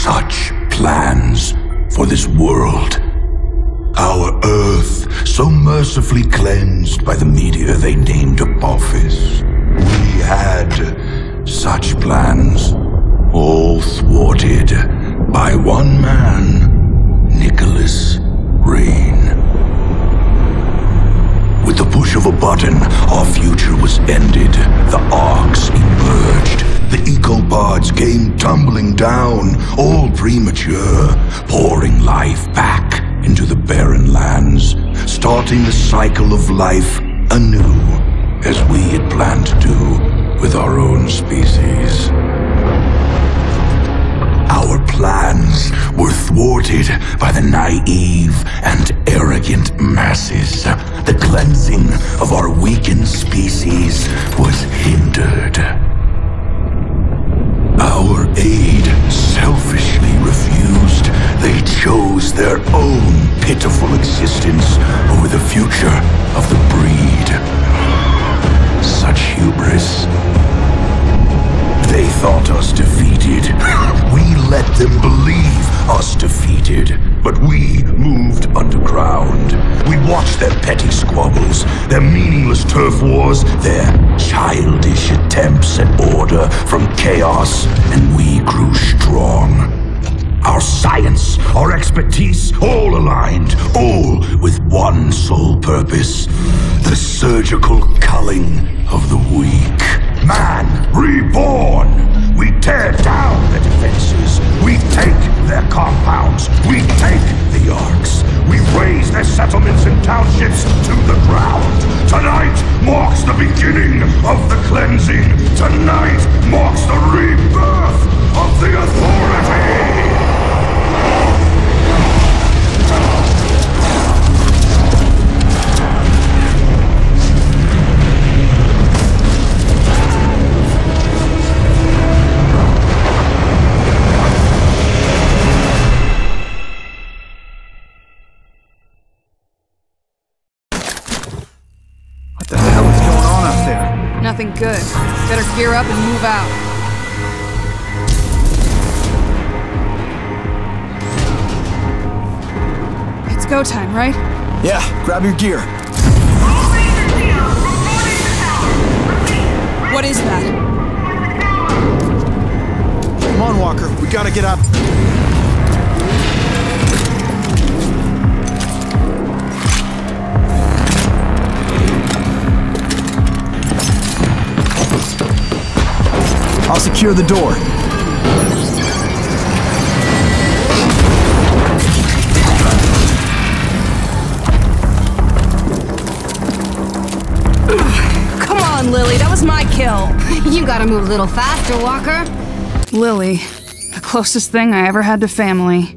such plans for this world. Our Earth, so mercifully cleansed by the meteor they named Apophis. We had such plans, all thwarted by one man, Nicholas Rain. With the push of a button, our future was ended. The arcs emerged. The ecopods came tumbling down, all premature, pouring life back into the barren lands, starting the cycle of life anew, as we had planned to do with our own species. Our plans were thwarted by the naive and arrogant masses. The cleansing of our weakened species was hindered. Our aid selfishly refused. They chose their own pitiful existence over the future of the breed. Such hubris. They thought us defeated. We let them believe us defeated. But we moved underground. We watched their petty squabbles, their meaningless turf wars, their childish attempts at order from chaos, and we grew strong. Our science, our expertise, all aligned, all with one sole purpose: the surgical culling of the weak. Man reborn! We tear down the defenses. We take their compounds. We take the arcs. We raise their settlements and townships to the ground. Tonight marks the beginning of the cleansing. Tonight marks the rebirth of the Authority. Nothing good. Better gear up and move out. It's go time, right? Yeah, grab your gear. What is that? Come on, Walker. We gotta get up. I'll secure the door. Come on, Lily, that was my kill. You gotta move a little faster, Walker. Lily, the closest thing I ever had to family.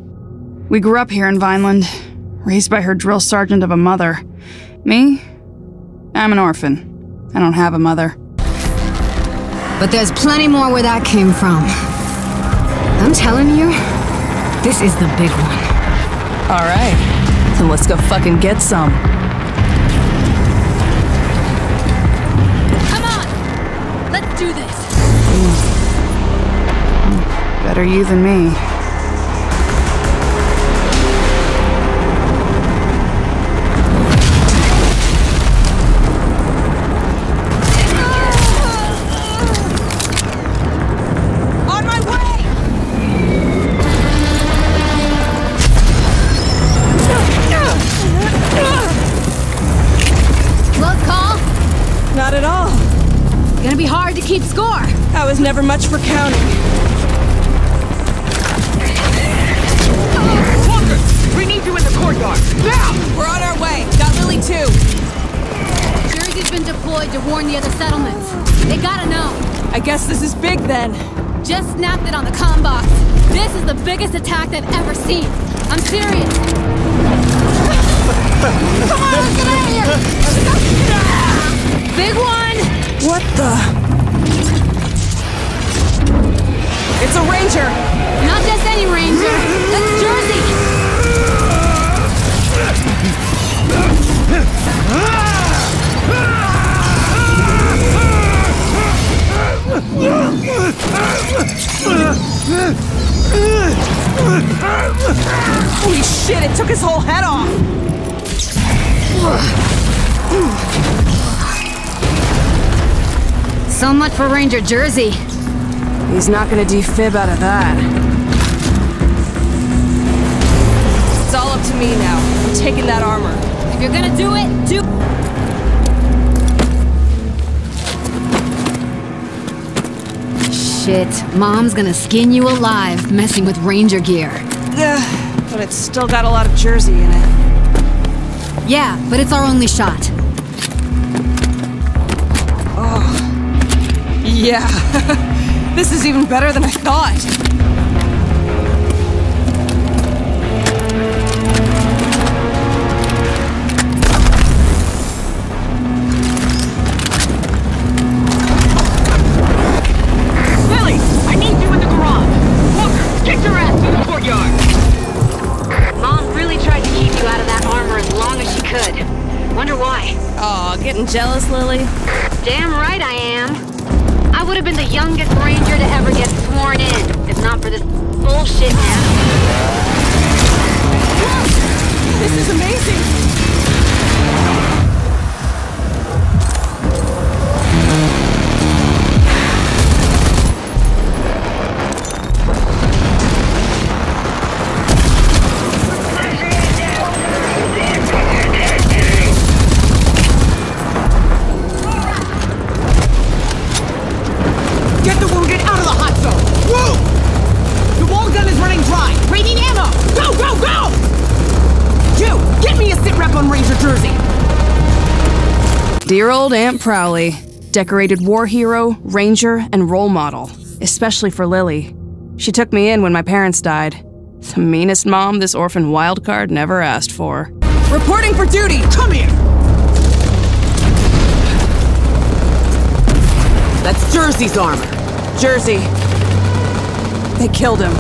We grew up here in Vineland, raised by her drill sergeant of a mother. Me? I'm an orphan. I don't have a mother. But there's plenty more where that came from. I'm telling you, this is the big one. All right, then let's go fucking get some. Come on, let's do this. Better you than me. Not at all. Gonna be hard to keep score. I was never much for counting. Walker! We need you in the courtyard! Now! We're on our way. Got Lily too. Jersey's been deployed to warn the other settlements. They gotta know. I guess this is big then. Just snapped it on the comm box. This is the biggest attack they've ever seen. I'm serious. Come on, let's get out of here! Big one! What the? It's a ranger! Not just any ranger. That's Jersey! took his whole head off! So much for Ranger Jersey. He's not gonna defib out of that. It's all up to me now. I'm taking that armor. If you're gonna do it, do... Shit, Mom's gonna skin you alive messing with Ranger gear. But it's still got a lot of Jersey in it. Yeah, but it's our only shot. Yeah. This is even better than I thought. Lily, I need you in the garage. Walker, get your ass to the courtyard. Mom really tried to keep you out of that armor as long as she could. Wonder why. Aw, getting jealous, Lily? Damn right I am. I would have been the youngest ranger to ever get sworn in, if not for this bullshit now. This is amazing! Get the wounded out of the hot zone. Woo! The wall gun is running dry. Raining ammo. Go, go, go! You, get me a sit rep on Ranger Jersey. Dear old Aunt Prowley. Decorated war hero, ranger, and role model. Especially for Lily. She took me in when my parents died. The meanest mom this orphan wildcard never asked for. Reporting for duty. Come here. That's Jersey's armor. Jersey. They killed him.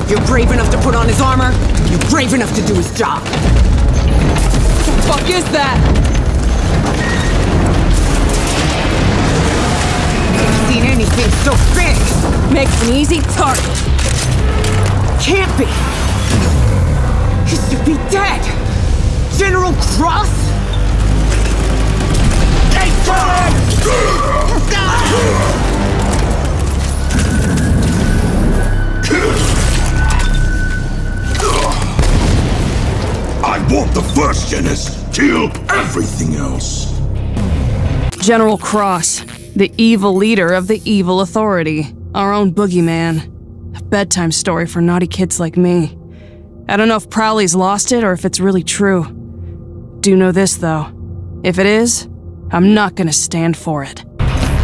You're brave enough to put on his armor. You're brave enough to do his job. What the fuck is that? Never seen anything so big. Makes an easy target. Can't be. He should be dead. General Cross? I want the first Genis. Kill everything else. General Cross, the evil leader of the evil authority. Our own boogeyman. A bedtime story for naughty kids like me. I don't know if Prowley's lost it or if it's really true. Do know this, though. If it is, I'm not gonna stand for it.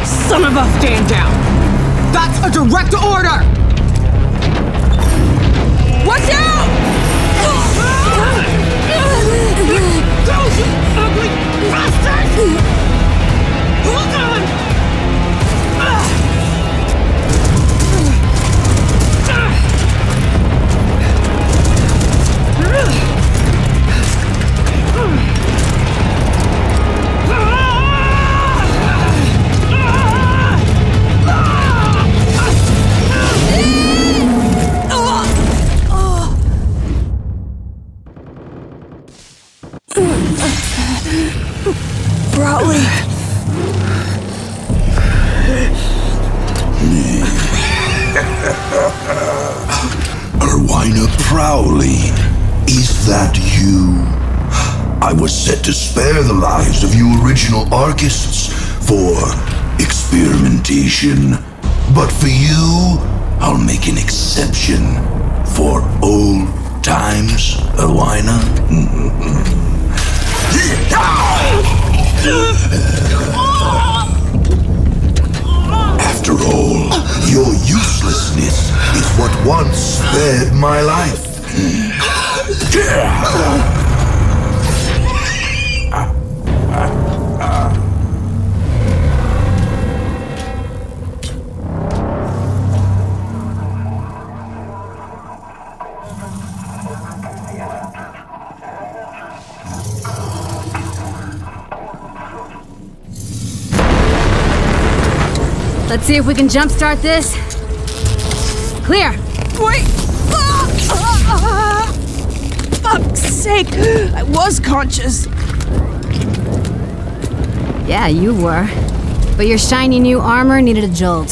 Some of us stand down. That's a direct order. Watch out! Those ugly bastards! Hold on! Prowley. Erwina Prowley, is that you? I was set to spare the lives of you original Archists for experimentation. But for you, I'll make an exception. For old times, Erwina. After all, your uselessness is what once spared my life. Let's see if we can jumpstart this. Clear. Wait! sake! I was conscious. Yeah, you were. But your shiny new armor needed a jolt.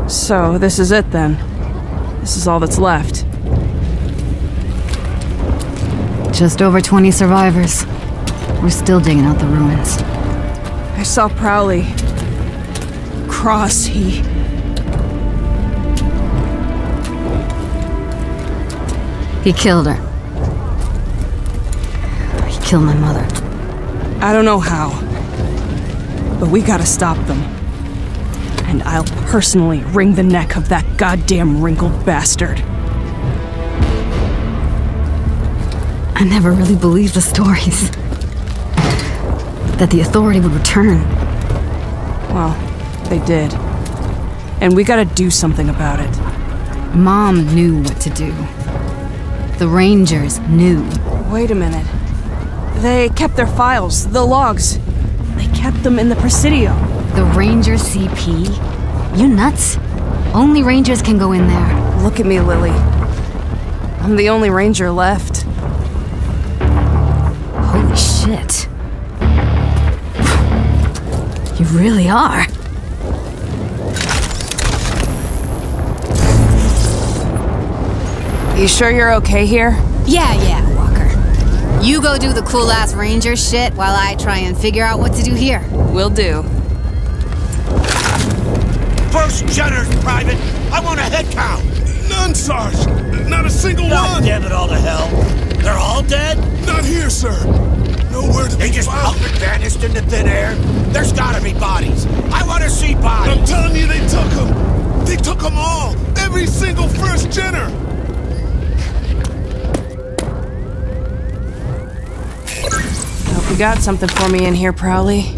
So, this is it then. This is all that's left. Just over 20 survivors. We're still digging out the ruins. I saw Prowley. Cross, he killed her. He killed my mother. I don't know how. But we gotta stop them. And I'll personally wring the neck of that goddamn wrinkled bastard. I never really believed the stories. That the Authority would return. Well, they did. And we gotta do something about it. Mom knew what to do. The Rangers knew. Wait a minute. They kept their files, the logs. They kept them in the Presidio. The Ranger CP? You nuts? Only Rangers can go in there. Look at me, Lily. I'm the only Ranger left. Holy shit. You really are. You sure you're okay here? Yeah, Walker. You go do the cool-ass Ranger shit while I try and figure out what to do here. Will do. First Jenner's, Private! I want a head count! None, Sarge! Not a single God one! damn it all to hell! They're all dead? Not here, sir! Nowhere to They be just found! up and vanished into thin air? There's gotta be bodies! I want to see I'm bodies! telling you, they took them! They took them all! Every single first Jenner! Hope you got something for me in here, Prowley.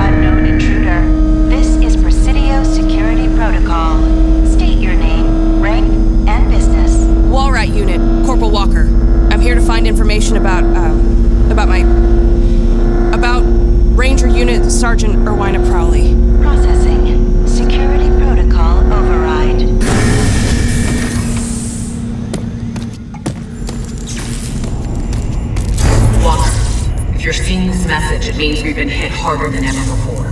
Unknown intruder. This is Presidio Security Protocol. State your name, rank, and business. Walrat Unit, Corporal Walker. I'm here to find information about Ranger Unit Sergeant Irwina Prowley. Processing. Security Protocol override. Walker, if you're seeing this message, it means we've been hit harder than ever before.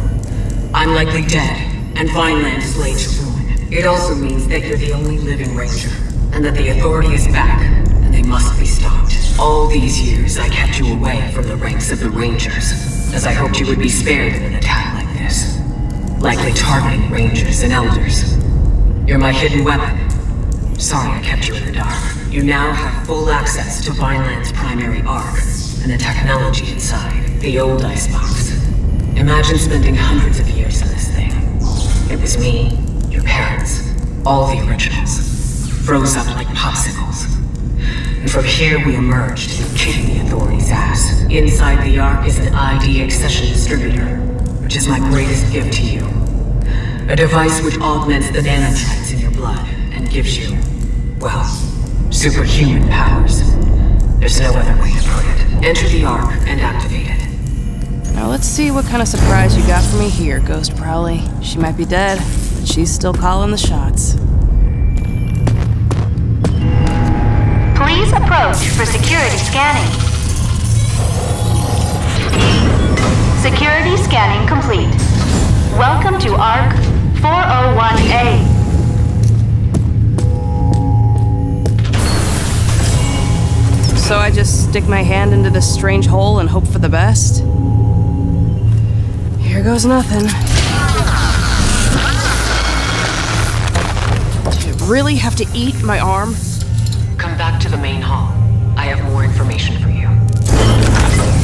I'm likely dead, and Vineland is laid to ruin. It also means that you're the only living Ranger, and that the Authority is back, and they must be stopped. All these years, I kept you away from the ranks of the Rangers, as I hoped you would be spared in an attack like this. Likely targeting Rangers and Elders. You're my hidden weapon. Sorry I kept you in the dark. You now have full access to Vineland's primary arc, and the technology inside, the old icebox. Imagine spending hundreds of years in this thing. It was me, your parents, all the originals. Froze up like popsicles. And from here we emerged, kicking the Authority's ass. Inside the Ark is an ID accession distributor, which is my greatest gift to you. A device which augments the nanotypes in your blood and gives you, well, superhuman powers. There's no other way to put it. Enter the Ark and activate it. Now let's see what kind of surprise you got for me here, Ghost Prowley. She might be dead, but she's still calling the shots. Please approach for security scanning. Security scanning complete. Welcome to ARC 401A. So I just stick my hand into this strange hole and hope for the best? Here goes nothing. Did it really have to eat my arm? Come back to the main hall. I have more information for you.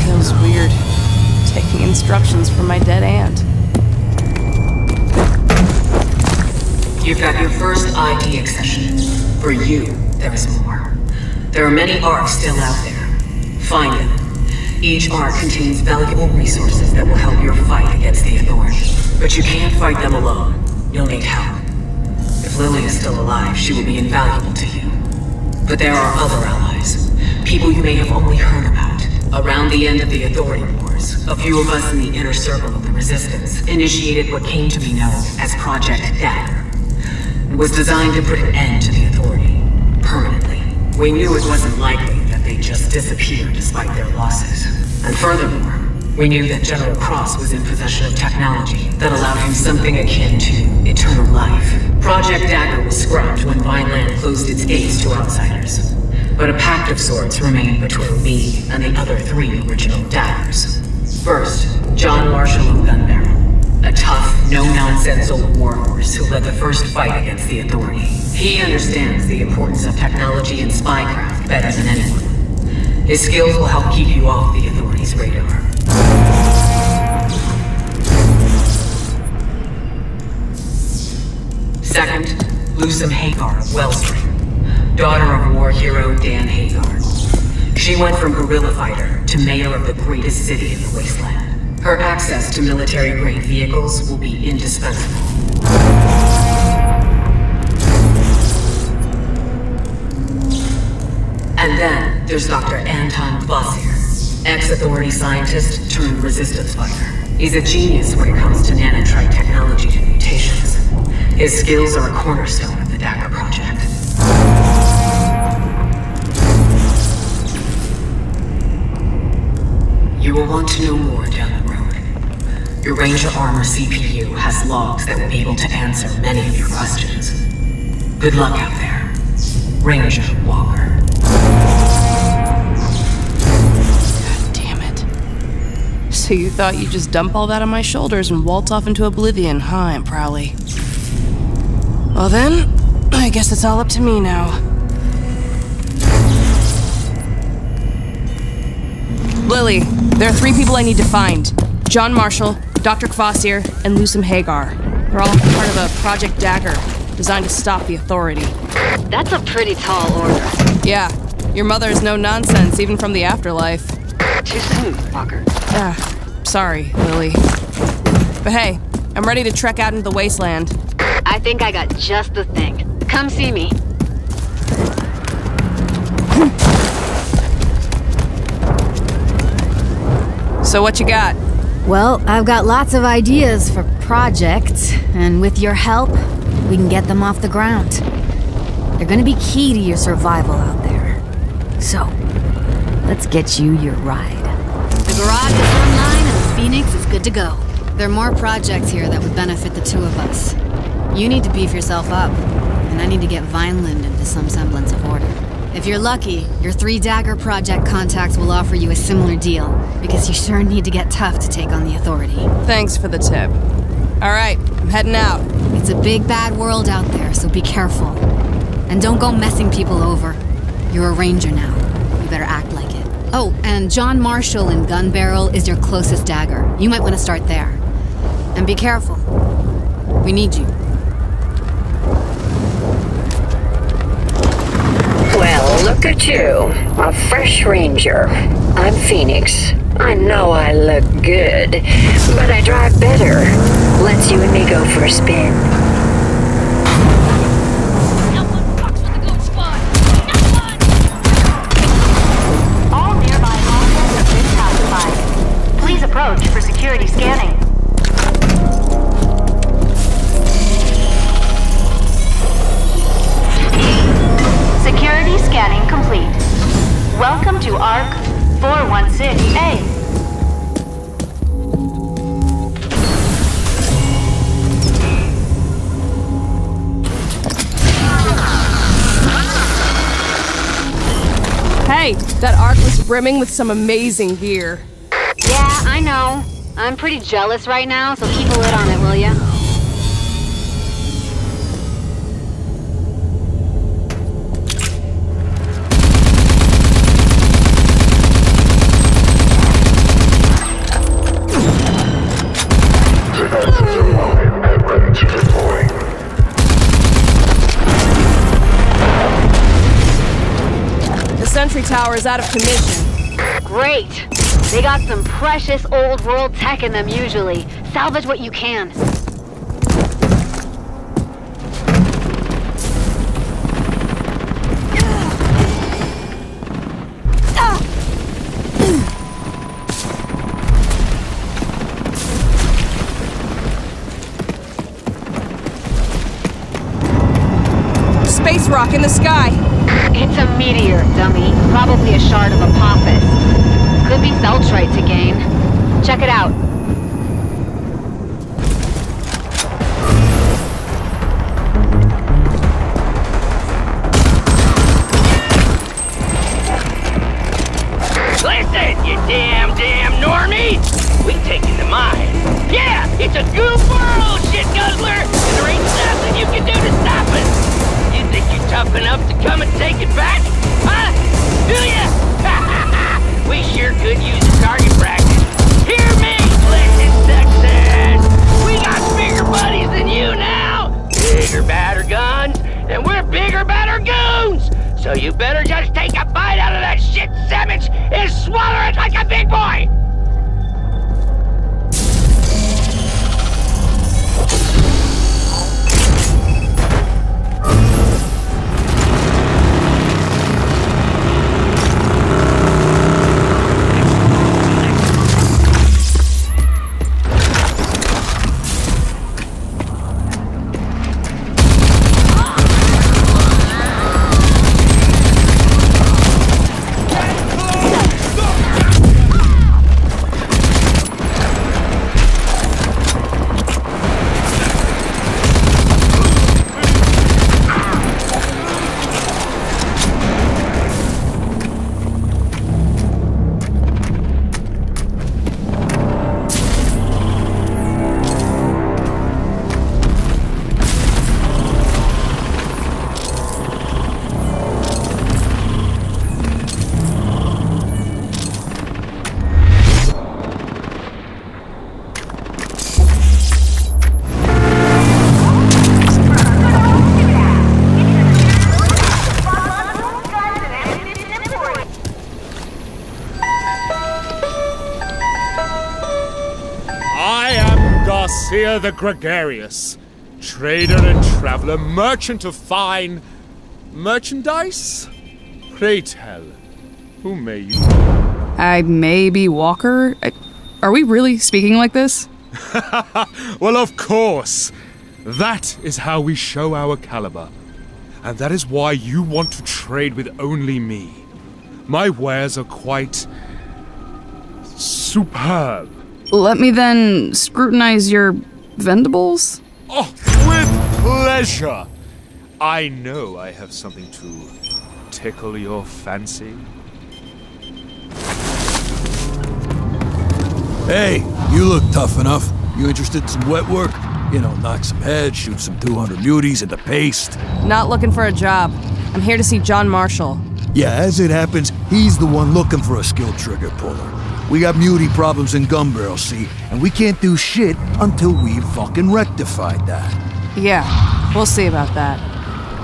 Feels weird. Taking instructions from my dead aunt. You've got your first ID accession. For you, there is more. There are many ARCs still out there. Find them. Each ARC contains valuable resources that will help your fight against the Authority. But you can't fight them alone. You'll need help. If Lily is still alive, she will be invaluable to you. But there are other allies. People you may have only heard about. Around the end of the Authority Wars, Wars, a few of us in the inner circle of the Resistance initiated what came to be known as Project Dagger. It was designed to put an end to the Authority, permanently. We knew it wasn't likely that they'd just disappear despite their losses. And furthermore, we knew that General Cross was in possession of technology that allowed him something akin to eternal life. Project Dagger was scrapped when Vineland closed its gates to outsiders. But a pact of sorts remained between me and the other 3 original Daggers. First, John Marshall of Gunbarrel, a tough, no-nonsense old warhorse who led the first fight against the Authority. He understands the importance of technology and spycraft better than anyone. His skills will help keep you off the Authority's radar. Second, Lusum Hagar of Wellspring, daughter of war hero Dan Hagar. She went from guerrilla fighter to mayor of the greatest city in the wasteland. Her access to military-grade vehicles will be indispensable. And then there's Dr. Anton Kvasir, ex-Authority scientist turned Resistance fighter. He's a genius when it comes to nanotrite technology and mutations. His skills are a cornerstone of the Dagger Project. You will want to know more down the road. Your Ranger Armor CPU has logs that will be able to answer many of your questions. Good luck out there, Ranger Walker. God damn it. So you thought you'd just dump all that on my shoulders and waltz off into oblivion, huh, Aunt Prowley? Well then, I guess it's all up to me now. Lily, there are 3 people I need to find. John Marshall, Dr. Kvasir, and Lusum Hagar. They're all part of a Project Dagger, designed to stop the Authority. That's a pretty tall order. Yeah, your mother is no nonsense, even from the afterlife. Too soon, Walker. Sorry, Lily. But hey, I'm ready to trek out into the wasteland. I think I got just the thing. Come see me. So what you got? Well, I've got lots of ideas for projects, and with your help, we can get them off the ground. They're gonna be key to your survival out there. So, let's get you your ride. The garage is online and the Phoenix is good to go. There are more projects here that would benefit the 2 of us. You need to beef yourself up, and I need to get Vineland into some semblance of order. If you're lucky, your 3 Dagger Project contacts will offer you a similar deal, because you sure need to get tough to take on the Authority. Thanks for the tip. Alright, I'm heading out. It's a big bad world out there, so be careful. And don't go messing people over. You're a Ranger now. You better act like it. Oh, and John Marshall in Gunbarrel is your closest Dagger. You might want to start there. And be careful. We need you. Well, look at you. A fresh Ranger. I'm Phoenix. I know I look good, but I drive better. Let's you and me go for a spin. No one fucks with the goat squad! No one! All nearby lodges have been classified. Please approach for security scanning. Security scanning complete. Welcome to ARC 416A. Hey, that ARC was brimming with some amazing gear. Yeah, I know. I'm pretty jealous right now, so keep a lid on it, will ya? The sentry tower is out of commission. Great! They got some precious old world tech in them usually. Salvage what you can. rock in the sky? It's a meteor, dummy. Probably a shard of Apophis. Could be Feltrite to gain. Check it out. Listen, you damn normie! We taking the mine. Yeah, it's a goof world, shit guzzler, and there ain't nothing you can do to stop us. You think you're tough enough to come and take it back? Huh? Do ya? We sure could use a target practice. Hear me, listen, Texas! We got bigger buddies than you now! Bigger, badder guns, and we're bigger, badder goons! So you better just take a bite out of that shit sandwich and swallow it like a big boy! Garcia the Gregarious, trader and traveler, merchant of fine merchandise? Pray tell, who may you be? I may be Walker. Are we really speaking like this? Well, of course. That is how we show our caliber. And that is why you want to trade with only me. My wares are quite superb. Let me then scrutinize your vendables? Oh, with pleasure! I know I have something to tickle your fancy. Hey, you look tough enough. You interested in some wet work? You know, knock some heads, shoot some 200 muties into paste. Not looking for a job. I'm here to see John Marshall. Yeah, as it happens, he's the one looking for a skilled trigger puller. We got muty problems in Gun Barrel, see? And we can't do shit until we've fucking rectified that. Yeah, we'll see about that.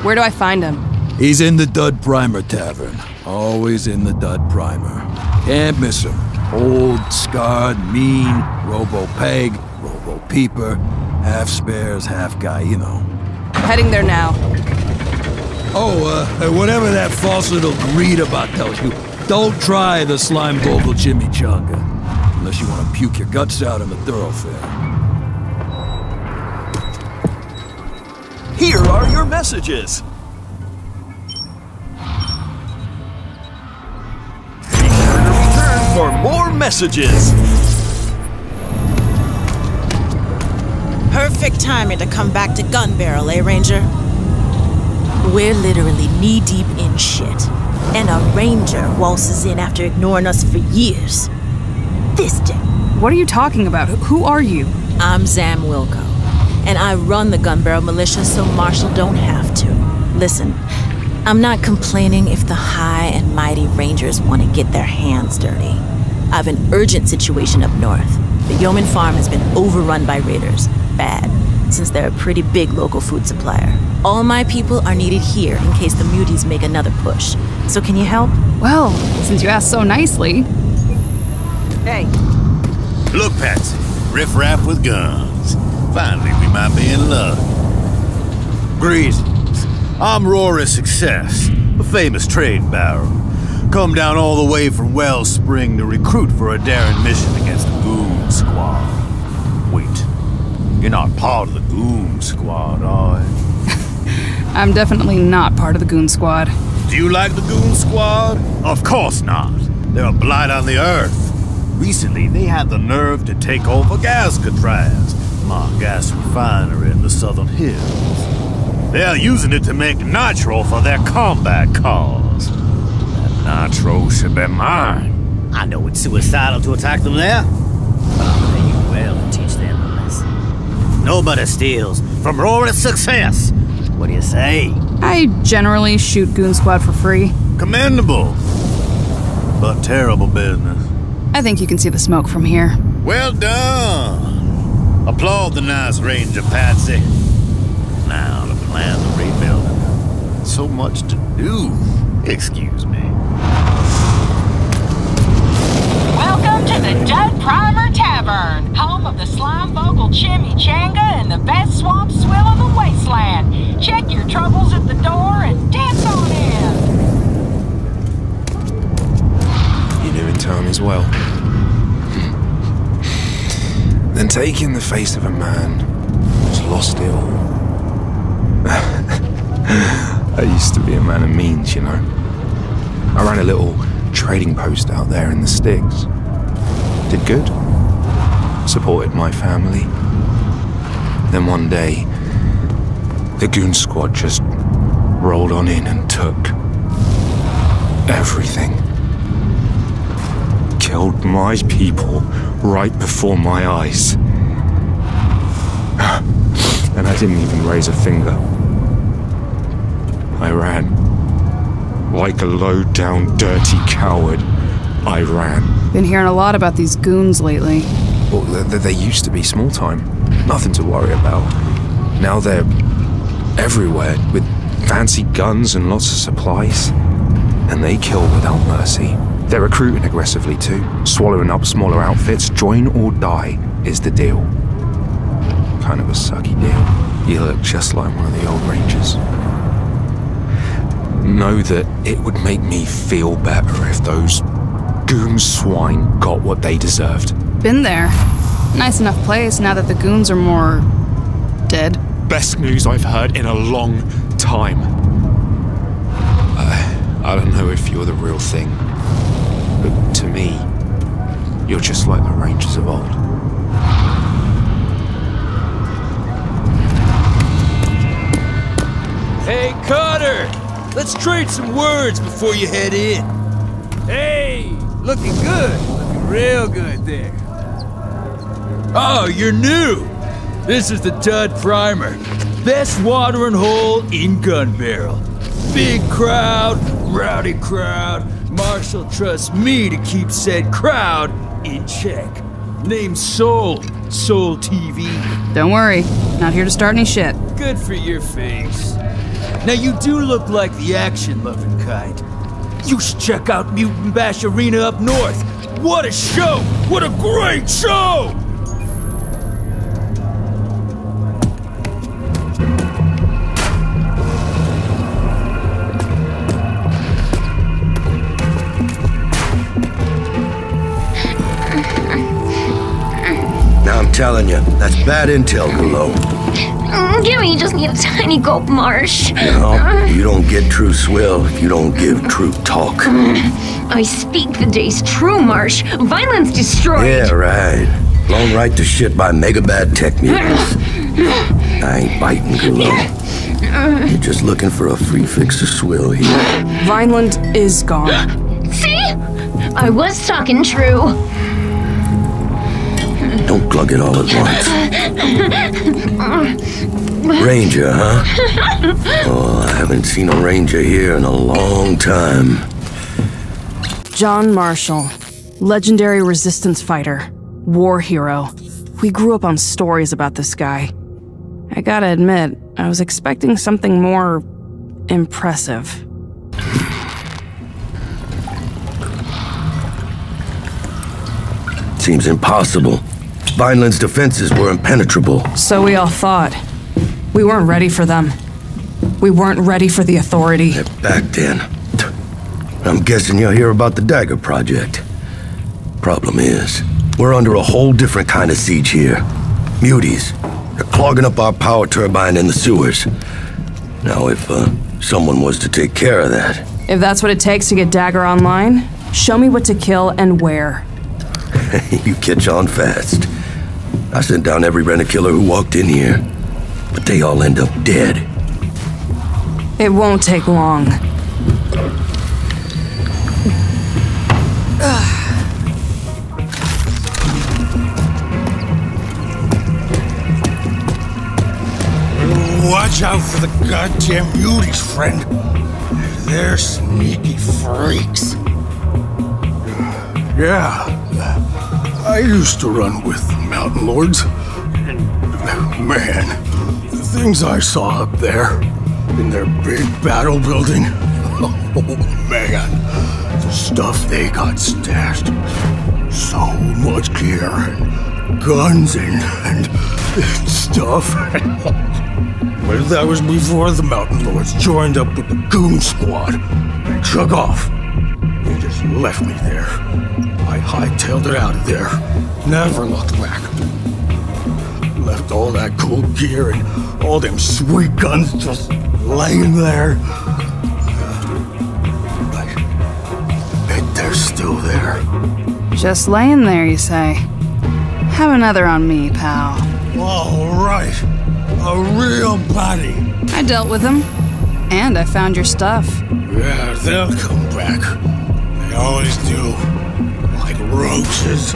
Where do I find him? He's in the Dud Primer Tavern. Always in the Dud Primer. Can't miss him. Old, scarred, mean, robo-peg, robo-peeper, half spares, half guy, you know. Heading there now. Oh, whatever that false little greed about tells you, don't try the slime bogle chimichanga. Unless you want to puke your guts out in the thoroughfare. Here are your messages. Be sure to return for more messages. Perfect timing to come back to Gun Barrel, eh, Ranger? We're literally knee-deep in shit. And a ranger waltzes in after ignoring us for years. This day. What are you talking about? Who are you? I'm Zam Wilco, and I run the Gun Barrel Militia so Marshall don't have to. Listen, I'm not complaining if the high and mighty rangers want to get their hands dirty. I have an urgent situation up north. The Yeoman Farm has been overrun by raiders. Bad, since they're a pretty big local food supplier. All my people are needed here in case the muties make another push. So can you help? Well, since you asked so nicely. Hey. Look, Patsy. Riff-raff with guns. Finally, we might be in luck. Greetings. I'm Rory Success, a famous trade baron. Come down all the way from Wellspring to recruit for a daring mission against the Goon Squad. Wait, you're not part of the Goon Squad, are you? I'm definitely not part of the Goon Squad. Do you like the Goon Squad? Of course not. They're a blight on the Earth. Recently, they had the nerve to take over Gascatraz, my gas refinery in the Southern Hills. They're using it to make nitro for their combat cars. That nitro should be mine. I know it's suicidal to attack them there, but I'll pay you well to teach them a lesson. Nobody steals from roaring success. What do you say? I generally shoot Goon Squad for free. Commendable, but terrible business. I think you can see the smoke from here. Well done. Applaud the nice Ranger, Patsy. Now to plan the rebuilding. So much to do. Excuse me. Welcome to the Dud Primer Tavern, home of the Slimevogel Chimichanga and the best swamp swill in the wasteland. Check your troubles at the door and dance on in. You're new in town as well. Then taking the face of a man who's lost it all. I used to be a man of means, you know. I ran a little trading post out there in the sticks. Did good. Supported my family. Then one day, the Goon Squad just rolled on in and took everything. Killed my people right before my eyes. And I didn't even raise a finger. I ran. Like a low-down, dirty coward, I ran. Been hearing a lot about these goons lately. Well, they used to be small time. Nothing to worry about. Now they're everywhere, with fancy guns and lots of supplies. And they kill without mercy. They're recruiting aggressively too, swallowing up smaller outfits. Join or die is the deal. Kind of a sucky deal. You look just like one of the old Rangers. Know that it would make me feel better if those goon swine got what they deserved. Been there. Nice enough place now that the goons are more dead. Best news I've heard in a long time. I don't know if you're the real thing, but to me, you're just like the Rangers of old. Hey, Carter! Let's trade some words before you head in. Hey! Looking good. Looking real good there. Oh, you're new! This is the Dud Primer. Best watering hole in Gun Barrel. Big crowd, rowdy crowd. Marshall trusts me to keep said crowd in check. Name's Soul. Soul TV. Don't worry. Not here to start any shit. Good for your face. Now you do look like the action-loving kind. You should check out Mutant Bash Arena up north. What a show! What a great show! Now I'm telling you, that's bad intel, Gulo. Gimme, you just need a tiny gulp, Marsh. No, you don't get true swill if you don't give true talk. I speak the day's true, Marsh. Violence destroyed. Yeah, right. Blown right to shit by mega bad tech mutants. I ain't biting, Gulo. You're just looking for a free fix of swill here. Vineland is gone. See? I was talking true. Don't glug it all at once. Ranger, huh? Oh, I haven't seen a Ranger here in a long time. John Marshall. Legendary resistance fighter. War hero. We grew up on stories about this guy. I gotta admit, I was expecting something more impressive. Seems impossible. Vineland's defenses were impenetrable. So we all thought. We weren't ready for them. We weren't ready for the Authority. They're back then. I'm guessing you'll hear about the Dagger Project. Problem is, we're under a whole different kind of siege here. Muties. They're clogging up our power turbine in the sewers. Now, if someone was to take care of that, If that's what it takes to get Dagger online, show me what to kill and where. you catch on fast. I sent down every rent-a-killer who walked in here, but they all end up dead. It won't take long. Watch out for the goddamn muties, friend. They're sneaky freaks. Yeah, I used to run with Mountain Lords. And, man, the things I saw up there in their big battle building. Oh, man. The stuff they got stashed. So much gear and guns and stuff. Well, that was before the Mountain Lords joined up with the Goon Squad and took off. They just left me there. I hightailed it out of there. Never looked back. Left all that cool gear and all them sweet guns just laying there. But they're still there. Just laying there, you say? Have another on me, pal. All right. A real body. I dealt with them. And I found your stuff. Yeah, they'll come back. They always do. Like roses.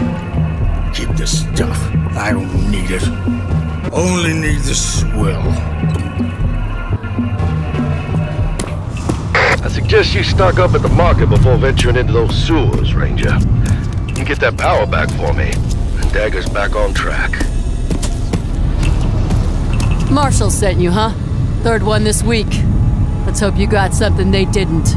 Keep the stuff. I don't need it. Only need the swill. I suggest you stock up at the market before venturing into those sewers, Ranger. You get that power back for me, and Dagger's back on track. Marshall sent you, huh? Third one this week. Let's hope you got something they didn't.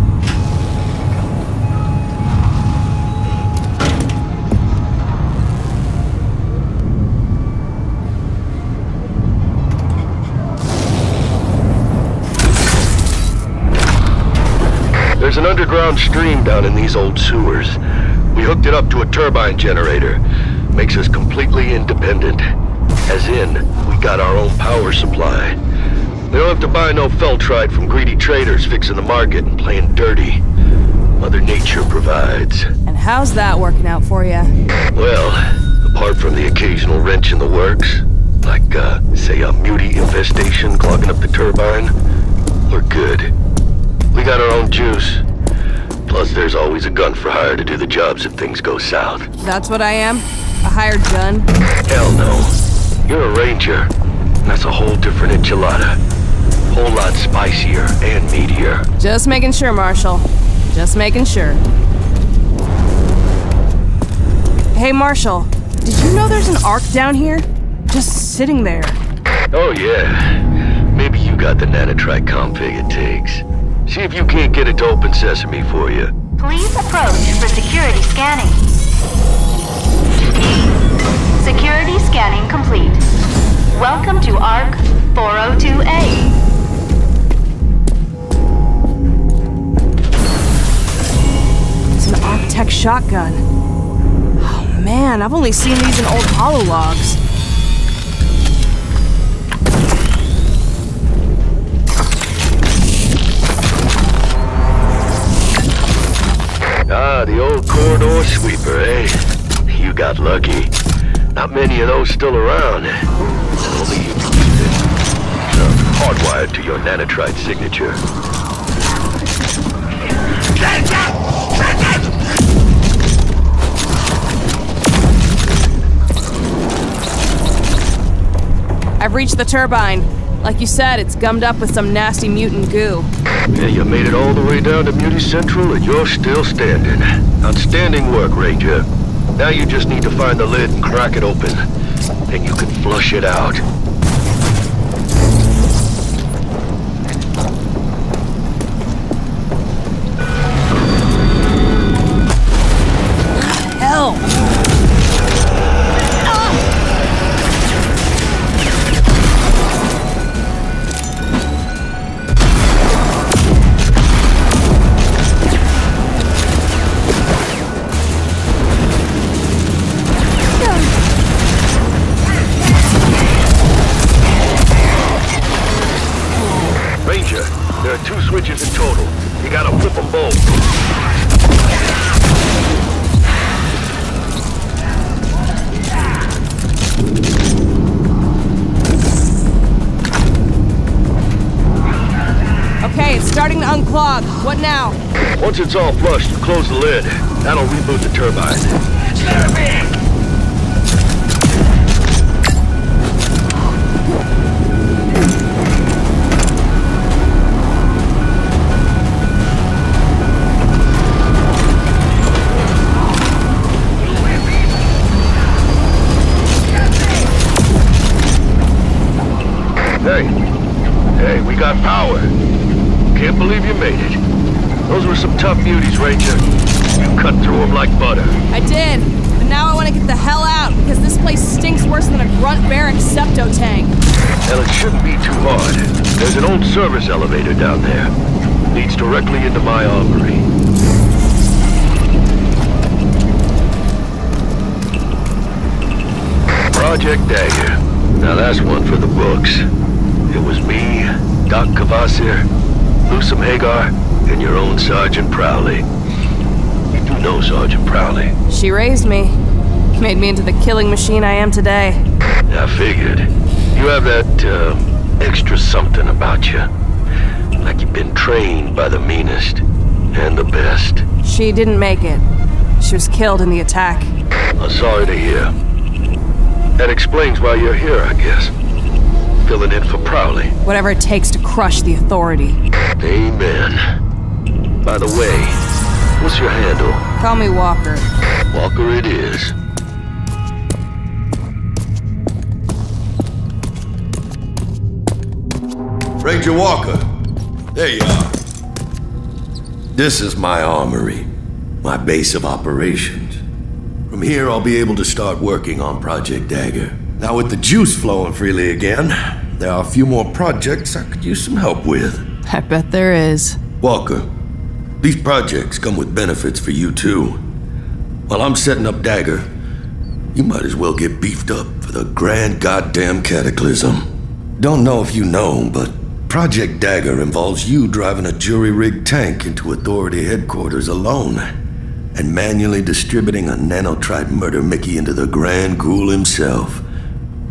There's an underground stream down in these old sewers. We hooked it up to a turbine generator. Makes us completely independent. As in, we got our own power supply. We don't have to buy no feltrite from greedy traders fixing the market and playing dirty. Mother Nature provides. And how's that working out for you? Well, apart from the occasional wrench in the works, like, say, a mutie infestation clogging up the turbine, we're good. We got our own juice. Plus, there's always a gun for hire to do the jobs if things go south. That's what I am? A hired gun? Hell no. You're a ranger. That's a whole different enchilada. Whole lot spicier and meatier. Just making sure, Marshall. Just making sure. Hey, Marshall. Did you know there's an Ark down here? Just sitting there. Oh, yeah. Maybe you got the nanotrite config it takes. See if you can't get it to open sesame for you. Please approach for security scanning. Security scanning complete. Welcome to ARC 402A. It's an Arc-Tech shotgun. Oh man, I've only seen these in old holologs. Ah, the old corridor sweeper, eh? You got lucky. Not many of those still around. Only you can use it. Hardwired to your nanotrite signature. I've reached the turbine. Like you said, it's gummed up with some nasty mutant goo. Yeah, you made it all the way down to Mutie Central and you're still standing. Outstanding work, Ranger. Now you just need to find the lid and crack it open. Then you can flush it out. Hell! switches in total. You gotta flip them both. Okay, it's starting to unclog. What now? Once it's all flushed, close the lid. That'll reboot the turbine. Hey, we got power. Can't believe you made it. Those were some tough beauties, Ranger. You cut through them like butter. I did, but now I want to get the hell out because this place stinks worse than a grunt barrack septo tank. Well, it shouldn't be too hard. There's an old service elevator down there. Leads directly into my armory. Project Dagger. Now that's one for the books. It was me, Doc Kvasir, Lusum Hagar, and your own Sergeant Prowley. You do know Sergeant Prowley. She raised me. Made me into the killing machine I am today. I figured. You have that, extra something about you. Like you've been trained by the meanest and the best. She didn't make it. She was killed in the attack. I'm sorry to hear. That explains why you're here, I guess. Filling in for Prowley. Whatever it takes to crush the authority. Amen. By the way, what's your handle? Call me Walker. Walker it is. Ranger Walker, there you are. This is my armory, my base of operations. From here, I'll be able to start working on Project Dagger. Now with the juice flowing freely again, there are a few more projects I could use some help with. I bet there is. Walker, these projects come with benefits for you too. While I'm setting up Dagger, you might as well get beefed up for the grand goddamn cataclysm. Don't know if you know, but Project Dagger involves you driving a jury-rigged tank into Authority headquarters alone and manually distributing a nanotrite murder Mickey into the Grand Ghoul himself,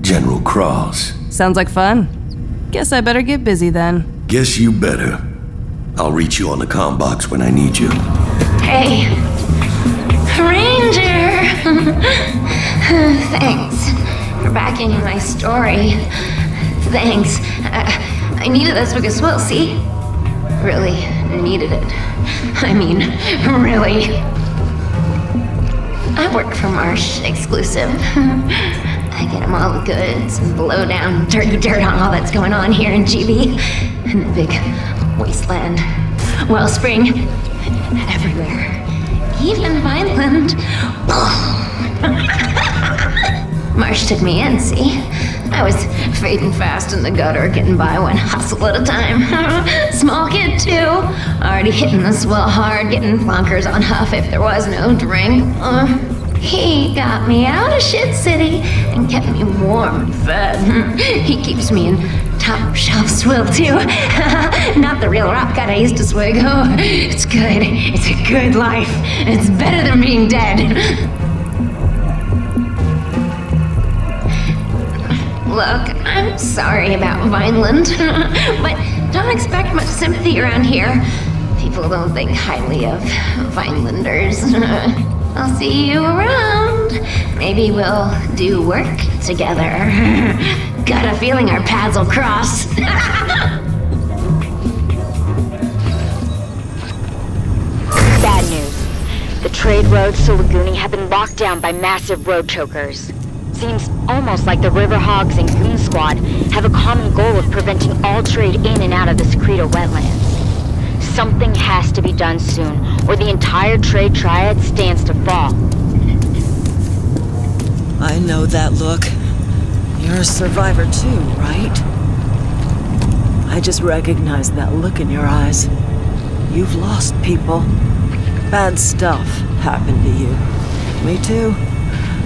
General Cross. Sounds like fun. Guess I better get busy then. Guess you better. I'll reach you on the comm box when I need you. Hey, Ranger! Thanks for backing my story. Thanks. I needed this because, well, see? Really needed it. I mean, really. I work for Marsh Exclusive. I get him all the goods and blow down dirty dirt on all that's going on here in GB. In the big wasteland. Wellspring. Everywhere. Even Vineland. Marsh took me in, see? I was fading fast in the gutter, getting by one hustle at a time. Small kid, too. Already hitting the swell hard, getting plonkers on Huff if there was no drink. He got me out of Shit City and kept me warm and fed. He keeps me in top shelf swill, too. Not the real rock gut I used to swig. Oh, it's good. It's a good life. It's better than being dead. Look, I'm sorry about Vineland, but don't expect much sympathy around here. People don't think highly of Vinelanders. I'll see you around. Maybe we'll do work together. Got a feeling our paths will cross. Bad news. The trade roads to Laguni have been locked down by massive road chokers. Seems almost like the River Hogs and Goon Squad have a common goal of preventing all trade in and out of the Secreto wetlands. Something has to be done soon, or the entire trade triad stands to fall. I know that look. You're a survivor too, right? I just recognized that look in your eyes. You've lost people. Bad stuff happened to you. Me too.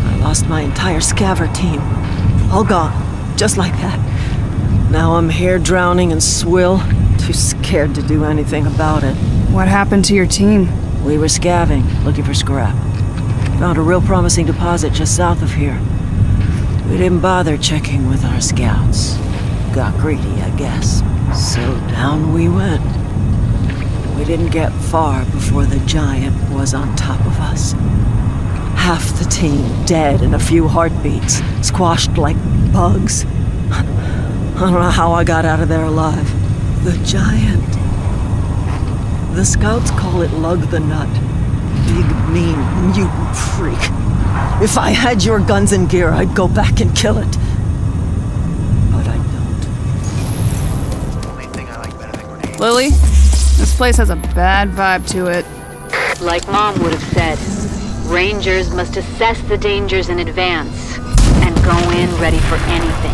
I lost my entire scaver team. All gone, just like that. Now I'm here drowning in swill to Too scared to do anything about it. What happened to your team? We were scavving, looking for scrap. Found a real promising deposit just south of here. We didn't bother checking with our scouts. Got greedy, I guess. So down we went. We didn't get far before the giant was on top of us. Half the team dead in a few heartbeats, squashed like bugs. I don't know how I got out of there alive. The giant. The scouts call it Lug the Nut. Big, mean, mutant freak. If I had your guns and gear, I'd go back and kill it. But I don't. Lily, this place has a bad vibe to it. Like Mom would have said, Rangers must assess the dangers in advance and go in ready for anything.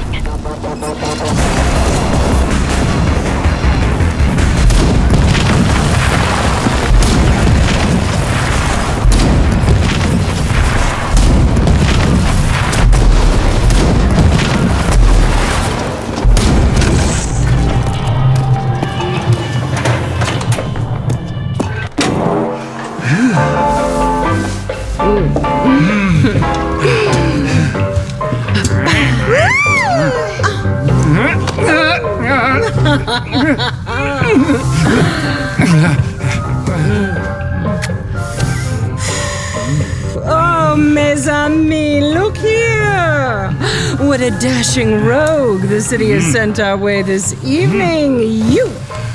Oh, mes amis, look here! What a dashing rogue the city has sent our way this evening.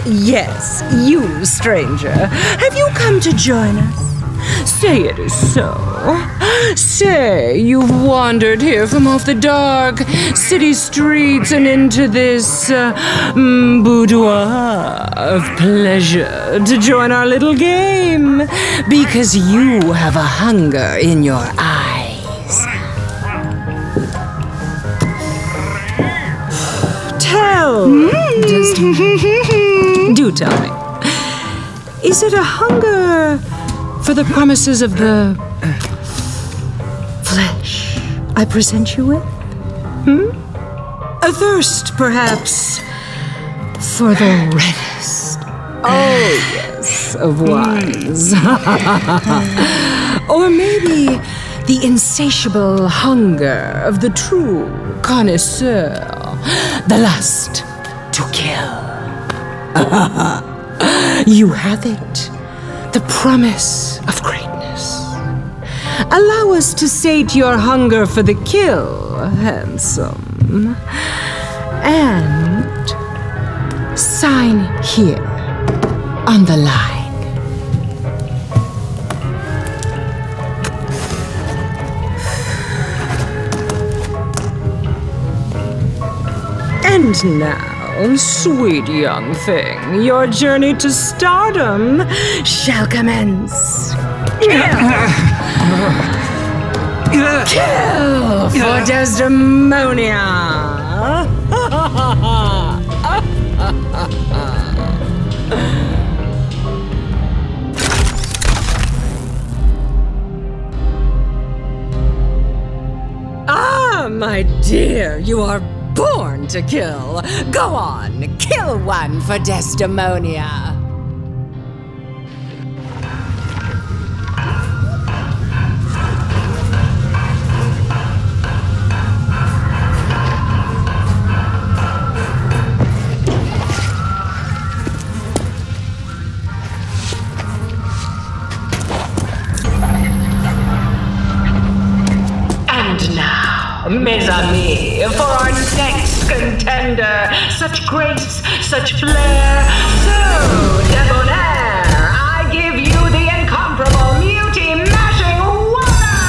Yes, you, stranger. Have you come to join us? Say it is so. Say you've wandered here from off the dark city streets and into this boudoir of pleasure to join our little game because you have a hunger in your eyes. Do tell me. Is it a hunger for the promises of the flesh I present you with? A thirst, perhaps, for the reddest, yes, of wines. Or maybe the insatiable hunger of the true connoisseur, the lust to kill. You have it. The promise of greatness. Allow us to sate your hunger for the kill, handsome. And sign here on the line. And now, sweet young thing, your journey to stardom shall commence. Kill for Desdemonia! Ah, my dear, you are born to kill. Go on, kill one for Desdemonia. Mes amis, for our next contender, such grace, such flair, so debonair, I give you the incomparable muty-mashing wonder!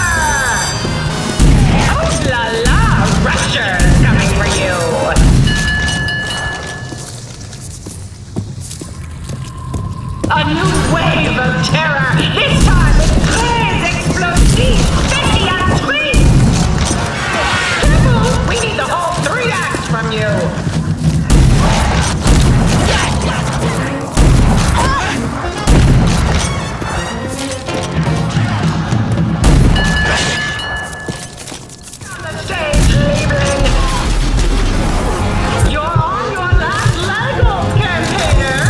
Oh la la, Rushers coming for you! A new wave of terror, this time with craze explosive, spitty and scream! We need the whole 3 acts from you! On the stage, Liebling! You're on your last leg, old campaigner!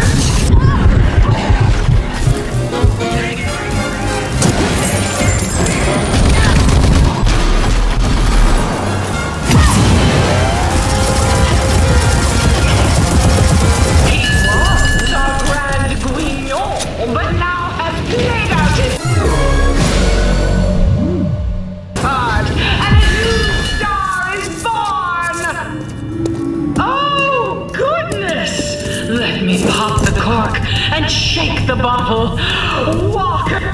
me pop the cork and shake the bottle. Walker!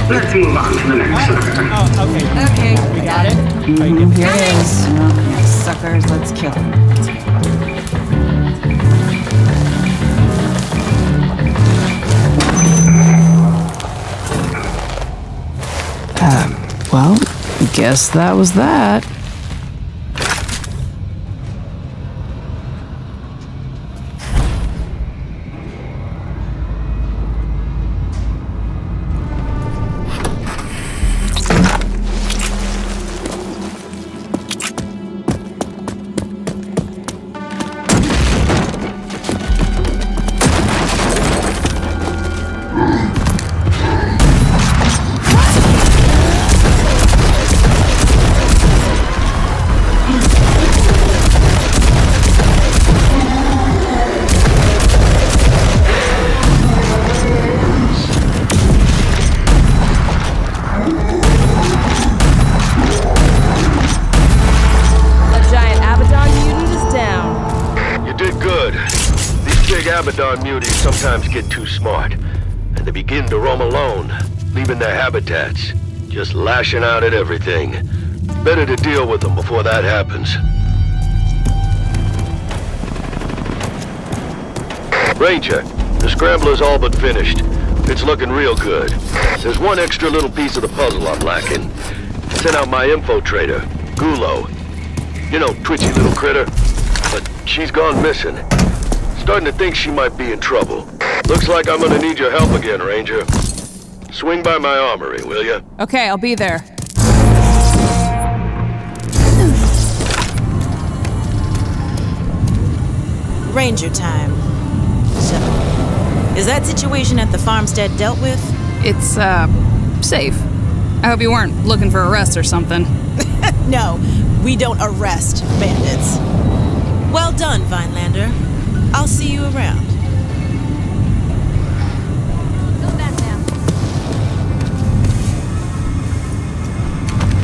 Let's move on to the next sucker. Oh, okay. Okay. We got it? Here it is. Okay, suckers, let's kill him. Well, guess that was that. Abaddon muties sometimes get too smart, and they begin to roam alone, leaving their habitats, just lashing out at everything. Better to deal with them before that happens. Ranger, the scrambler's all but finished. It's looking real good. There's one extra little piece of the puzzle I'm lacking. I sent out my infiltrator, Gulo. You know, twitchy little critter. But she's gone missing. Starting to think she might be in trouble. Looks like I'm gonna need your help again, Ranger. Swing by my armory, will ya? Okay, I'll be there. Ranger time. So, is that situation at the farmstead dealt with? It's, safe. I hope you weren't looking for arrests or something. No, we don't arrest bandits. Well done, Vinelander. I'll see you around. Go back now.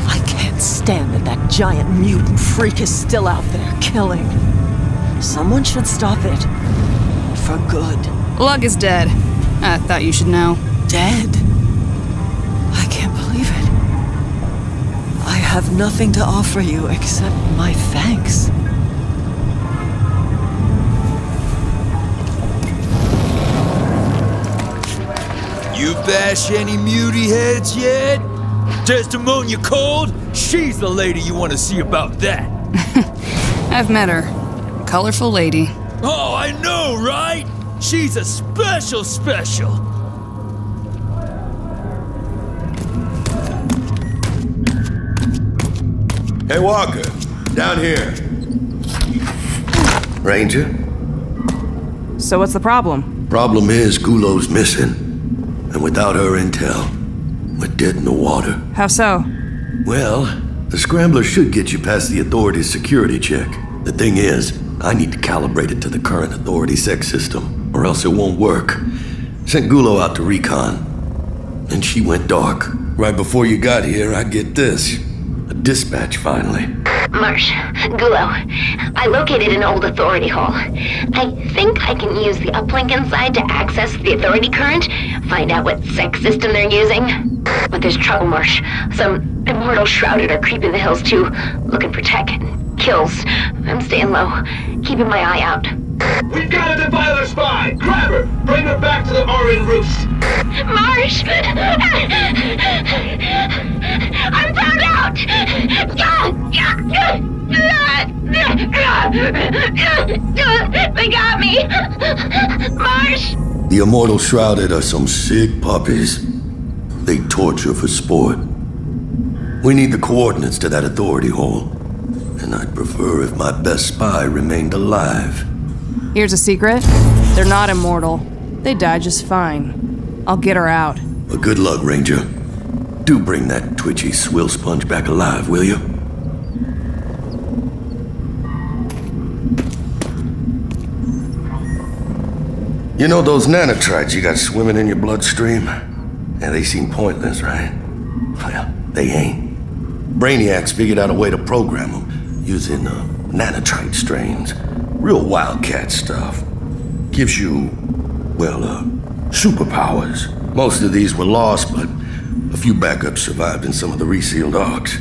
I can't stand that giant mutant freak is still out there killing. Someone should stop it. For good. Lug is dead. I thought you should know. Dead? I can't believe it. I have nothing to offer you except my thanks. You bash any mutie heads yet? Testimonia Cold? She's the lady you want to see about that. I've met her. Colorful lady. Oh, I know, right? She's a special. Hey, Walker. Down here. Ranger? So what's the problem? Problem is, Gulo's missing. And without her intel, we're dead in the water. How so? Well, the Scrambler should get you past the Authority's security check. The thing is, I need to calibrate it to the current Authority sex system, or else it won't work. Sent Gulo out to recon. Then she went dark. Right before you got here, I get this. A dispatch, finally. Marsh, Gulo, I located an old Authority hall. I think I can use the uplink inside to access the Authority current, find out what sex system they're using. But there's trouble, Marsh. Some immortal shrouded are creeping the hills too, looking for tech and kills. I'm staying low, keeping my eye out. We've got a Defiler spy! Grab her! Bring her back to the Orin Roost! Marsh! I'm found out! They got me! Marsh! The Immortal Shrouded are some sick puppies. They torture for sport. We need the coordinates to that authority hole. And I'd prefer if my best spy remained alive. Here's a secret. They're not immortal. They die just fine. I'll get her out. But good luck, Ranger. Do bring that twitchy swill sponge back alive, will you? You know those nanotrites you got swimming in your bloodstream? Yeah, they seem pointless, right? Well, they ain't. Brainiacs figured out a way to program them using nanotrite strains. Real wildcat stuff. Gives you, well, superpowers. Most of these were lost, but a few backups survived in some of the resealed arcs.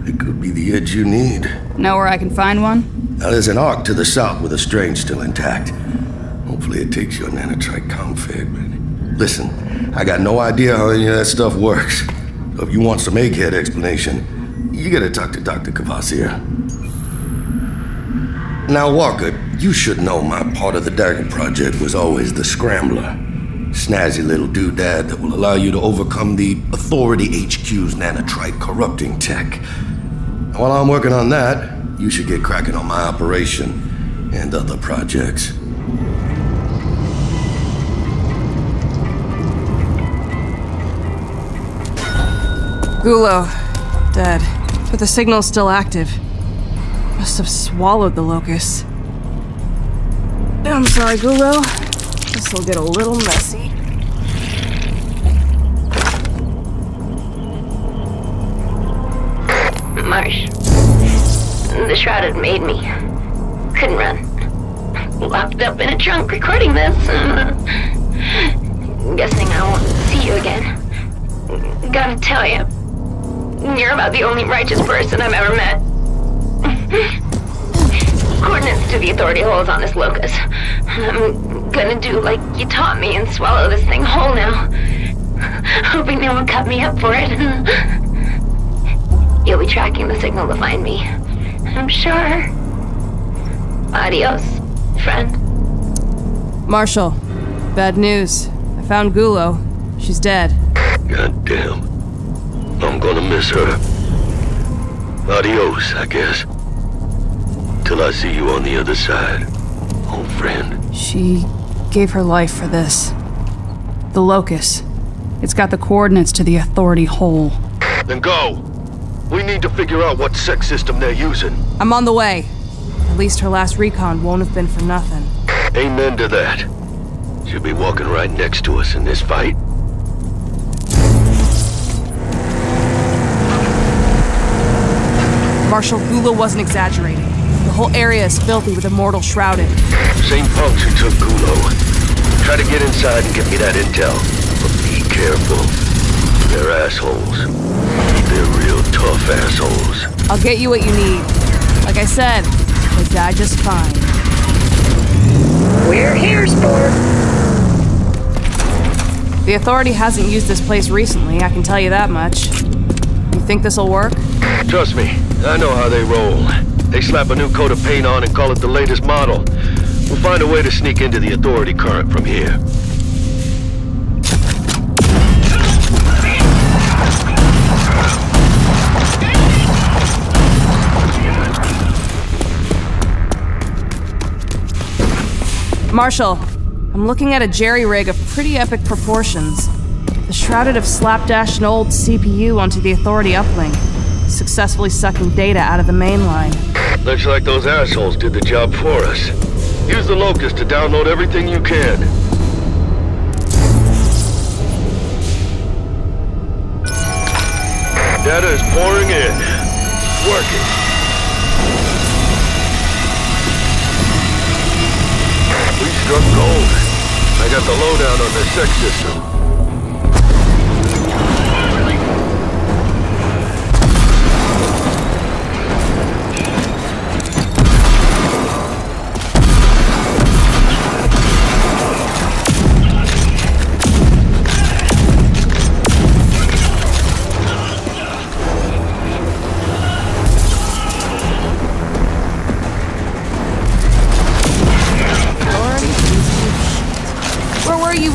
It could be the edge you need. Know where I can find one? Now, there's an arc to the south with a strange still intact. Hopefully it takes your nanotrite config. Listen, I got no idea how any of that stuff works. So if you want some egghead explanation, you gotta talk to Dr. Kvasir. Now, Walker, you should know my part of the Dagger Project was always the Scrambler. Snazzy little doodad that will allow you to overcome the Authority HQ's nanotrite corrupting tech. While I'm working on that, you should get cracking on my operation and other projects. Gulo, dead. But the signal's still active. Must have swallowed the locust. I'm sorry, Gulo. This'll get a little messy. Marsh. The Shrouded made me. Couldn't run. Locked up in a trunk recording this. Guessing I won't see you again. Gotta tell you, you're about the only righteous person I've ever met. Coordinates to the authority holes on this locust. I'm gonna do like you taught me and swallow this thing whole now. Hoping they won't cut me up for it. You'll be tracking the signal to find me, I'm sure. Adios, friend. Marshall, bad news. I found Gulo. She's dead. God damn. I'm gonna miss her. Adios, I guess. Till I see you on the other side, old friend. She gave her life for this. The locust. It's got the coordinates to the authority hole. Then go. We need to figure out what sex system they're using. I'm on the way. At least her last recon won't have been for nothing. Amen to that. She'll be walking right next to us in this fight. Marshal, Gulo wasn't exaggerating. The whole area is filthy with Immortal Shrouded. Same punks who took Gulo. Try to get inside and get me that intel. But be careful. They're assholes. They're real tough assholes. I'll get you what you need. Like I said, they die just fine. We're here, sport. The Authority hasn't used this place recently, I can tell you that much. You think this'll work? Trust me, I know how they roll. They slap a new coat of paint on and call it the latest model. We'll find a way to sneak into the Authority current from here. Marshall, I'm looking at a jerry-rig of pretty epic proportions. The Shrouded have slapdashed an old CPU onto the Authority uplink, successfully sucking data out of the main line. Looks like those assholes did the job for us. Use the locust to download everything you can. Data is pouring in. Working. We struck gold. I got the lowdown on the sex system.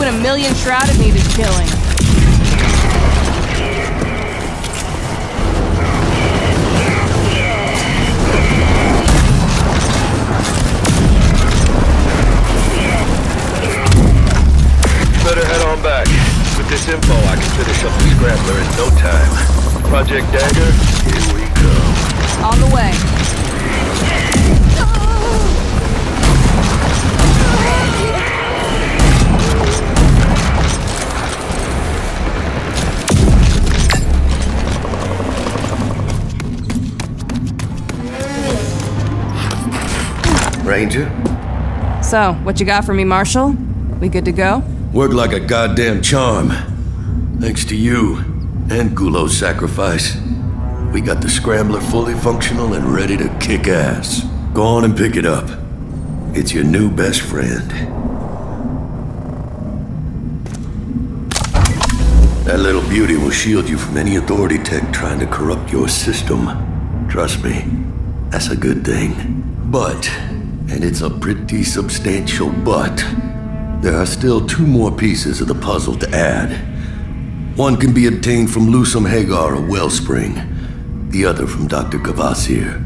even a million shrouded needed killing. Better head on back. With this info, I can finish up the Scrambler in no time. Project Dagger, here we go. On the way. Ranger? So, what you got for me, Marshall? We good to go? Worked like a goddamn charm. Thanks to you and Gulo's sacrifice, we got the Scrambler fully functional and ready to kick ass. Go on and pick it up. It's your new best friend. That little beauty will shield you from any authority tech trying to corrupt your system. Trust me, that's a good thing. But, and it's a pretty substantial but, there are still 2 more pieces of the puzzle to add. One can be obtained from Lusum Hagar of Wellspring, the other from Dr. Kvasir.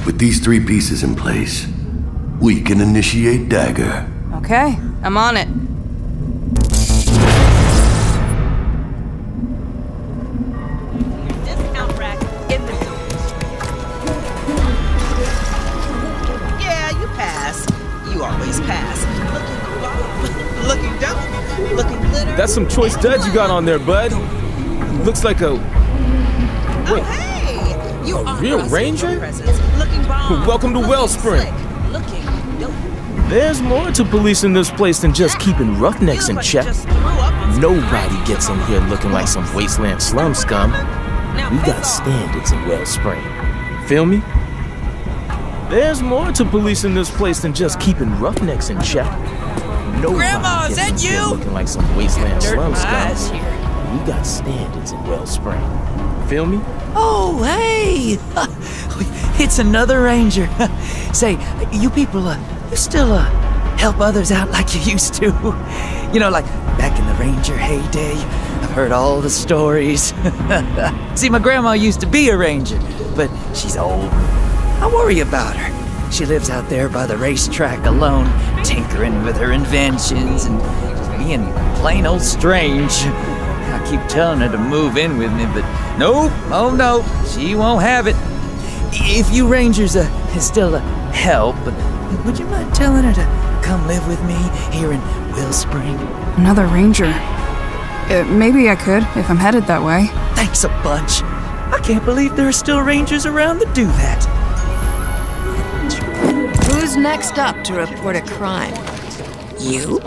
With these 3 pieces in place, we can initiate Dagger. Okay, I'm on it. Yeah, you pass. You always pass. Looking dope. Looking glitter. That's some choice duds you got on there, bud. Looks like a... Wait. Oh, hey! You a real ranger? Looking bomb. Welcome to Wellspring. Looking dope. There's more to policing this place than just keeping roughnecks in check. Nobody gets in here looking like some wasteland slum scum. We got standards in Wellspring. Feel me? There's more to policing this place than just keeping roughnecks in check. Nobody Grandma, is gets that in here you? looking like some wasteland Dirt slum my eyes scum. We got standards in Wellspring. Feel me? Oh, hey! It's another ranger. Say, you people, you still, help others out like you used to? You know, like back in the ranger heyday. I've heard all the stories. See, my grandma used to be a ranger, but she's old. I worry about her. She lives out there by the racetrack alone, tinkering with her inventions and just being plain old strange. I keep telling her to move in with me, but nope, oh no, she won't have it. If you rangers still help, would you mind telling her to come live with me here in Wellspring? Another ranger. Maybe I could, if I'm headed that way. Thanks a bunch. I can't believe there are still rangers around that do that. Who's next up to report a crime? You?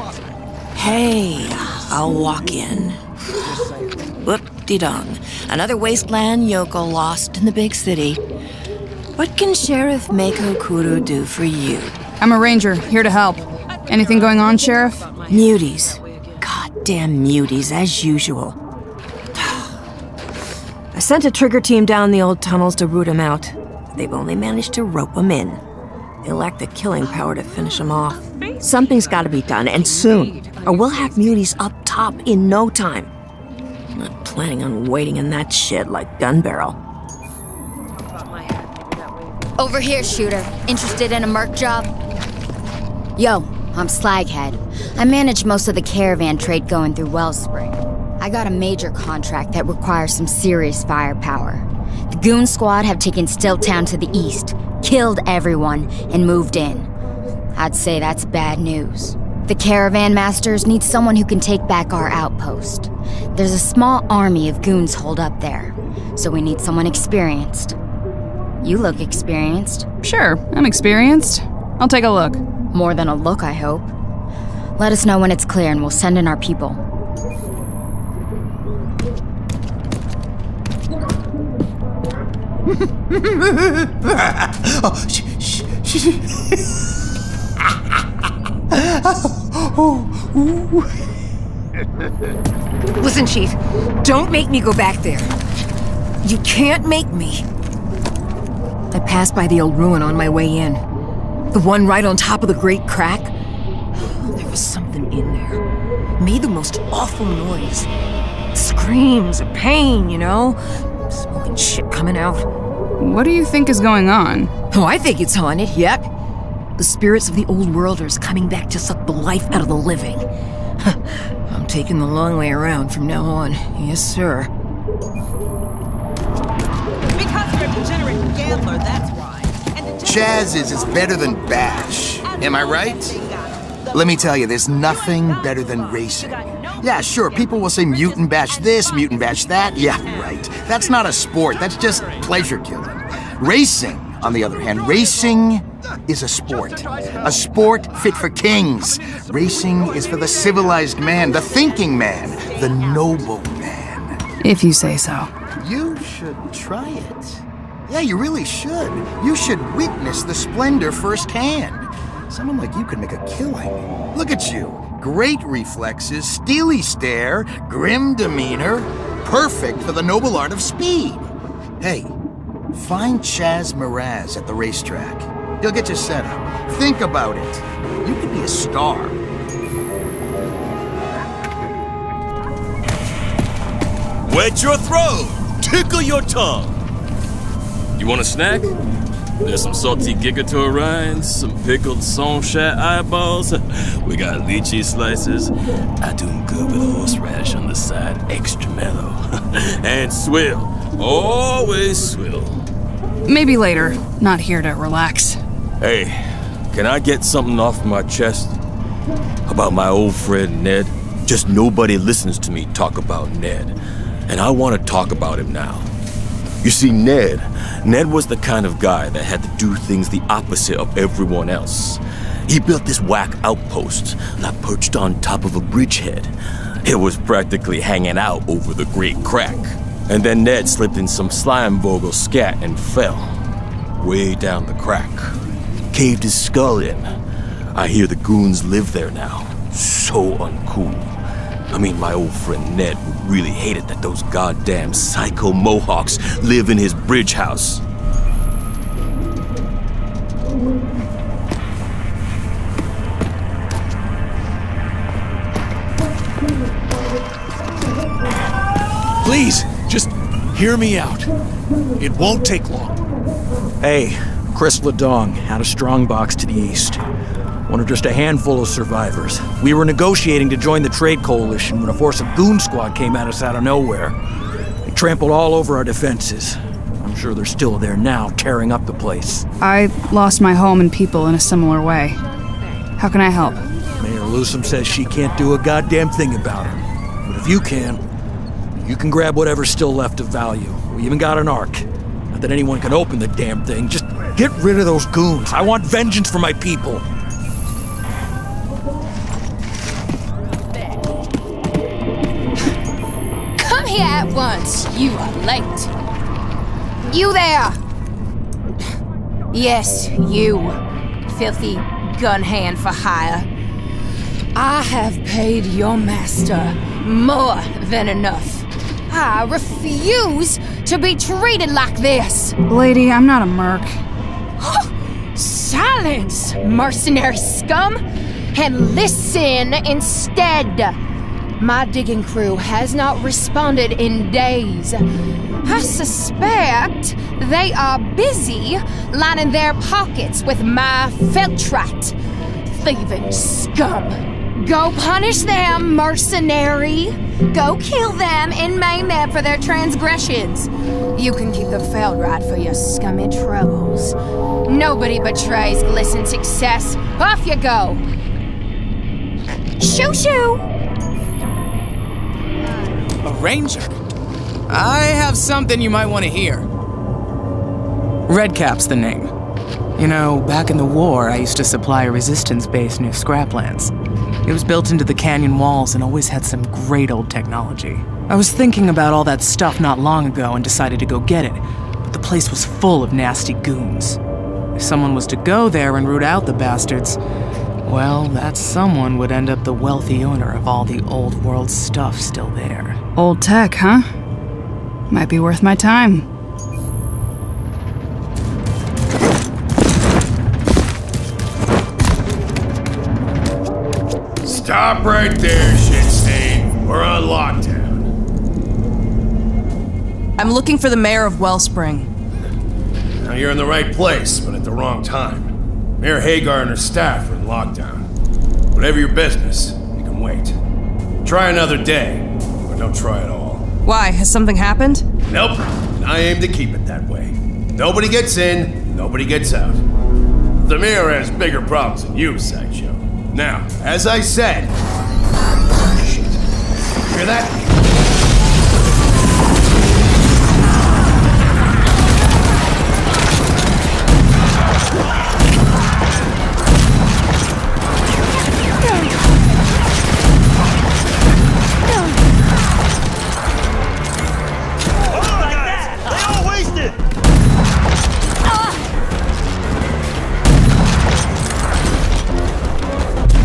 Hey, I'll walk in. Whoop-de-dum. Another wasteland yokel lost in the big city. What can Sheriff Mako Kuru do for you? I'm a ranger, here to help. Anything going on, Sheriff? Muties. Goddamn muties, as usual. I sent a trigger team down the old tunnels to root them out. They've only managed to rope them in. They lack the killing power to finish them off. Something's gotta be done, and soon, or we'll have muties up top in no time. I'm not planning on waiting in that shit like gun barrel. Over here, shooter. Interested in a merc job? Yo, I'm Slaghead. I manage most of the caravan trade going through Wellspring. I got a major contract that requires some serious firepower. The Goon Squad have taken Stilltown to the east, killed everyone, and moved in. I'd say that's bad news. The Caravan Masters need someone who can take back our outpost. There's a small army of goons holed up there, so we need someone experienced. You look experienced. Sure, I'm experienced. I'll take a look. More than a look, I hope. Let us know when it's clear and we'll send in our people. Listen, Chief, don't make me go back there. You can't make me. I passed by the old ruin on my way in. The one right on top of the Great Crack. There was something in there. made the most awful noise. Screams of pain, you know? Smoke and shit coming out. What do you think is going on? Oh, I think it's haunted, yuck. The spirits of the old worlders coming back to suck the life out of the living. I'm taking the long way around from now on. Yes, sir. Because you're a degenerate gambler, that's why. Chaz is better than Bash. Am I right? Let me tell you, there's nothing better than racing. Yeah, sure, people will say mutant bash this, mutant bash that. Yeah, right. That's not a sport, that's just pleasure killing. Racing, on the other hand, racing is a sport. A sport fit for kings. Racing is for the civilized man, the thinking man, the noble man. If you say so. You should try it. Yeah, you really should. You should witness the splendor firsthand. Someone like you could make a killing. Look at you. Great reflexes, steely stare, grim demeanor. Perfect for the noble art of speed. Hey, find Chaz Miraz at the racetrack. He'll get you set up. Think about it. You could be a star. Wet your throat. Tickle your tongue. You want a snack? There's some salty gigator rinds, some pickled Sonchat eyeballs. We got lychee slices. I do 'em good with horseradish on the side, extra mellow. And swill. Always swill. Maybe later. Not here to relax. Hey, can I get something off my chest? About my old friend Ned? Just nobody listens to me talk about Ned. And I want to talk about him now. You see, Ned was the kind of guy that had to do things the opposite of everyone else. He built this whack outpost, like perched on top of a bridgehead. It was practically hanging out over the Great Crack. And then Ned slipped in some Slimevogel scat and fell. Way down the crack. Caved his skull in. I hear the goons live there now. So uncool. I mean, my old friend Ned would really hate it that those goddamn psycho Mohawks live in his bridge house. Please, just hear me out. It won't take long. Hey, Chris Ledong, out of Strongbox to the east. One of just a handful of survivors. We were negotiating to join the Trade Coalition when a force of goon squad came at us out of nowhere. They trampled all over our defenses. I'm sure they're still there now, tearing up the place. I lost my home and people in a similar way. How can I help? Mayor Lusum says she can't do a goddamn thing about it. But if you can grab whatever's still left of value. We even got an arc. Not that anyone can open the damn thing. Just get rid of those goons. I want vengeance for my people. Come here at once. You are late. You there! Yes, you. Filthy gun hand for hire. I have paid your master more than enough. I refuse to be treated like this. Lady, I'm not a merc. Silence, mercenary scum, and listen instead. My digging crew has not responded in days. I suspect they are busy lining their pockets with my Feltrat. Thieving scum. Go punish them, mercenary. Go kill them and maim them for their transgressions. You can keep the Feldrat for your scummy troubles. Nobody betrays glistened success. Off you go. Shoo-shoo! A ranger? I have something you might want to hear. Redcap's the name. You know, back in the war, I used to supply a resistance base near Scraplands. It was built into the canyon walls and always had some great old technology. I was thinking about all that stuff not long ago and decided to go get it, but the place was full of nasty goons. If someone was to go there and root out the bastards, well, that someone would end up the wealthy owner of all the old world stuff still there. Old tech, huh? Might be worth my time. Stop right there, shit stain. We're on lockdown. I'm looking for the mayor of Wellspring. Now you're in the right place, but at the wrong time. Mayor Hagar and her staff are in lockdown. Whatever your business, you can wait. Try another day, or don't try at all. Why? Has something happened? Nope. I aim to keep it that way. Nobody gets in, nobody gets out. The mayor has bigger problems than you, Sideshow. Now, as I said... Shit. Hear that?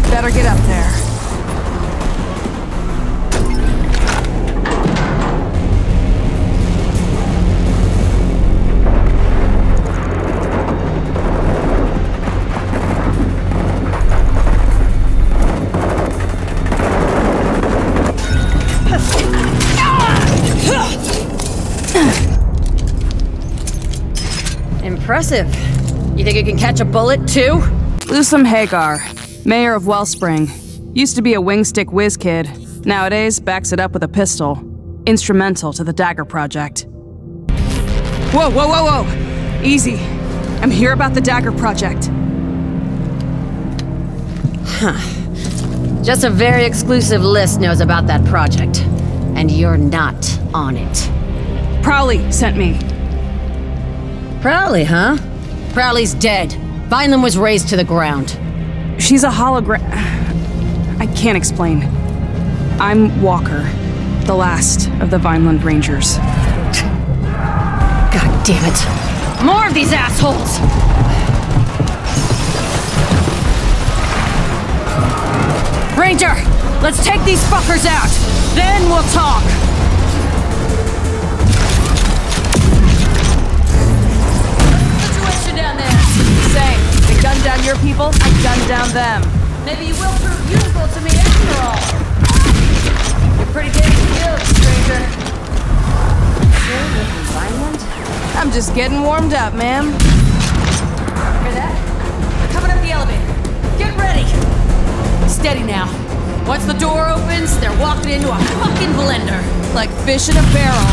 Better get up there. Impressive. You think you can catch a bullet, too? Lusum Hagar, mayor of Wellspring. Used to be a wingstick whiz kid. Nowadays, backs it up with a pistol. Instrumental to the Dagger Project. Whoa, whoa, whoa, whoa! Easy. I'm here about the Dagger Project. Huh. Just a very exclusive list knows about that project. And you're not on it. Prowley sent me. Prowley, huh? Prowley's dead. Vineland was razed to the ground. She's a hologram. I can't explain. I'm Walker, the last of the Vineland Rangers. God damn it. More of these assholes! Ranger, let's take these fuckers out. Then we'll talk. Situation down there. Same. They gunned down your people, I gunned down them. Maybe you will prove useful to me after all. You're pretty damn skilled, stranger. Sure, with Vineland? I'm just getting warmed up, ma'am. Hear that? They're coming up the elevator. Get ready. Steady now. Once the door opens, they're walking into a fucking blender. Like fish in a barrel.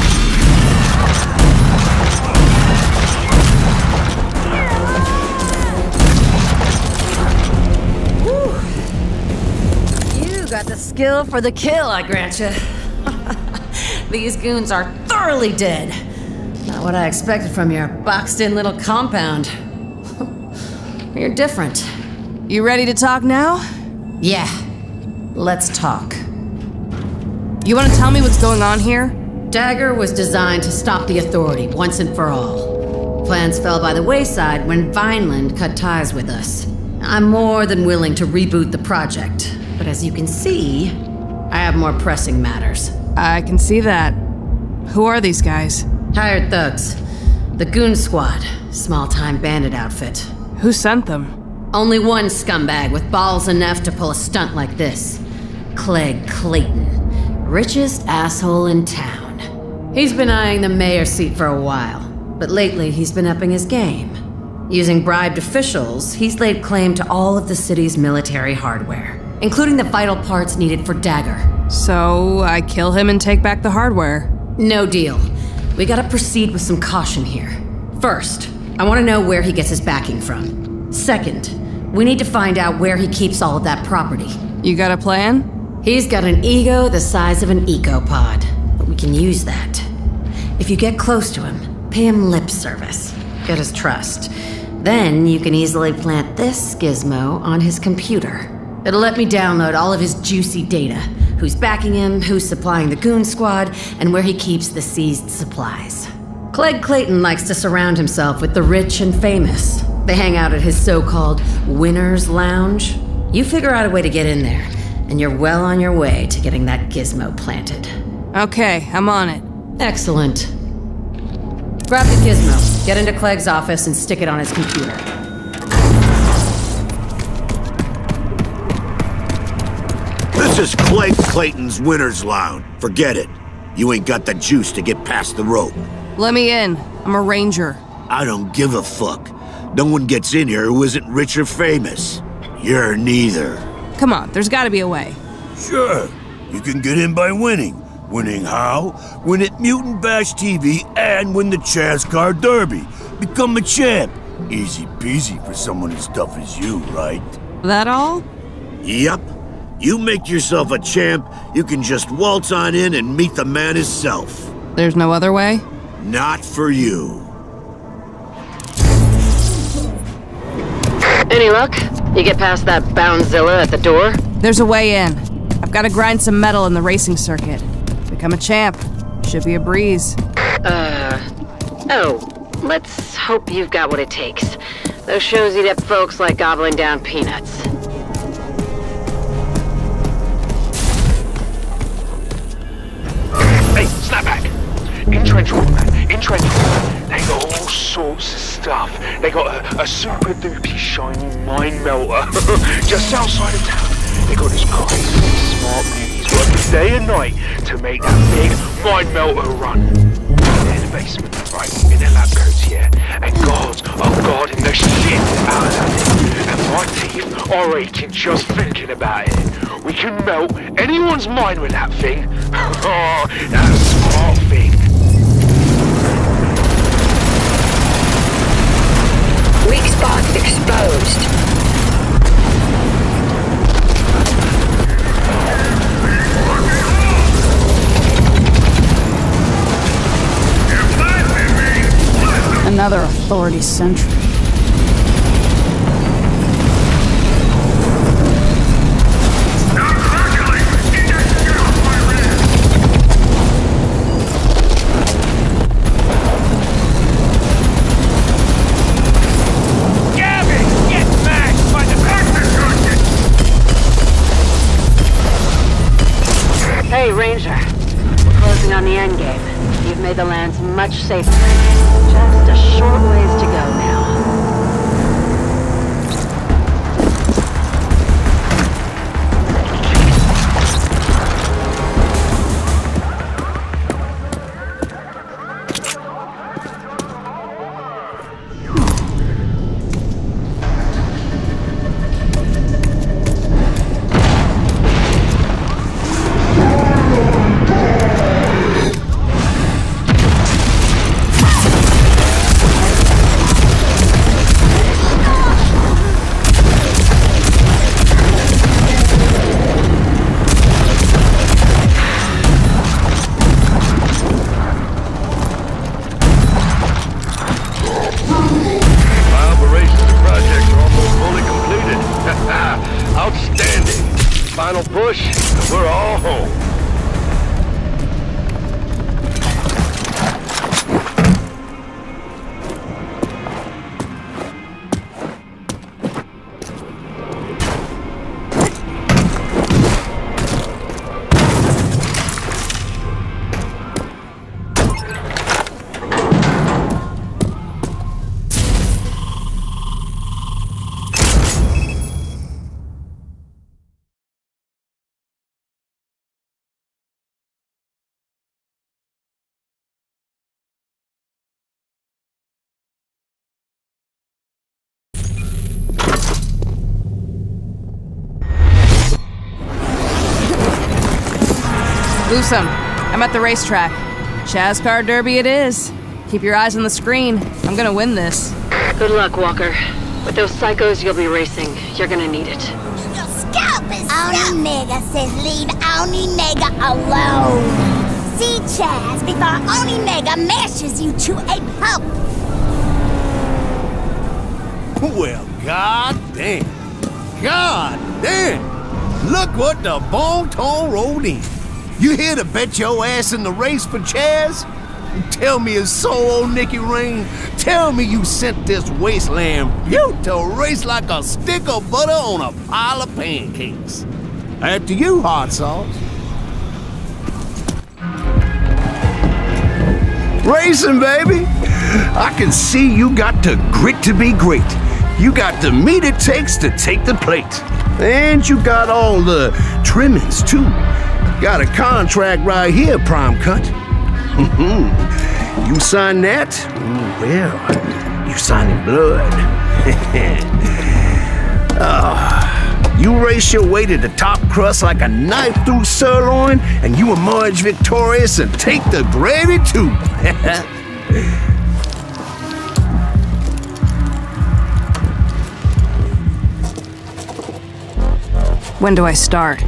You got the skill for the kill, I grant you. These goons are thoroughly dead. Not what I expected from your boxed-in little compound. You're different. You ready to talk now? Yeah. Let's talk. You want to tell me what's going on here? Dagger was designed to stop the Authority once and for all. Plans fell by the wayside when Vineland cut ties with us. I'm more than willing to reboot the project, but as you can see, I have more pressing matters. I can see that. Who are these guys? Hired thugs. The Goon Squad, small-time bandit outfit. Who sent them? Only one scumbag with balls enough to pull a stunt like this. Clegg Clayton, richest asshole in town. He's been eyeing the mayor's seat for a while, but lately he's been upping his game. Using bribed officials, he's laid claim to all of the city's military hardware, including the vital parts needed for Dagger. So, I kill him and take back the hardware. No deal. We gotta proceed with some caution here. First, I want to know where he gets his backing from. Second, we need to find out where he keeps all of that property. You got a plan? He's got an ego the size of an ecopod, but we can use that. If you get close to him, pay him lip service. Get his trust. Then you can easily plant this gizmo on his computer. It'll let me download all of his juicy data. Who's backing him, who's supplying the Goon Squad, and where he keeps the seized supplies. Clegg Clayton likes to surround himself with the rich and famous. They hang out at his so-called Winner's Lounge. You figure out a way to get in there, and you're well on your way to getting that gizmo planted. Okay, I'm on it. Excellent. Grab the gizmo, get into Clegg's office, and stick it on his computer. This is Clegg Clayton's Winner's Lounge. Forget it. You ain't got the juice to get past the rope. Let me in. I'm a ranger. I don't give a fuck. No one gets in here who isn't rich or famous. You're neither. Come on, there's gotta be a way. Sure. You can get in by winning. Winning how? Win at Mutant Bash TV and win the Chaz Car Derby. Become a champ. Easy peasy for someone as tough as you, right? That all? Yep. You make yourself a champ, you can just waltz on in and meet the man himself. There's no other way? Not for you. Any luck? You get past that Boundzilla at the door? There's a way in. I've got to grind some metal in the racing circuit. Become a champ. Should be a breeze. Oh, let's hope you've got what it takes. Those shows eat up folks like gobbling down peanuts. Hey, snap back! In trench run, man. In trench run. They got all sorts of stuff. They got a super doopy shiny mine melter just outside of town. They got this crazy smart beauties working day and night to make that big mine melter run. They're in the basement, right? In their lab coats, yeah. And guards are guarding the shit out of that thing. And my teeth are aching just thinking about it. We can melt anyone's mind with that thing. Oh, that's a smart thing. Weak spot exposed. Another authority sentry. Hey, Ranger. We're closing on the endgame. You've made the lands much safer. Just a short ways to go now. Final push, and we're all home. Loosum, I'm at the racetrack. Chaz Car Derby it is. Keep your eyes on the screen. I'm gonna win this. Good luck, Walker. With those psychos you'll be racing, you're gonna need it. Your scalp is Onimega says leave Onimega alone. See Chaz before Onimega mashes you to a pulp. Well, goddamn. Goddamn. Look what the Bon-Ton rolled in. You here to bet your ass in the race for Chaz? Tell me it's so, old Nicky Rain. Tell me you sent this wasteland beaut to race like a stick of butter on a pile of pancakes. After you, hot sauce. Racing, baby. I can see you got the grit to be great. You got the meat it takes to take the plate. And you got all the trimmings, too. Got a contract right here, Prime Cut. You sign that? Well, you signing blood. You race your way to the top crust like a knife through sirloin, and you emerge victorious and take the gravy, too. When do I start?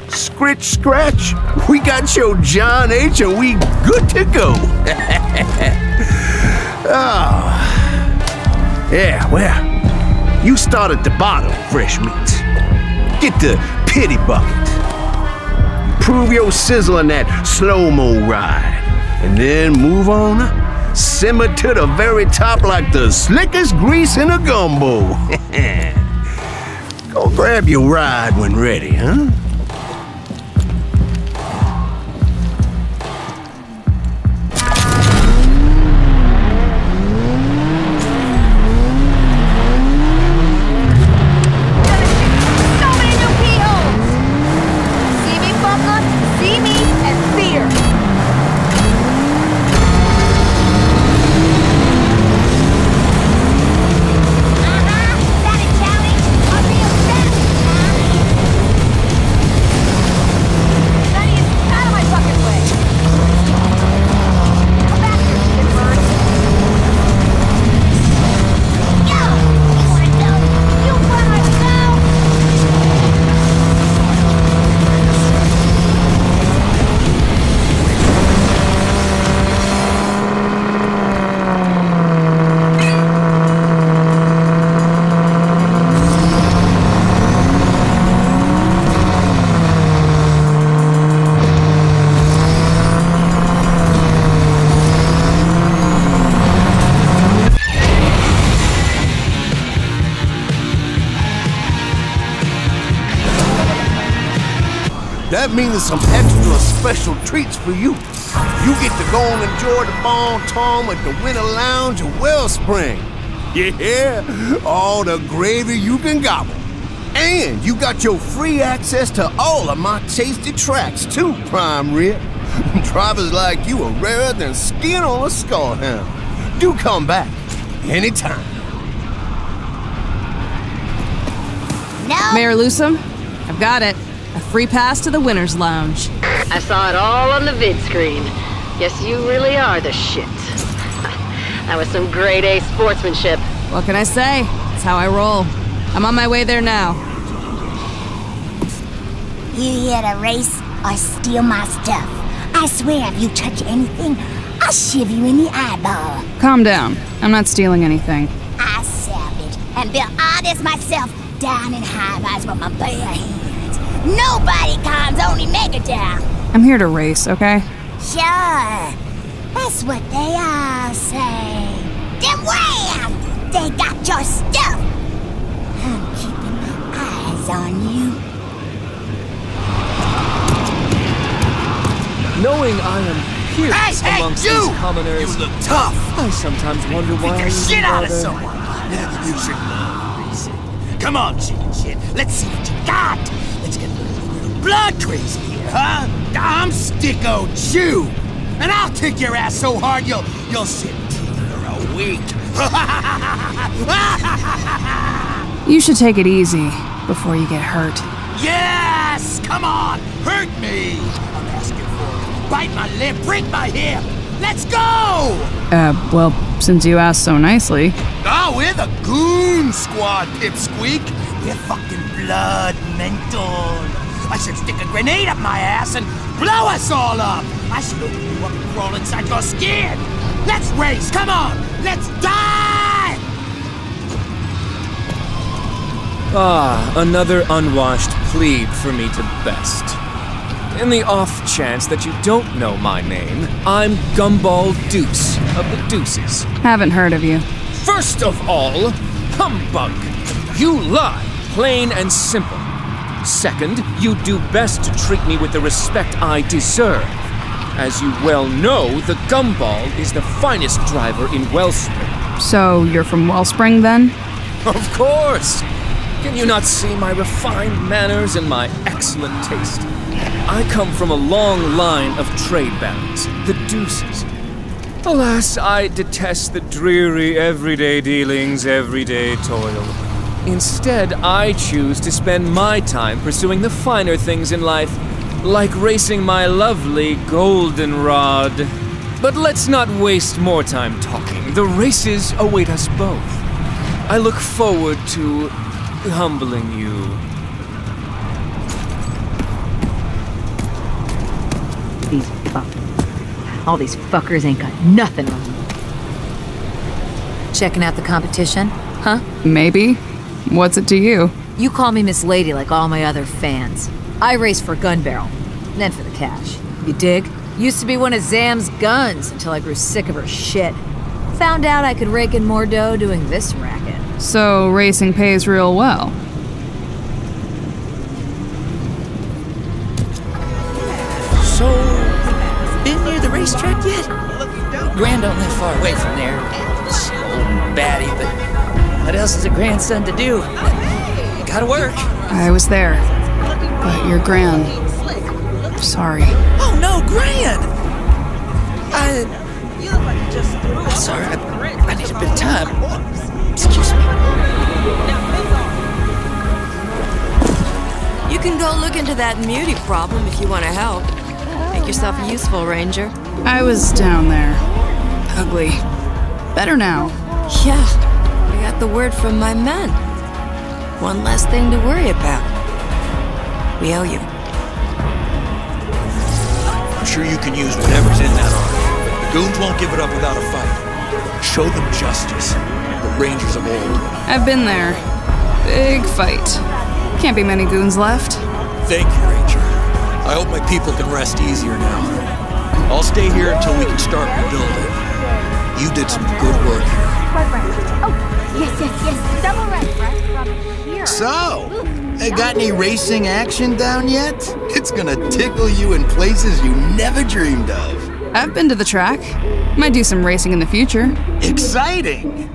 Scritch, scratch. We got your John H. and we good to go. Yeah, well, you start at the bottom, fresh meats. Get the pity bucket. Prove your sizzle in that slow-mo ride. And then move on up. Simmer to the very top like the slickest grease in a gumbo. Go grab your ride when ready, huh? That means some extra special treats for you. You get to go and enjoy the bon ton at the Winter Lounge at Wellspring. Yeah, all the gravy you can gobble. And you got your free access to all of my tasty tracks too, Prime Rib. Drivers like you are rarer than skin on a skullhound. Do come back anytime. No. Mayor Lusum, I've got it. A free pass to the Winter's Lounge. I saw it all on the vid screen. Guess you really are the shit. That was some grade A sportsmanship. What can I say? It's how I roll. I'm on my way there now. You here to race or steal my stuff? I swear if you touch anything, I'll shiv you in the eyeball. Calm down. I'm not stealing anything. I salvage and built all this myself down in high-rise with my bare hands. Nobody calms only Mega down. I'm here to race, okay? Sure. That's what they all say. Then wham! They got your stuff. I'm keeping my eyes on you. Knowing I am here amongst these commoners, you look tough. I sometimes wonder why Beat the shit out of someone. You should love racing. Come on, chicken shit. Let's see what you got. Let's get a little blood crazy here, huh? I'm Sticko Chew, and I'll kick your ass so hard you'll sit teeth for a week. You should take it easy before you get hurt. Yes! Come on! Hurt me! I'm asking for it. Bite my lip, break my hip! Let's go! Well, since you asked so nicely. Oh, we're the Goon Squad, Pipsqueak! We're fucking blood mental. I should stick a grenade up my ass and blow us all up! I should open you up and crawl inside your skin! Let's race! Come on! Let's die! Ah, another unwashed plebe for me to best. In the off chance that you don't know my name, I'm Gumball Deuce of the Deuces. Haven't heard of you. First of all, humbug. You lie, plain and simple. Second, you do best to treat me with the respect I deserve. As you well know, the Gumball is the finest driver in Wellspring. So, you're from Wellspring, then? Of course! Can you not see my refined manners and my excellent taste? I come from a long line of trade barons, the Deuces. Alas, I detest the dreary everyday dealings, everyday toil. Instead, I choose to spend my time pursuing the finer things in life, like racing my lovely goldenrod. But let's not waste more time talking. The races await us both. I look forward to humbling you. These fuckers. All these fuckers ain't got nothing on me. Checking out the competition, huh? Maybe. What's it to you? You call me Miss Lady like all my other fans. I race for Gun Barrel, then for the cash. You dig? Used to be one of Zam's guns until I grew sick of her shit. Found out I could rake in more dough doing this racket. So, racing pays real well. So, been near the racetrack yet? Grand don't live far away from there. It's old and batty, but what else is a grandson to do? Gotta work. I was there. But you're Gran. Sorry. Oh no, Gran! Sorry, I need a bit of time. Excuse me. You can go look into that muty problem if you want to help. Make yourself useful, Ranger. I was down there. Ugly. Better now. Yeah, I got the word from my men. One less thing to worry about. We owe you. I'm sure you can use whatever's in that army. The goons won't give it up without a fight. Show them justice. The Rangers of old. I've been there. Big fight. Can't be many goons left. Thank you, Ranger. I hope my people can rest easier now. I'll stay here until we can start rebuilding. You did some good work here. Oh, yes. Double right from here. So, got any racing action down yet? It's gonna tickle you in places you never dreamed of. I've been to the track. Might do some racing in the future. Exciting!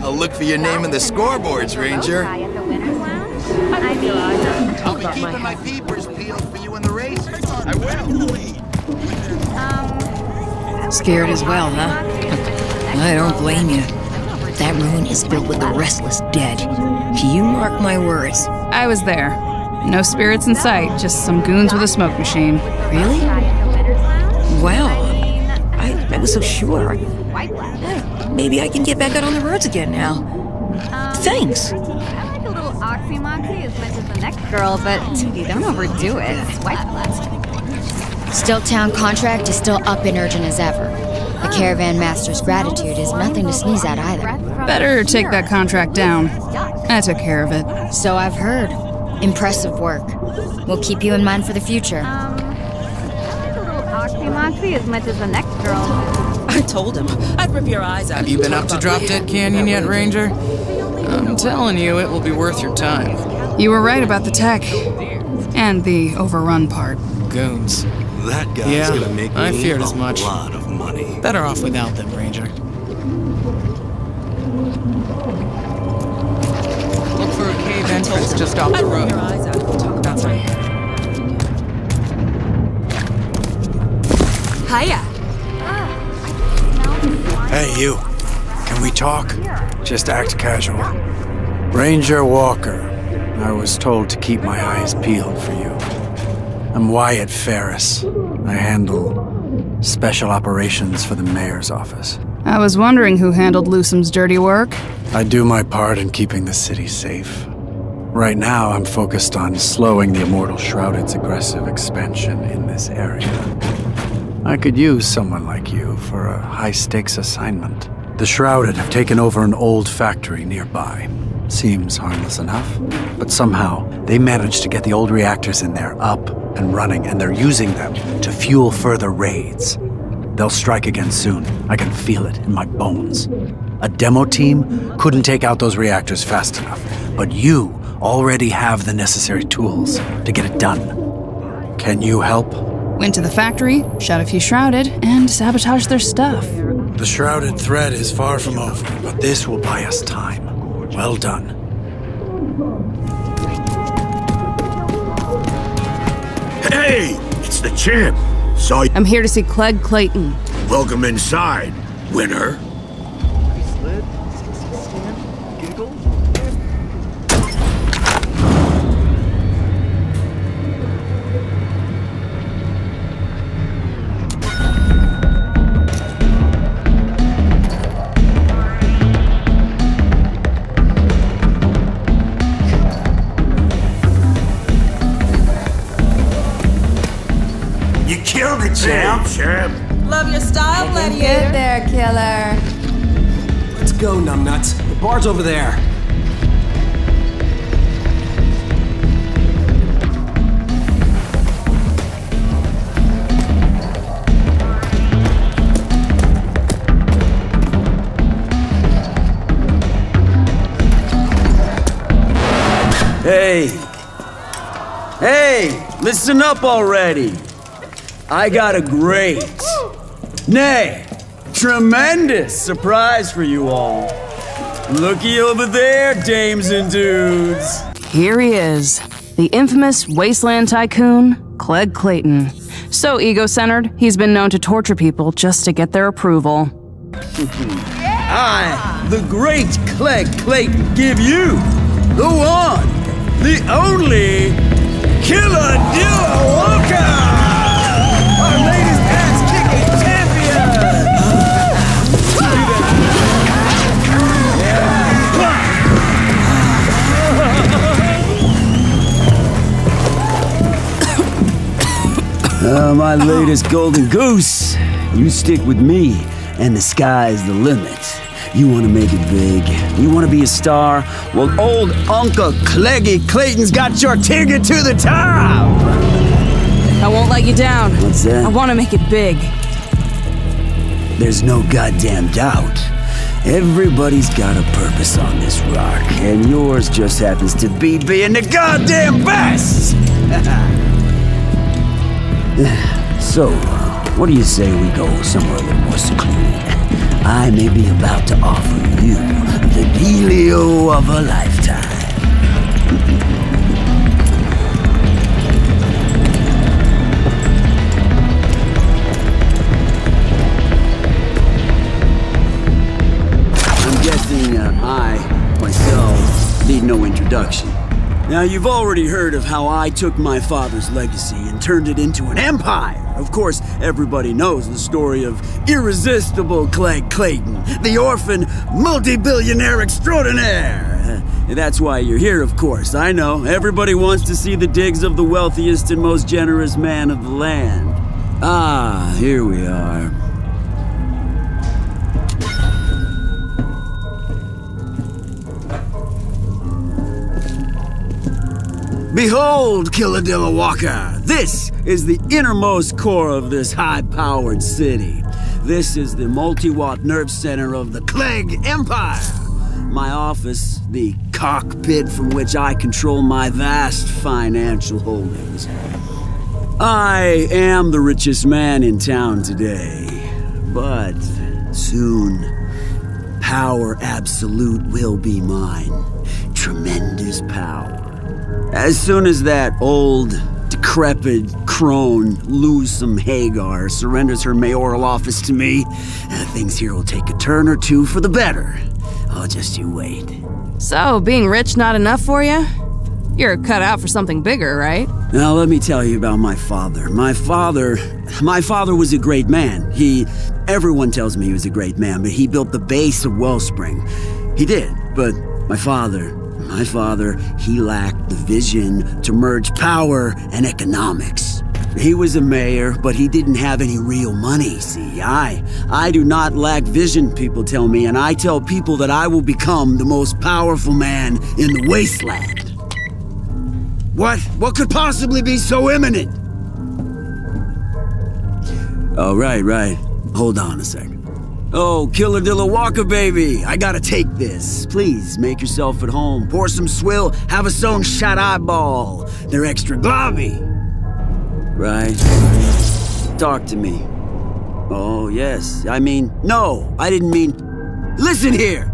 I'll look for your name in the scoreboards, Ranger. I'll be keeping my peepers peeled for you in the races. I will. Scared as well, huh? I don't blame you. That ruin is filled with the restless dead. You mark my words. I was there. No spirits in sight, just some goons with a smoke machine. Really? Wow. I was so sure. Maybe I can get back out on the roads again now. Thanks. I like a little oxy-moxy as much as the next girl, but don't overdo it. Stilltown contract is still up and urgent as ever. The Caravan Master's gratitude is nothing to sneeze at either. Better take that contract down. I took care of it. So I've heard. Impressive work. We'll keep you in mind for the future. Oxy-moxy as much as the next girl. I told him. I'd rip your eyes out. Have you been up to Drop Dead Canyon yet, Ranger? I'm telling you, it will be worth your time. You were right about the tech. And the overrun part. Goons. That guy's gonna make me I feared as a much. lot of money. Better off without them, Ranger. Look for a cave entrance just off the road. That's right. Hiya. Hey, you. Can we talk? Just act casual. Ranger Walker. I was told to keep my eyes peeled for you. I'm Wyatt Ferris. I handle special operations for the mayor's office. I was wondering who handled Lusum's dirty work. I do my part in keeping the city safe. Right now, I'm focused on slowing the Immortal Shrouded's aggressive expansion in this area. I could use someone like you for a high-stakes assignment. The Shrouded have taken over an old factory nearby. Seems harmless enough, but somehow they managed to get the old reactors in there up and running, and they're using them to fuel further raids. They'll strike again soon. I can feel it in my bones. A demo team couldn't take out those reactors fast enough, but you already have the necessary tools to get it done. Can you help? Went to the factory, shot a few Shrouded, and sabotaged their stuff. The Shrouded threat is far from over, but this will buy us time. Well done. the champ. Saw you. I'm here to see Clegg Clayton. Welcome inside, winner. You killed it, champ. Champ. Love your style, Gladiator. Good there, killer. Let's go, numbnuts. The bar's over there. Hey! Hey! Listen up already! I got a great, nay, tremendous surprise for you all. Looky over there, dames and dudes. Here he is, the infamous wasteland tycoon, Clegg Clayton. So ego-centered, he's been known to torture people just to get their approval. I, the great Clegg Clayton, give you the one, the only Killer Dilla Walker! Our latest ass-kicking champion! My latest golden goose. You stick with me, and the sky's the limit. You want to make it big? You want to be a star? Well, old Uncle Cleggy Clayton's got your ticket to the top! I won't let you down. What's that? I want to make it big. There's no goddamn doubt. Everybody's got a purpose on this rock, and yours just happens to be being the goddamn best! So, what do you say we go somewhere a little more secluded? I may be about to offer you the dealio of a lifetime. I'm guessing I, myself, need no introduction. Now, you've already heard of how I took my father's legacy and turned it into an empire. Of course, everybody knows the story of irresistible Clegg Clayton, the orphan multi-billionaire extraordinaire. That's why you're here, of course. I know, everybody wants to see the digs of the wealthiest and most generous man of the land. Ah, here we are. Behold, Killer Dilla Walker! This is the innermost core of this high-powered city. This is the multi-watt nerve center of the Clegg Empire. My office, the cockpit from which I control my vast financial holdings. I am the richest man in town today, but soon, power absolute will be mine. Tremendous power. As soon as that old, decrepit crone, Lusum Hagar, surrenders her mayoral office to me, things here will take a turn or two for the better. Oh, just you wait. So, being rich not enough for you? You're cut out for something bigger, right? Now, let me tell you about my father. My father was a great man. Everyone tells me he was a great man, but he built the base of Wellspring. He did, but my father, he lacked the vision to merge power and economics. He was a mayor, but he didn't have any real money, see. I do not lack vision, people tell me, and I tell people that I will become the most powerful man in the wasteland. What could possibly be so imminent? Oh, right. Hold on a second. Oh, Killer Dilla Walker, baby, I gotta take this. Please, make yourself at home. Pour some swill, have a sewn shot eyeball. They're extra globby. Right? Talk to me. Oh, yes. No, I didn't mean... Listen here!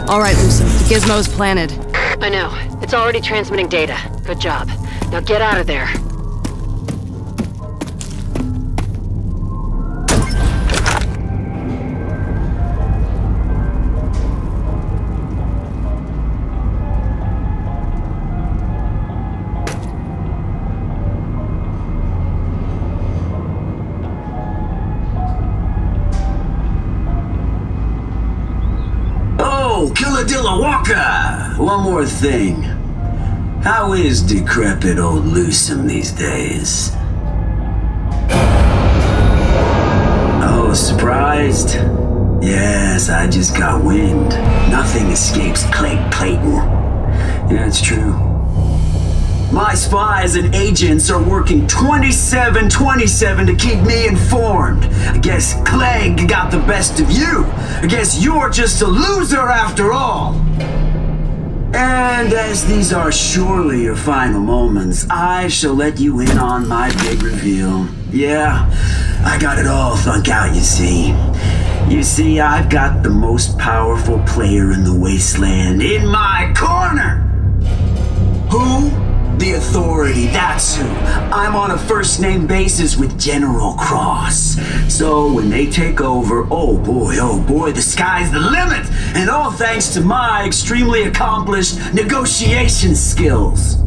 All right, Lucem, the gizmo's planted. I know. It's already transmitting data. Good job. Now get out of there. Killadilla Walker! One more thing. How is decrepit old Lucem these days? Oh, surprised? Yes, I just got wind. Nothing escapes Clegg Clayton. Yeah, it's true. My spies and agents are working 27/27 to keep me informed. I guess Clegg got the best of you. I guess you're just a loser after all. And as these are surely your final moments, I shall let you in on my big reveal. Yeah, I got it all thunk out, you see. You see, I've got the most powerful player in the wasteland in my corner. Who? The Authority, that's who. I'm on a first-name basis with General Cross. So when they take over, oh boy, the sky's the limit! And all thanks to my extremely accomplished negotiation skills.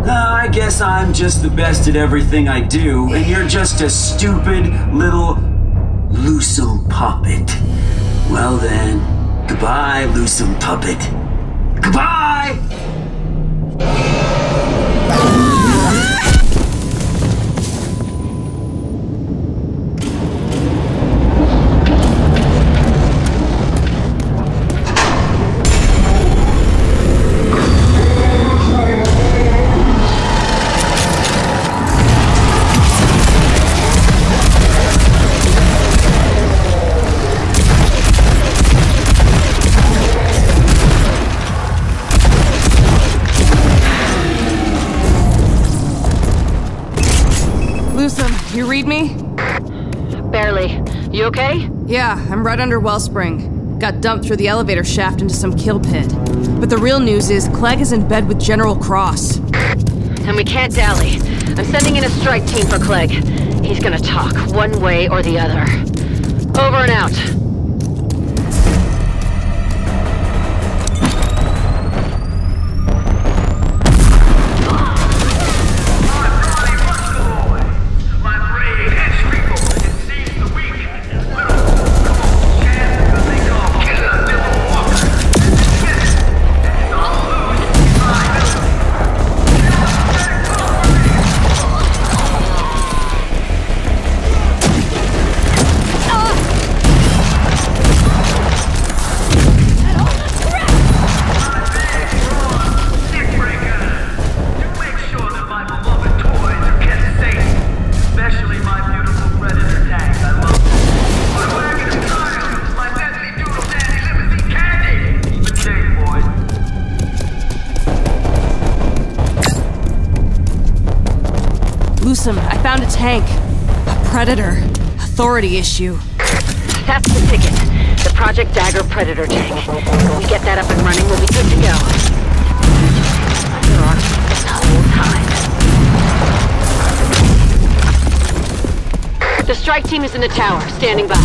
I guess I'm just the best at everything I do, and you're just a stupid little Lucem puppet. Well then, goodbye, Lucem puppet. Goodbye! You read me? Barely. You okay? Yeah, I'm right under Wellspring. Got dumped through the elevator shaft into some kill pit. But the real news is Clegg is in bed with General Cross. And we can't dally. I'm sending in a strike team for Clegg. He's gonna talk, one way or the other. Over and out. I found a tank. A Predator. Authority issue. That's the ticket. The Project Dagger Predator tank. When we get that up and running, we'll be good to go. Under our feet this whole time. The strike team is in the tower, standing by.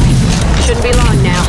Shouldn't be long now.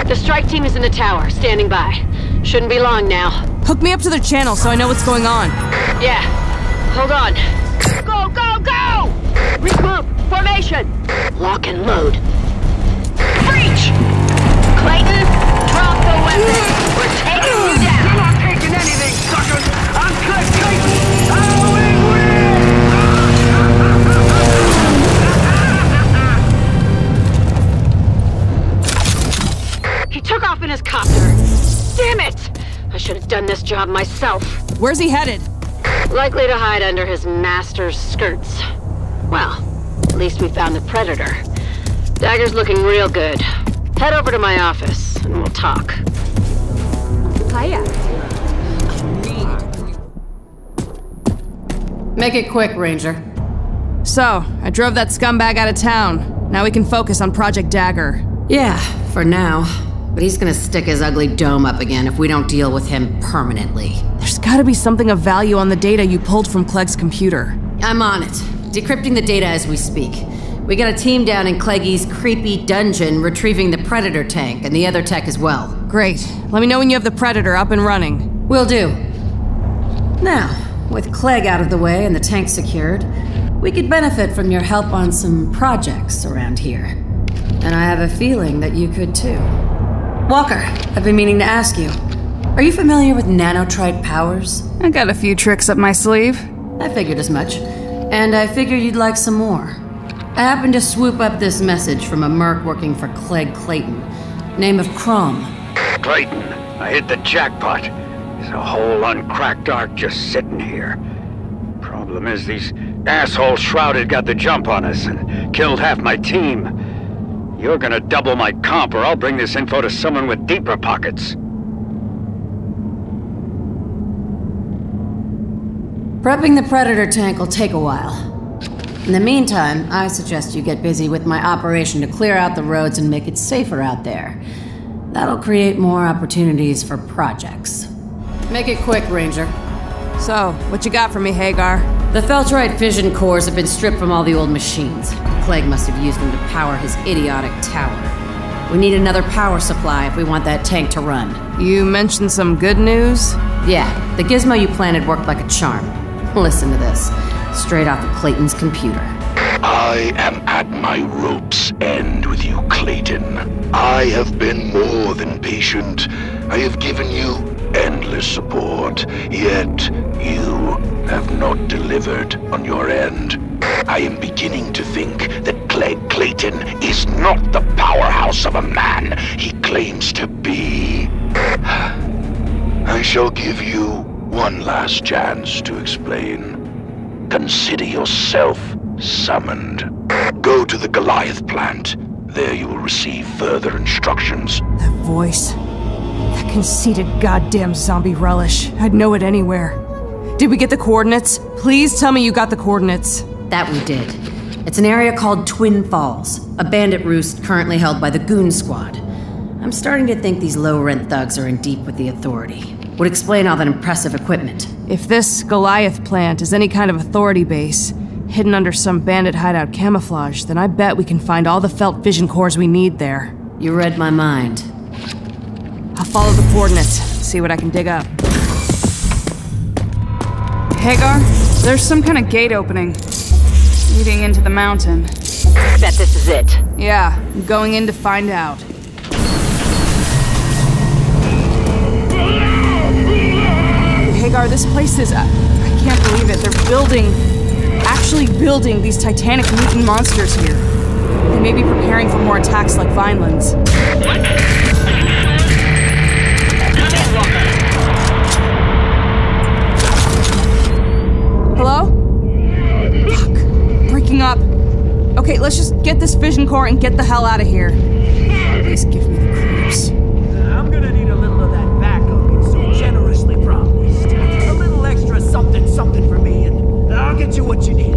The strike team is in the tower, standing by. Shouldn't be long now. Hook me up to their channel so I know what's going on. Yeah. Hold on. Go, go, go! Regroup! Formation! Lock and load. Breach! Clayton, drop the weapon! We're taking you down! You're not taking anything, suckers! I'm Clegg Clayton! Halloween win! job myself. Where's he headed? Likely to hide under his master's skirts. Well, at least we found the Predator. Dagger's looking real good. Head over to my office, and we'll talk. Hiya. Make it quick, Ranger. So, I drove that scumbag out of town. Now we can focus on Project Dagger. Yeah, for now. But he's gonna stick his ugly dome up again if we don't deal with him permanently. There's gotta be something of value on the data you pulled from Clegg's computer. I'm on it. Decrypting the data as we speak. We got a team down in Cleggy's creepy dungeon retrieving the Predator tank and the other tech as well. Great. Let me know when you have the Predator up and running. Will do. Now, with Clegg out of the way and the tank secured, we could benefit from your help on some projects around here. And I have a feeling that you could too. Walker, I've been meaning to ask you. Are you familiar with nanotrite powers? I got a few tricks up my sleeve. I figured as much. And I figured you'd like some more. I happened to swoop up this message from a merc working for Clegg Clayton. Name of Crom. Clayton, I hit the jackpot. There's a whole uncracked arc just sitting here. Problem is, these assholes Shrouded got the jump on us and killed half my team. You're gonna double my comp, or I'll bring this info to someone with deeper pockets. Prepping the Predator tank will take a while. In the meantime, I suggest you get busy with my operation to clear out the roads and make it safer out there. That'll create more opportunities for projects. Make it quick, Ranger. So, what you got for me, Hagar? The Feltrite fission cores have been stripped from all the old machines. Clegg must have used them to power his idiotic tower. We need another power supply if we want that tank to run. You mentioned some good news? Yeah, the gizmo you planted worked like a charm. Listen to this, straight off of Clayton's computer. I am at my rope's end with you, Clayton. I have been more than patient. I have given you endless support, yet you have not delivered on your end. I am beginning to think that Clegg Clayton is not the powerhouse of a man he claims to be. I shall give you one last chance to explain. Consider yourself summoned. Go to the Goliath plant. There you will receive further instructions. That voice. That conceited goddamn zombie relish. I'd know it anywhere. Did we get the coordinates? Please tell me you got the coordinates. That we did. It's an area called Twin Falls, a bandit roost currently held by the Goon Squad. I'm starting to think these low-rent thugs are in deep with the Authority. Would explain all that impressive equipment. If this Goliath plant is any kind of Authority base, hidden under some bandit hideout camouflage, then I bet we can find all the felt fission cores we need there. You read my mind. I'll follow the coordinates, see what I can dig up. Hagar, there's some kind of gate opening, leading into the mountain. Bet this is it. Yeah, I'm going in to find out. Hagar, this place is... I can't believe it. They're actually building these titanic mutant monsters here. They may be preparing for more attacks like Vineland's. Hello? Fuck. Breaking up. Okay, let's just get this fission core and get the hell out of here. Please give me the creeps. I'm gonna need a little of that backup you so generously promised. A little extra something for me, and I'll get you what you need.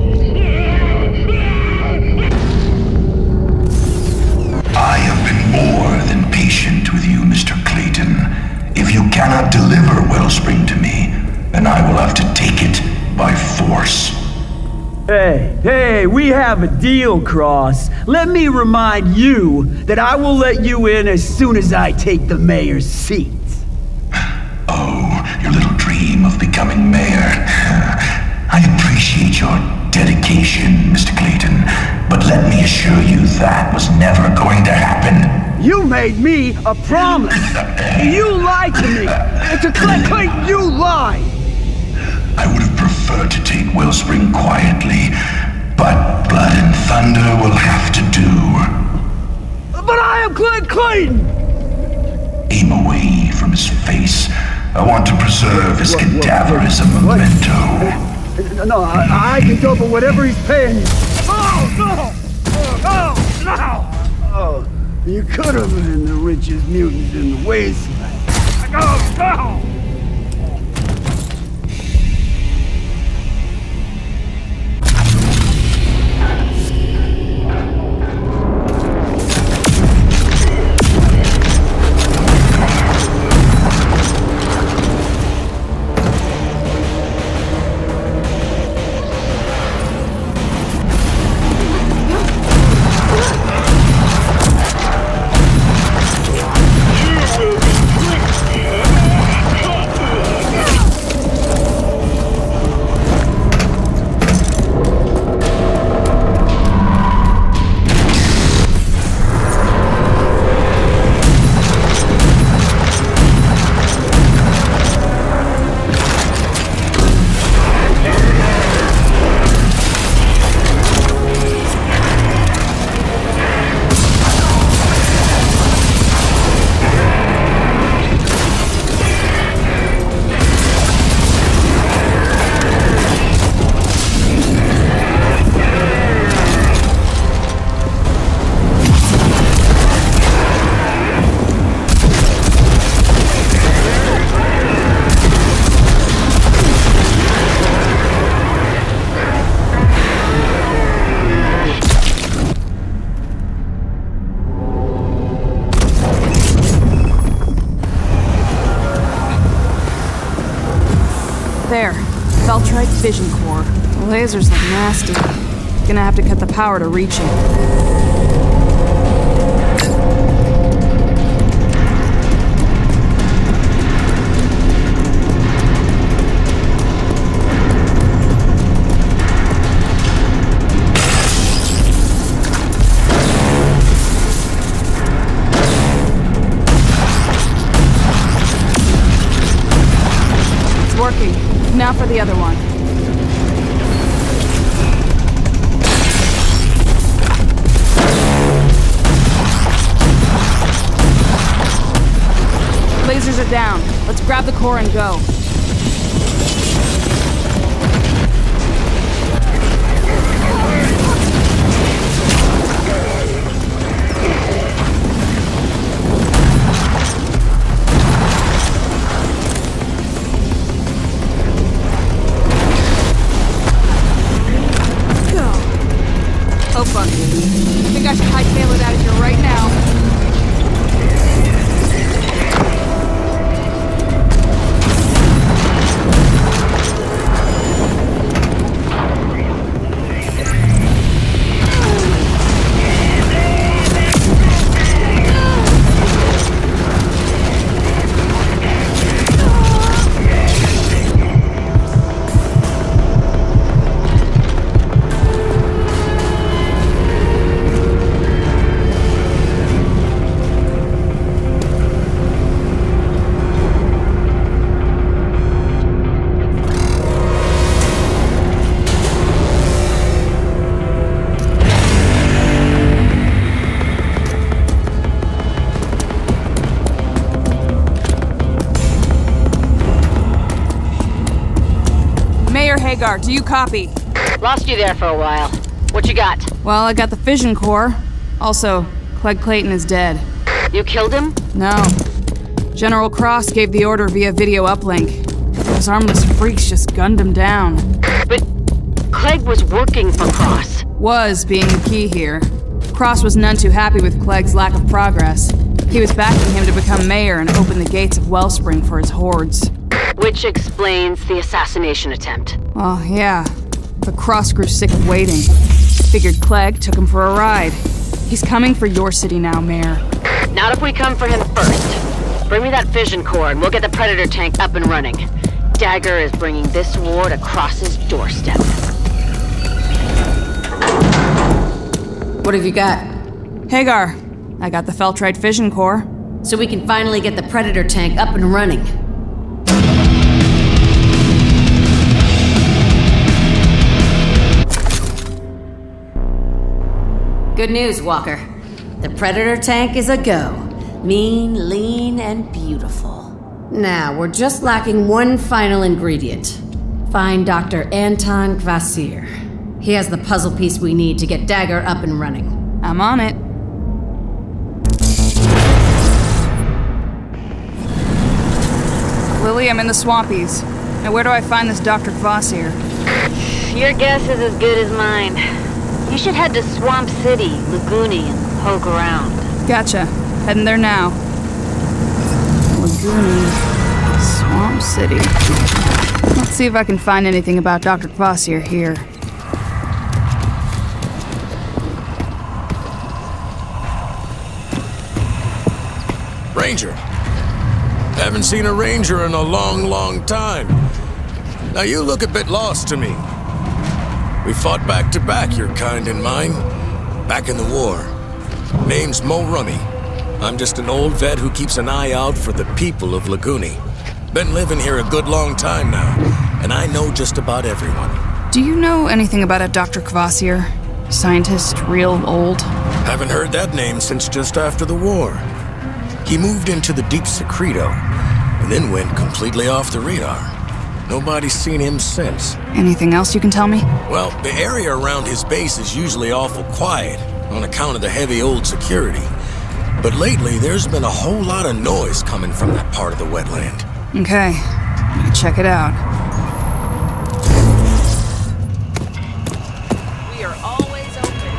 I have been more than patient with you, Mr. Clayton. If you cannot deliver Wellspring to me, then I will have to take it by force. Hey, we have a deal, Cross. Let me remind you that I will let you in as soon as I take the mayor's seat. Oh, your little dream of becoming mayor. I appreciate your dedication, Mr. Clayton, but let me assure you that was never going to happen. You made me a promise. You lied to me. To Clayton, you lied. I would have preferred to take Wellspring quietly, but Blood and Thunder will have to do. But I am Clayton! Aim away from his face. I want to preserve this cadaver as a memento. No, I can go for whatever he's paying you. Oh, no! Oh, no! Oh, you could have been the richest mutant in the wasteland. Oh, no! There. Feltrite Fission Core. The lasers look nasty. Gonna have to cut the power to reach it. Working. Now for the other one. Lasers are down. Let's grab the core and go. Oh fuck. I think I should hightail it out of here right now. Hagar, do you copy? Lost you there for a while. What you got? Well, I got the fission core. Also, Clegg Clayton is dead. You killed him? No. General Cross gave the order via video uplink. Those armless freaks just gunned him down. But Clegg was working for Cross. Was being the key here. Cross was none too happy with Clegg's lack of progress. He was backing him to become mayor and open the gates of Wellspring for his hordes. Which explains the assassination attempt. Oh, yeah. But Cross grew sick of waiting. Figured Clegg took him for a ride. He's coming for your city now, Mayor. Not if we come for him first. Bring me that fission core and we'll get the Predator tank up and running. Dagger is bringing this war to Cross's doorstep. What have you got? Hagar, I got the Feltrite fission core. So we can finally get the Predator tank up and running. Good news, Walker. The Predator tank is a go. Mean, lean, and beautiful. Now, we're just lacking one final ingredient. Find Dr. Anton Kvasir. He has the puzzle piece we need to get Dagger up and running. I'm on it. Lily, I'm in the Swampies. Now where do I find this Dr. Kvasir? Your guess is as good as mine. You should head to Swamp City, Laguni, and poke around. Gotcha. Heading there now. Laguni, Swamp City. Let's see if I can find anything about Dr. Kvasir here. Ranger. Haven't seen a ranger in a long, long time. Now you look a bit lost to me. We fought back to back, your kind and mine. Back in the war. Name's Mo Rummy. I'm just an old vet who keeps an eye out for the people of Laguni. Been living here a good long time now, and I know just about everyone. Do you know anything about a Dr. Kvasir? Scientist, real old? Haven't heard that name since just after the war. He moved into the Deep Secreto, and then went completely off the radar. Nobody's seen him since. Anything else you can tell me? Well, the area around his base is usually awful quiet, on account of the heavy old security. But lately, there's been a whole lot of noise coming from that part of the wetland. Okay, I'm gonna check it out. We are always open.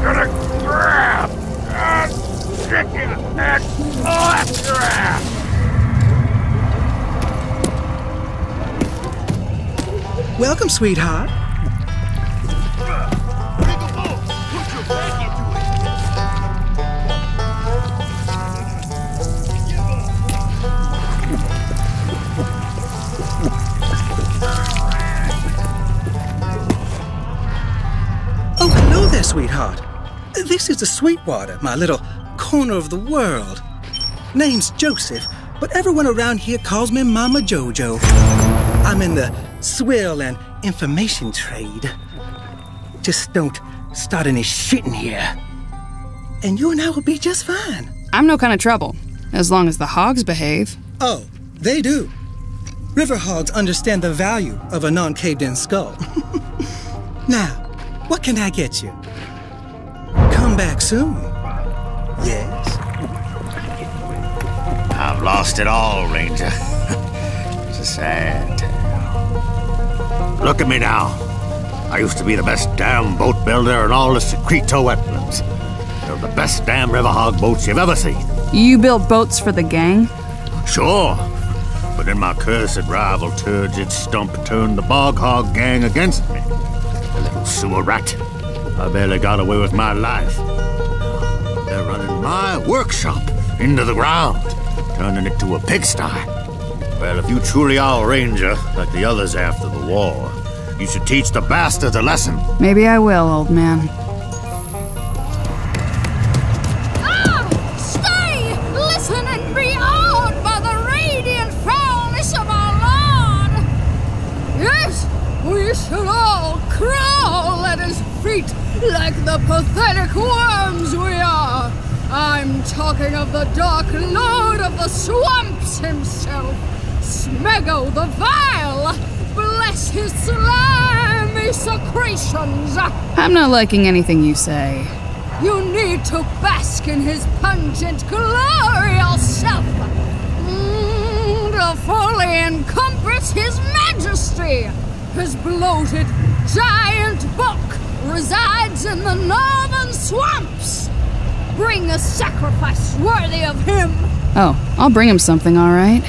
Gonna grab and stick it and slap your ass! Welcome, sweetheart. Oh, hello there, sweetheart. This is the Sweetwater, my little corner of the world. Name's Joseph, but everyone around here calls me Mama Jojo. I'm in the swill and information trade. Just don't start any shit in here. And you and I will be just fine. I'm no kind of trouble, as long as the hogs behave. Oh, they do. River hogs understand the value of a non-caved-in skull. Now, what can I get you? Come back soon. Yes? I've lost it all, Ranger. It's a sad tale. Look at me now. I used to be the best damn boat builder in all the Secreto wetlands. They're the best damn river hog boats you've ever seen. You built boats for the gang? Sure. But then my cursed rival Turgid Stump turned the bog hog gang against me. The little sewer rat. I barely got away with my life. They're running my workshop into the ground, turning it to a pigsty. Well, if you truly are a ranger, like the others after the war, you should teach the bastards a lesson. Maybe I will, old man. Stay! Listen and be awed by the radiant foulness of our Lord! Yes, we should all crawl at his feet like the pathetic worms we are. I'm talking of the Dark Lord of the Swamps himself, Smego the Vile. Bless his slimy secretions. I'm not liking anything you say. You need to bask in his pungent glory yourself. To fully encompass his majesty. His bloated giant bulk resides in the northern swamps. Bring a sacrifice worthy of him. Oh, I'll bring him something, all right.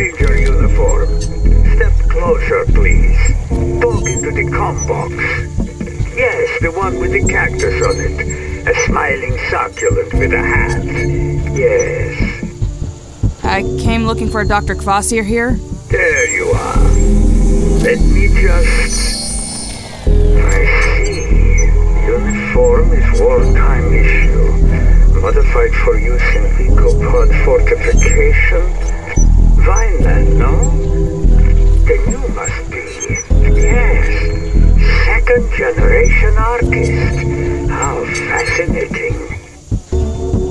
Ranger uniform. Step closer, please. Talk into the comm box. Yes, the one with the cactus on it. A smiling succulent with a hat. Yes. I came looking for Dr. Kvasir here. There you are. Let me just... I see. Uniform is wartime issue. Modified for use in Ecopod fortification. Vineland, no? Then you must be... Yes. Second-generation artist. How fascinating.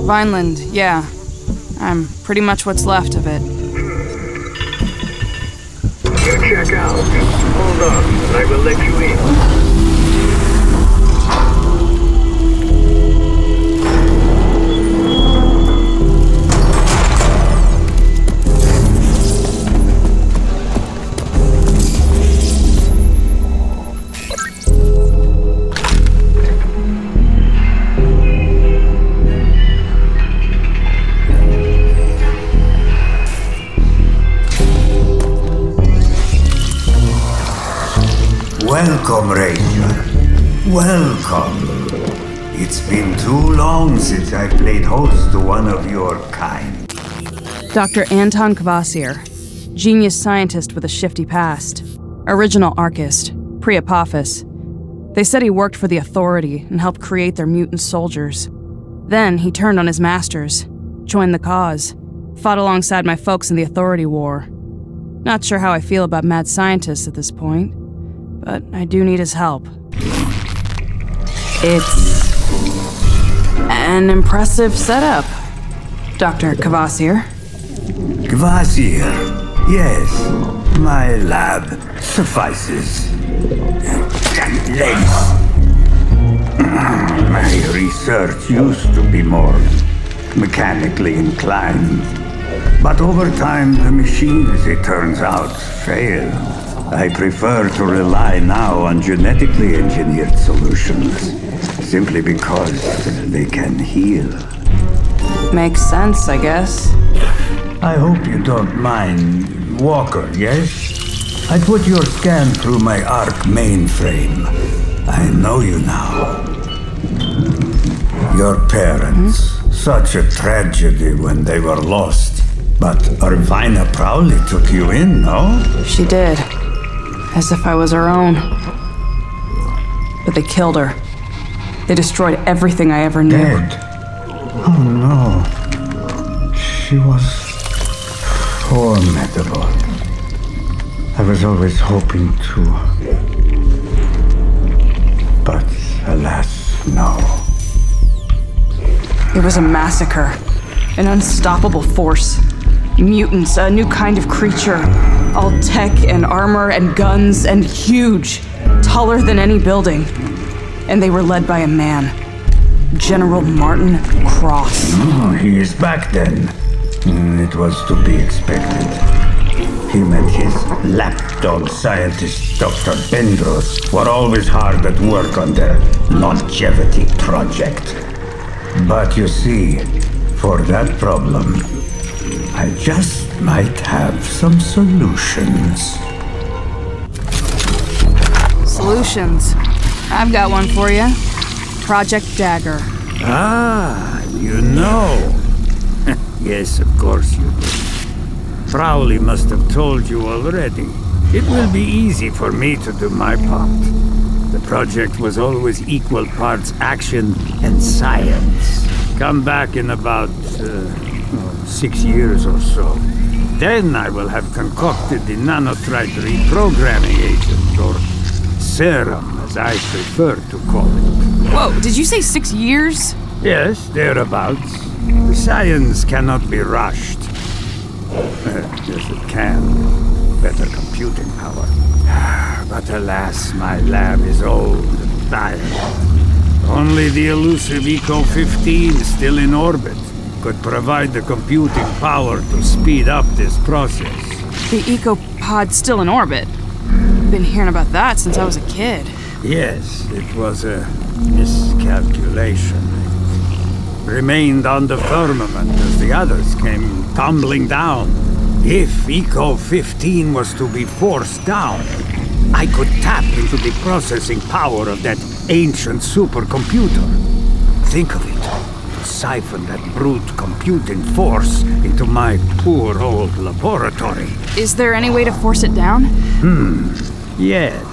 Vineland, yeah. I'm pretty much what's left of it. You check out. Hold on, and I will let you in. Welcome, Ranger. Welcome. It's been too long since I played host to one of your kind. Dr. Anton Kvasir, genius scientist with a shifty past. Original Archist, pre-Apophis. They said he worked for the Authority and helped create their mutant soldiers. Then he turned on his masters, joined the cause, fought alongside my folks in the Authority War. Not sure how I feel about mad scientists at this point, but I do need his help. It's an impressive setup, Dr. Kvasir. Kvasir, yes, my lab suffices. Legs. My research used to be more mechanically inclined, but over time the machines, it turns out, fail. I prefer to rely now on genetically engineered solutions, simply because they can heal. Makes sense, I guess. I hope you don't mind, Walker, yes? I put your scan through my ARC mainframe. I know you now. Your parents, such a tragedy when they were lost. But Irvina proudly took you in, no? She did. As if I was her own. But they killed her. They destroyed everything I ever knew. Dead? Oh no. She was formidable. I was always hoping to. But alas, no. It was a massacre. An unstoppable force. Mutants, a new kind of creature. All tech and armor and guns and huge. Taller than any building. And they were led by a man. General Martin Cross. Oh, he is back then. It was to be expected. Him and his lapdog scientist, Dr. Bendros, were always hard at work on their longevity project. But you see, for that problem, I just might have some solutions. Solutions? I've got one for you. Project Dagger. Ah, you know. Yes, of course you do. Crowley must have told you already. It will be easy for me to do my part. The project was always equal parts action and science. Come back in about 6 years or so. Then I will have concocted the nanotrite reprogramming agent, or serum, as I prefer to call it. Whoa, did you say 6 years? Yes, thereabouts. The science cannot be rushed. Yes, it can. Better computing power. But alas, my lab is old and tired. Only the elusive Eco-15 still in orbit could provide the computing power to speed up this process. The Eco-Pod's still in orbit. Been hearing about that since I was a kid. Yes, it was a miscalculation. It remained on the firmament as the others came tumbling down. If Eco 15 was to be forced down, I could tap into the processing power of that ancient supercomputer. Think of it. To siphon that brute computing force into my poor old laboratory. Is there any way to force it down? Yes.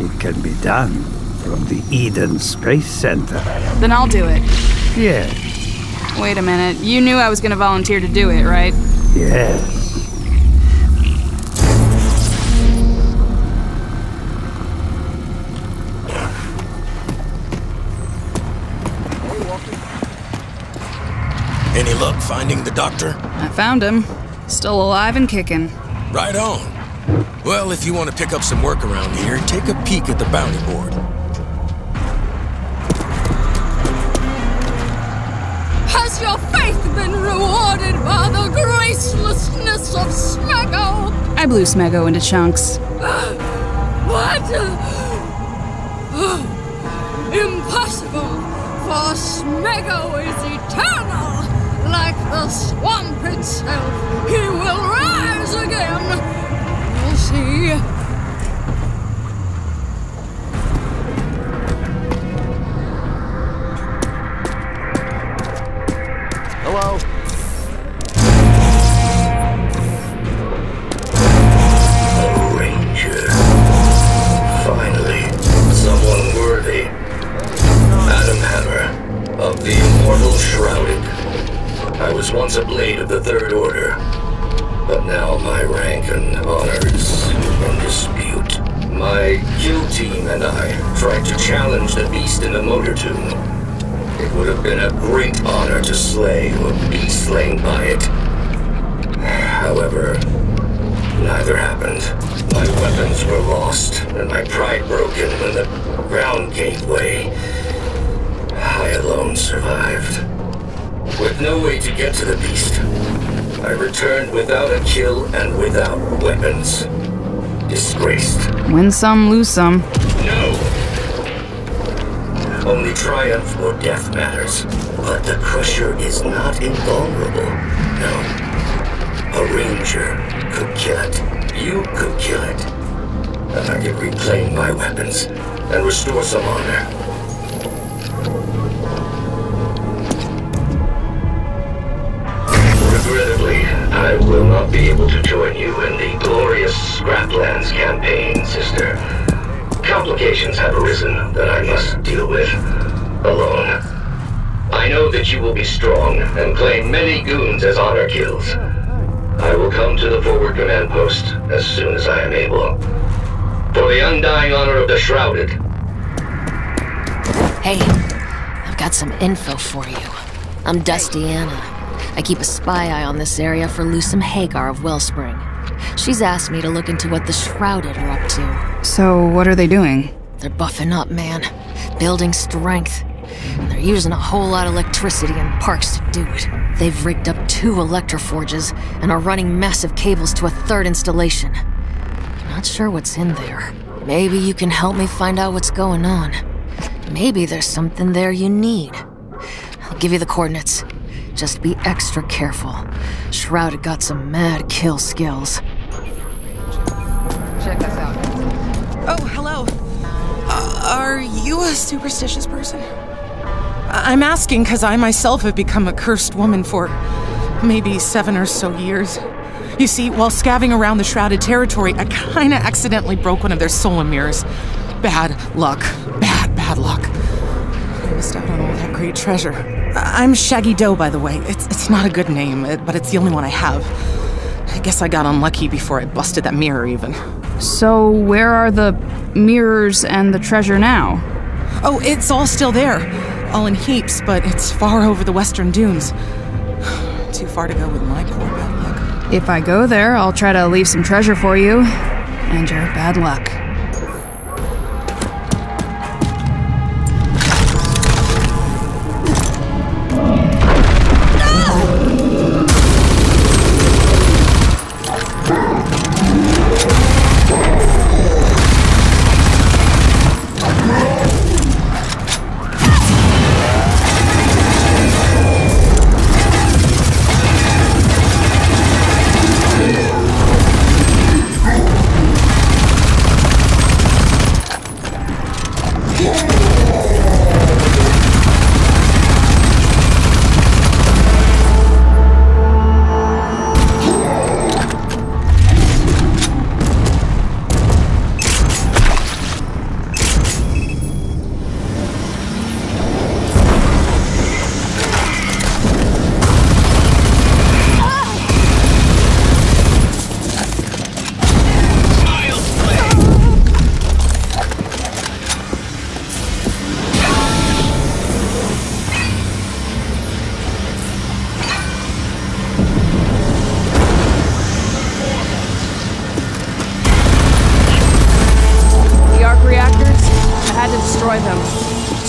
It can be done from the Eden Space Center. Then I'll do it. Yes. Wait a minute. You knew I was gonna volunteer to do it, right? Yes. Any luck finding the doctor? I found him. Still alive and kicking. Right on. Well, if you want to pick up some work around here, take a peek at the bounty board. Has your faith been rewarded by the gracelessness of Smeggo? I blew Smeggo into chunks. What? Impossible, for Smeggo is eternal. Like the swamp itself, he will rise again. We'll see. Hello? A ranger. Finally, someone worthy. Adam Hammer, of the Immortal Shrouded. I was once a blade of the Third Order, but now my rank and honor is in dispute. My kill team and I tried to challenge the beast in the motor tomb. It would have been a great honor to slay or be slain by it. However, neither happened. My weapons were lost, and my pride broken when the ground gave way. I alone survived. With no way to get to the beast, I returned without a kill and without weapons. Disgraced. Win some, lose some. No! Only triumph or death matters. But the Crusher is not invulnerable. No. A ranger could kill it. You could kill it. And I could reclaim my weapons and restore some honor. Regrettably, I will not be able to join you in the glorious Scraplands campaign, sister. Complications have arisen that I must deal with alone. I know that you will be strong and claim many goons as honor kills. I will come to the forward command post as soon as I am able. For the undying honor of the Shrouded. Hey, I've got some info for you. I'm Dusty Anna. I keep a spy eye on this area for Lucem Hagar of Wellspring. She's asked me to look into what the Shrouded are up to. So, what are they doing? They're buffing up, man. Building strength. And they're using a whole lot of electricity and parks to do it. They've rigged up 2 electroforges and are running massive cables to a 3rd installation. Not sure what's in there. Maybe you can help me find out what's going on. Maybe there's something there you need. I'll give you the coordinates. Just be extra careful. Shrouded got some mad kill skills. Check us out. Oh, hello. Are you a superstitious person? I'm asking because I myself have become a cursed woman for maybe 7 or so years. You see, while scavenging around the Shrouded territory, I kinda accidentally broke one of their solar mirrors. Bad luck. Bad luck. I missed out on all that great treasure. I'm Shaggy Doe, by the way. It's not a good name, but it's the only one I have. I guess I got unlucky before I busted that mirror, even. So, where are the mirrors and the treasure now? Oh, it's all still there. All in heaps, but it's far over the western dunes. Too far to go with my poor bad luck. If I go there, I'll try to leave some treasure for you. And your bad luck.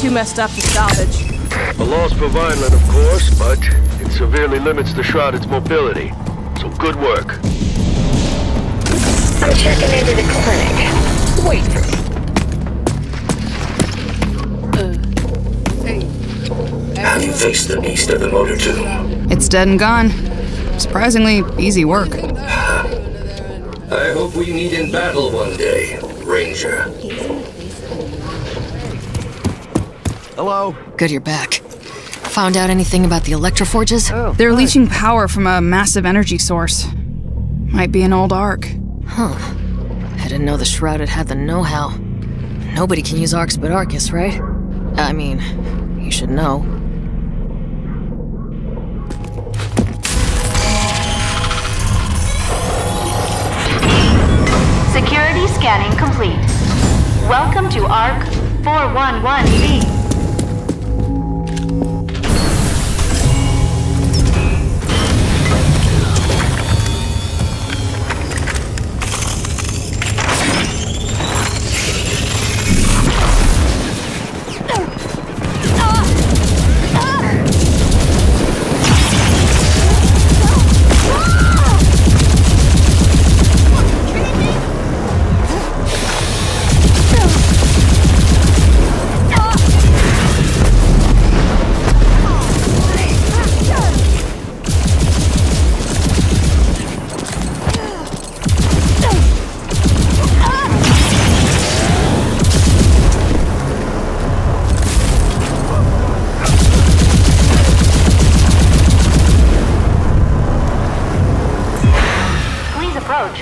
too messed up to salvage. A loss for Vineland, of course, but it severely limits the Shrouded's mobility. So good work. I'm checking into the clinic. Wait for me. Have you fixed the beast of the motor tube? It's dead and gone. Surprisingly easy work. I hope we meet in battle one day, Ranger. Hello? Good you're back. Found out anything about the Electroforges? They're leaching power from a massive energy source. Might be an old arc. Huh. I didn't know the Shrouded had the know-how. Nobody can use arcs but Arcus, right? I mean, you should know. Security scanning complete. Welcome to ARC 411B.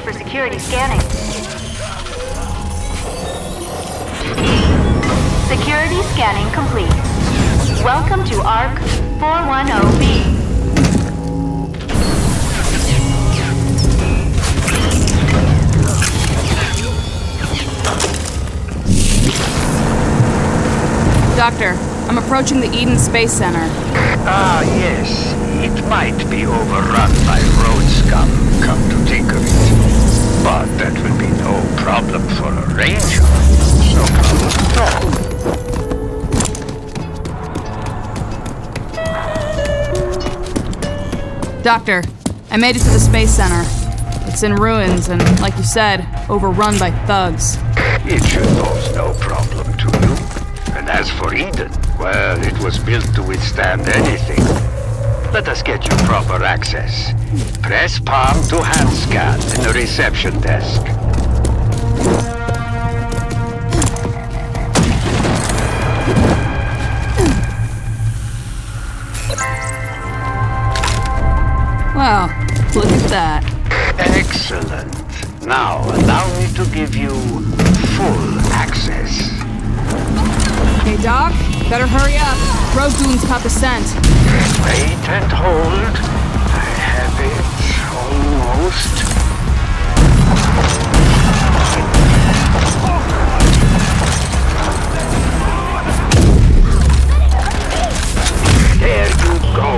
For security scanning. Security scanning complete. Welcome to ARC 410B. Doctor, I'm approaching the Eden Space Center. Ah, yes. It might be overrun by road scum, come to think of it. But that will be no problem for a Ranger. No problem at all. Doctor, I made it to the Space Center. It's in ruins and, like you said, overrun by thugs. It should pose no problem to you. And as for Eden, well, it was built to withstand anything. Let us get you proper access. Press palm to hand scan in the reception desk. Wow, look at that. Excellent. Now, allow me to give you full access. Hey, Doc, better hurry up. Road goons caught the scent. Wait and hold. I have it. Almost. There you go.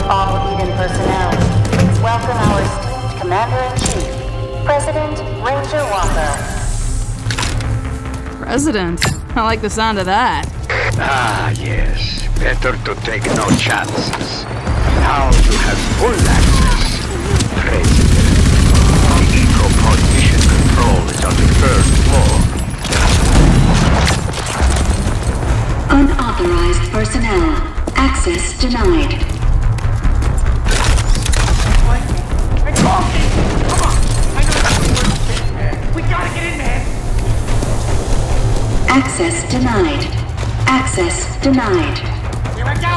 All Eden personnel, please welcome our esteemed Commander-in-Chief, President Ranger Walker. President? I like the sound of that. Ah, yes. Better to take no chances. Now you have full access. President. The EcoPod mission control is on the 3rd floor. Unauthorized personnel. Access denied. We gotta get in there! Access denied. Access denied. Here we go!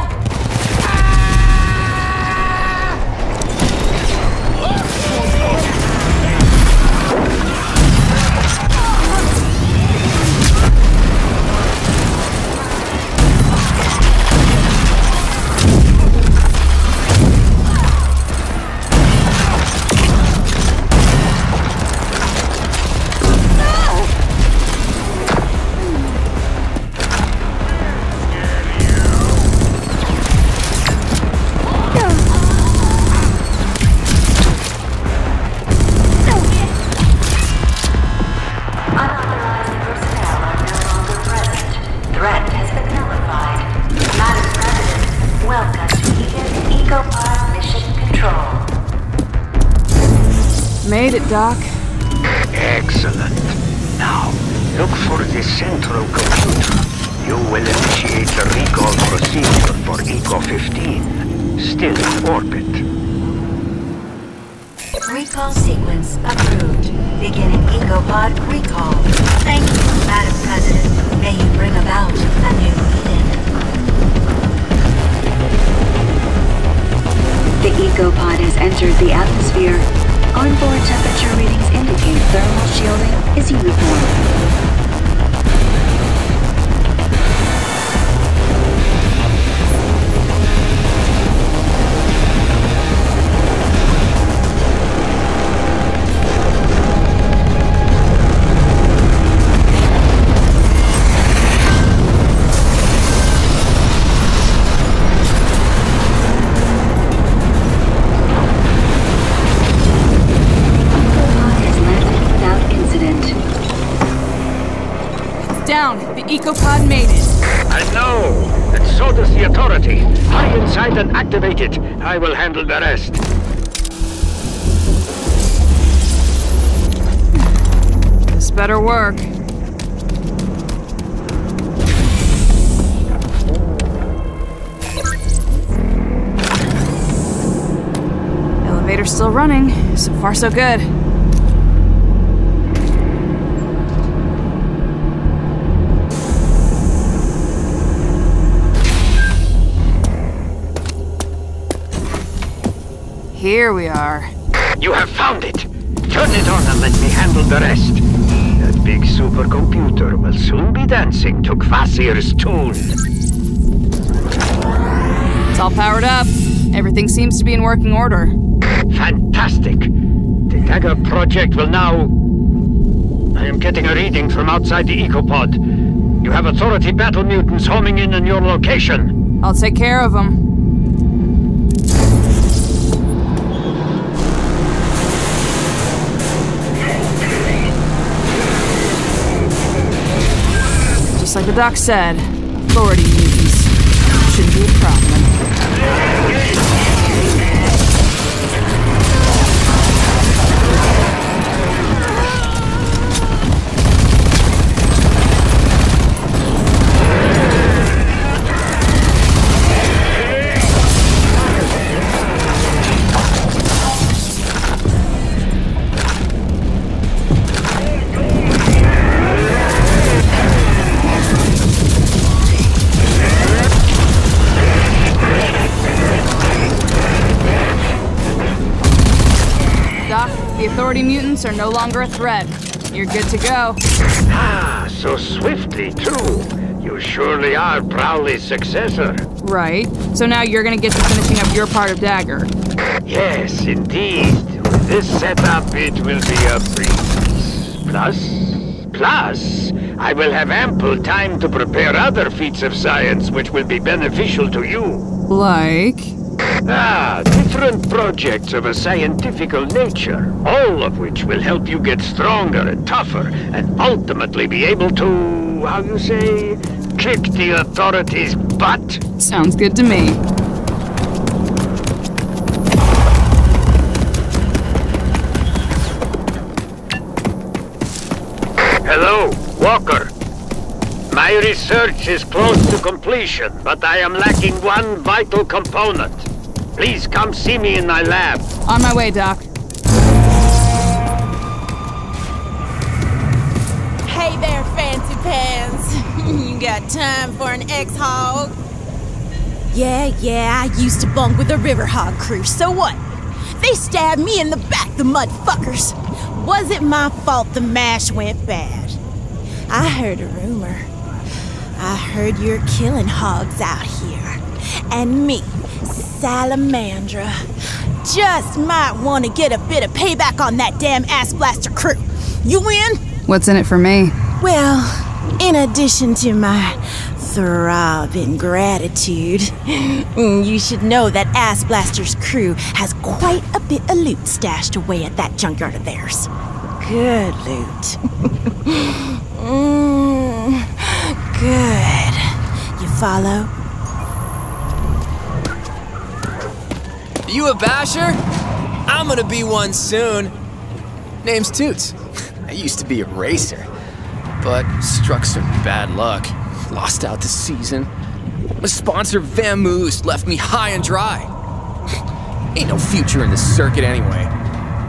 made it, Doc. Excellent. Now, look for the central computer. You will initiate the recall procedure for Eco-15. Still in orbit. Recall sequence approved. Beginning Ecopod recall. Thank you, Madam President. May you bring about a new Eden. The Ecopod has entered the atmosphere. Onboard temperature readings indicate thermal shielding is uniform. Down. The Ecopod made it. I know. And so does the Authority. Hurry inside and activate it. I will handle the rest. This better work. Elevator's still running. So far, so good. Here we are. You have found it. Turn it on and let me handle the rest. That big supercomputer will soon be dancing to Kvasir's tune. It's all powered up. Everything seems to be in working order. Fantastic. The Dagger project will now... I am getting a reading from outside the Ecopod. You have Authority battle mutants homing in on your location. I'll take care of them. Just like the doc said, Authority mutants shouldn't be a problem. The Authority mutants are no longer a threat. You're good to go. Ah, so swiftly, too. You surely are Prowley's successor. Right. So now you're gonna get to finishing up your part of Dagger. Yes, indeed. With this setup, it will be a breeze. Plus, I will have ample time to prepare other feats of science which will be beneficial to you. Like? Different projects of a scientifical nature, all of which will help you get stronger and tougher, and ultimately be able to, how you say, kick the Authority's butt. Sounds good to me. Hello, Walker. My research is close to completion, but I am lacking one vital component. Please come see me in my lab. On my way, Doc. Hey there, fancy pants. You got time for an ex-hog? Yeah, I used to bunk with the River Hog crew, so what? They stabbed me in the back, the mudfuckers. Was it my fault the mash went bad? I heard a rumor. I heard you're killing hogs out here. And me, Salamandra, just might want to get a bit of payback on that damn ass blaster crew. You win? What's in it for me? Well, in addition to my throbbing gratitude, you should know that Ass Blaster's crew has quite a bit of loot stashed away at that junkyard of theirs. Good loot. Good. You follow? You a basher? I'm gonna be one soon. Name's Toots. I used to be a racer, but struck some bad luck. Lost out this season. My sponsor, Vamoose, left me high and dry. Ain't no future in the circuit anyway.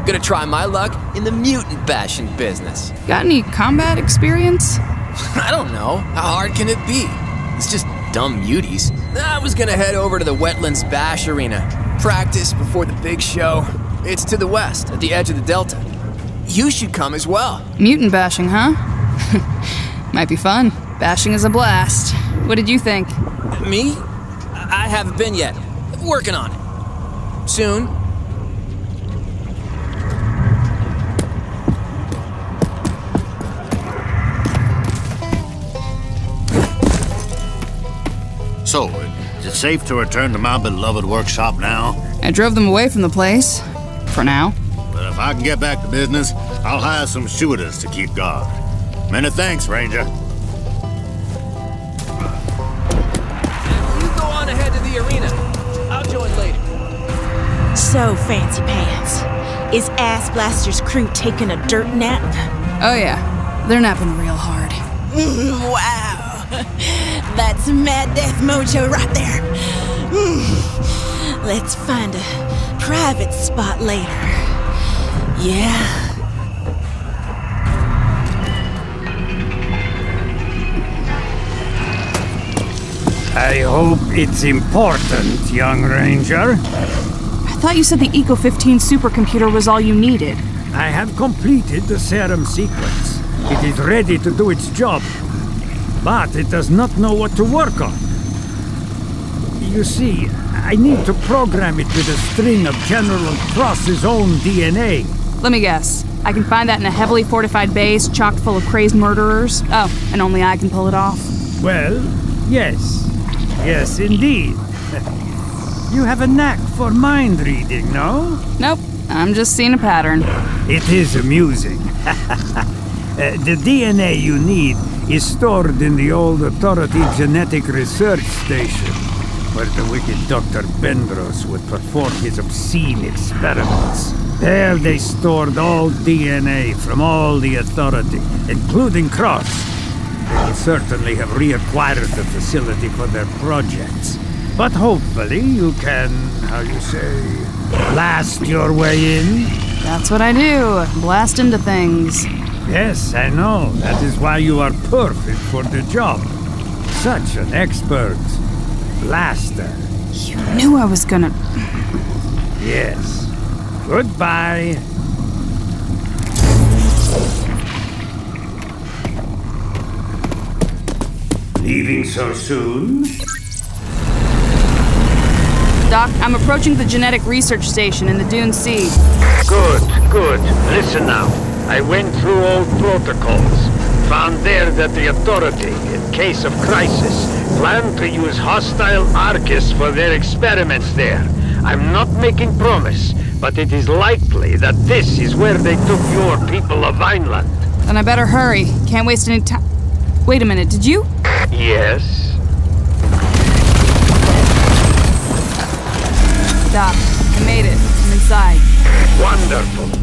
Gonna try my luck in the mutant bashing business. Got any combat experience? I don't know. How hard can it be? It's just dumb muties. I was gonna head over to the Wetlands Bash Arena. Practice before the big show. It's to the west, at the edge of the Delta. You should come as well. Mutant bashing, huh? Might be fun. Bashing is a blast. What did you think? Me? I haven't been yet. Working on it. Soon. So, is it safe to return to my beloved workshop now? I drove them away from the place. For now. But if I can get back to business, I'll hire some shooters to keep guard. Many thanks, Ranger. You go on ahead to the arena. I'll join later. So, Fancy Pants, is Ass Blaster's crew taking a dirt nap? Oh yeah, they're napping real hard. Wow, that's Mad Death Mojo right there. Let's find a private spot later. Yeah. I hope it's important, young Ranger. I thought you said the Eco-15 supercomputer was all you needed. I have completed the serum sequence. It is ready to do its job. But it does not know what to work on. You see, I need to program it with a string of General Cross's own DNA. Let me guess. I can find that in a heavily fortified base chock full of crazed murderers? Oh, and only I can pull it off? Well, yes. Yes, indeed. You have a knack for mind reading, no? Nope. I'm just seeing a pattern. It is amusing. The DNA you need is stored in the old Authority Genetic Research Station, where the wicked Dr. Bendros would perform his obscene experiments. There they stored all DNA from all the Authority, including Cross. They will certainly have reacquired the facility for their projects. But hopefully you can, how you say, blast your way in? That's what I do. Blast into things. Yes, I know. That is why you are perfect for the job. Such an expert blaster. You knew I was gonna... Yes. Goodbye. Leaving so soon? Doc, I'm approaching the genetic research station in the Dune Sea. Good, good. Listen now. I went through old protocols. Found there that the Authority, in case of crisis, planned to use hostile Archists for their experiments there. I'm not making promise, but it is likely that this is where they took your people of Vineland. Then I better hurry. Can't waste any time. Wait a minute, did you? Yes? Doc, I made it. I'm inside. Wonderful.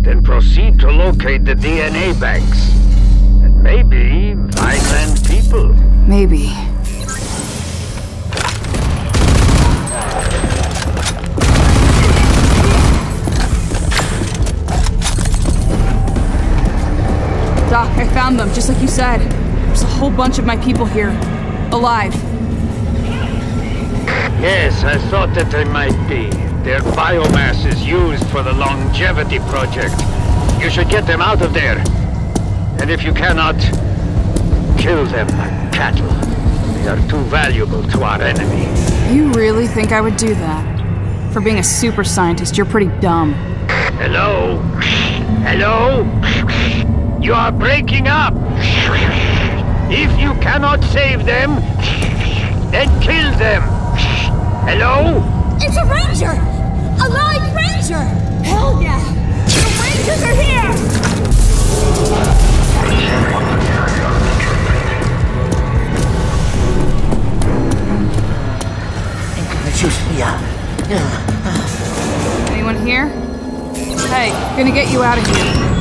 Then proceed to locate the DNA banks. And maybe Vineland people. Maybe. Doc, I found them, just like you said. There's a whole bunch of my people here. Alive. Yes, I thought that they might be. Their biomass is used for the longevity project. You should get them out of there. And if you cannot, kill them like cattle. They are too valuable to our enemy. You really think I would do that? For being a super scientist, you're pretty dumb. Hello? Hello? You are breaking up. If you cannot save them, then kill them. Hello? It's a ranger! A live ranger! Hell yeah! The rangers are here! Anyone here? Hey, gonna get you out of here.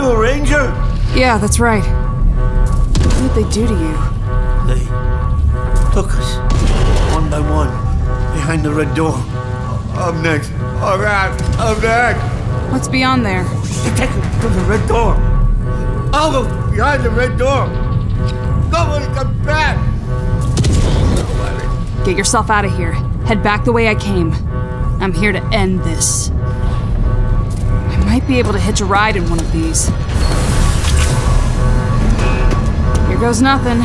you a ranger? Yeah, that's right. What did they do to you? They took us, one by one, behind the red door. I'm next. Alright, I'm next. What's beyond there? They take us to the red door. I'll go behind the red door. Nobody comes back. Get yourself out of here. Head back the way I came. I'm here to end this. I might be able to hitch a ride in one of these. Here goes nothing.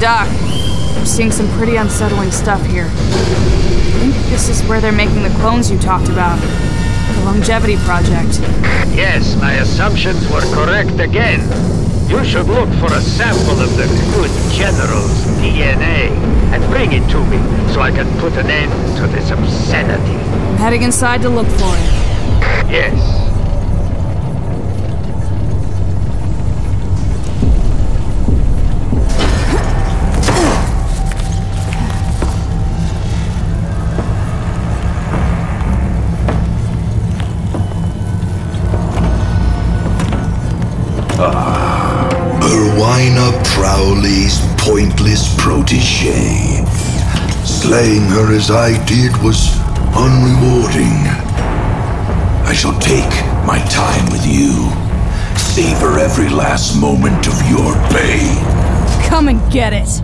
Doc, I'm seeing some pretty unsettling stuff here. I think this is where they're making the clones you talked about. The Longevity Project. Yes, my assumptions were correct again. You should look for a sample of the good general's DNA and bring it to me so I can put an end to this obscenity. I'm heading inside to look for it. Yes. Erwina Prowley's pointless protege. Slaying her as I did was unrewarding. I shall take my time with you. Savor every last moment of your pain. Come and get it.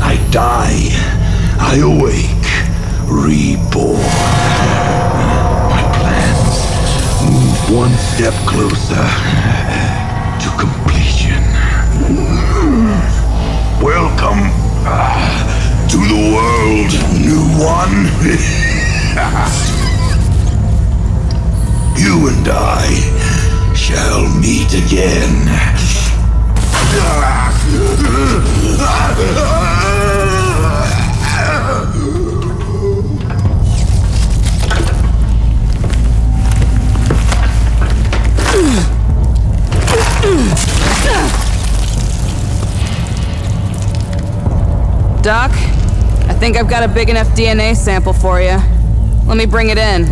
I die, I awake, reborn. My plans move one step closer to completion. Welcome to the world, new one. You and I shall meet again. Doc, I think I've got a big enough DNA sample for you. Let me bring it in.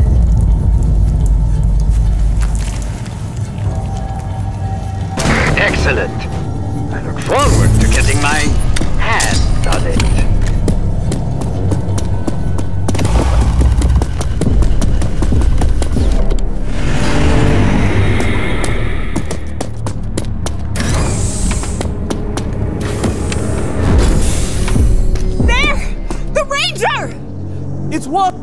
Excellent. I look forward to getting my hand on it. It's what?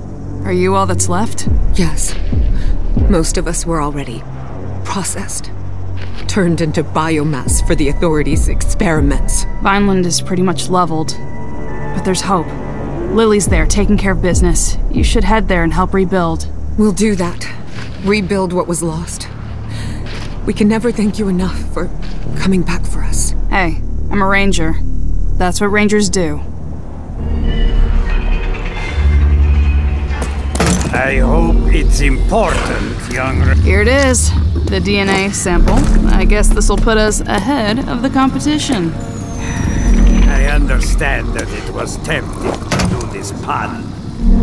Are you all that's left? Yes. Most of us were already processed. Turned into biomass for the authorities' experiments. Vineland is pretty much leveled. But there's hope. Lily's there, taking care of business. You should head there and help rebuild. We'll do that. Rebuild what was lost. We can never thank you enough for coming back for us. Hey, I'm a ranger. That's what rangers do. I hope it's important, young... Here it is. The DNA sample. I guess this'll put us ahead of the competition. I understand that it was tempting to do this pun,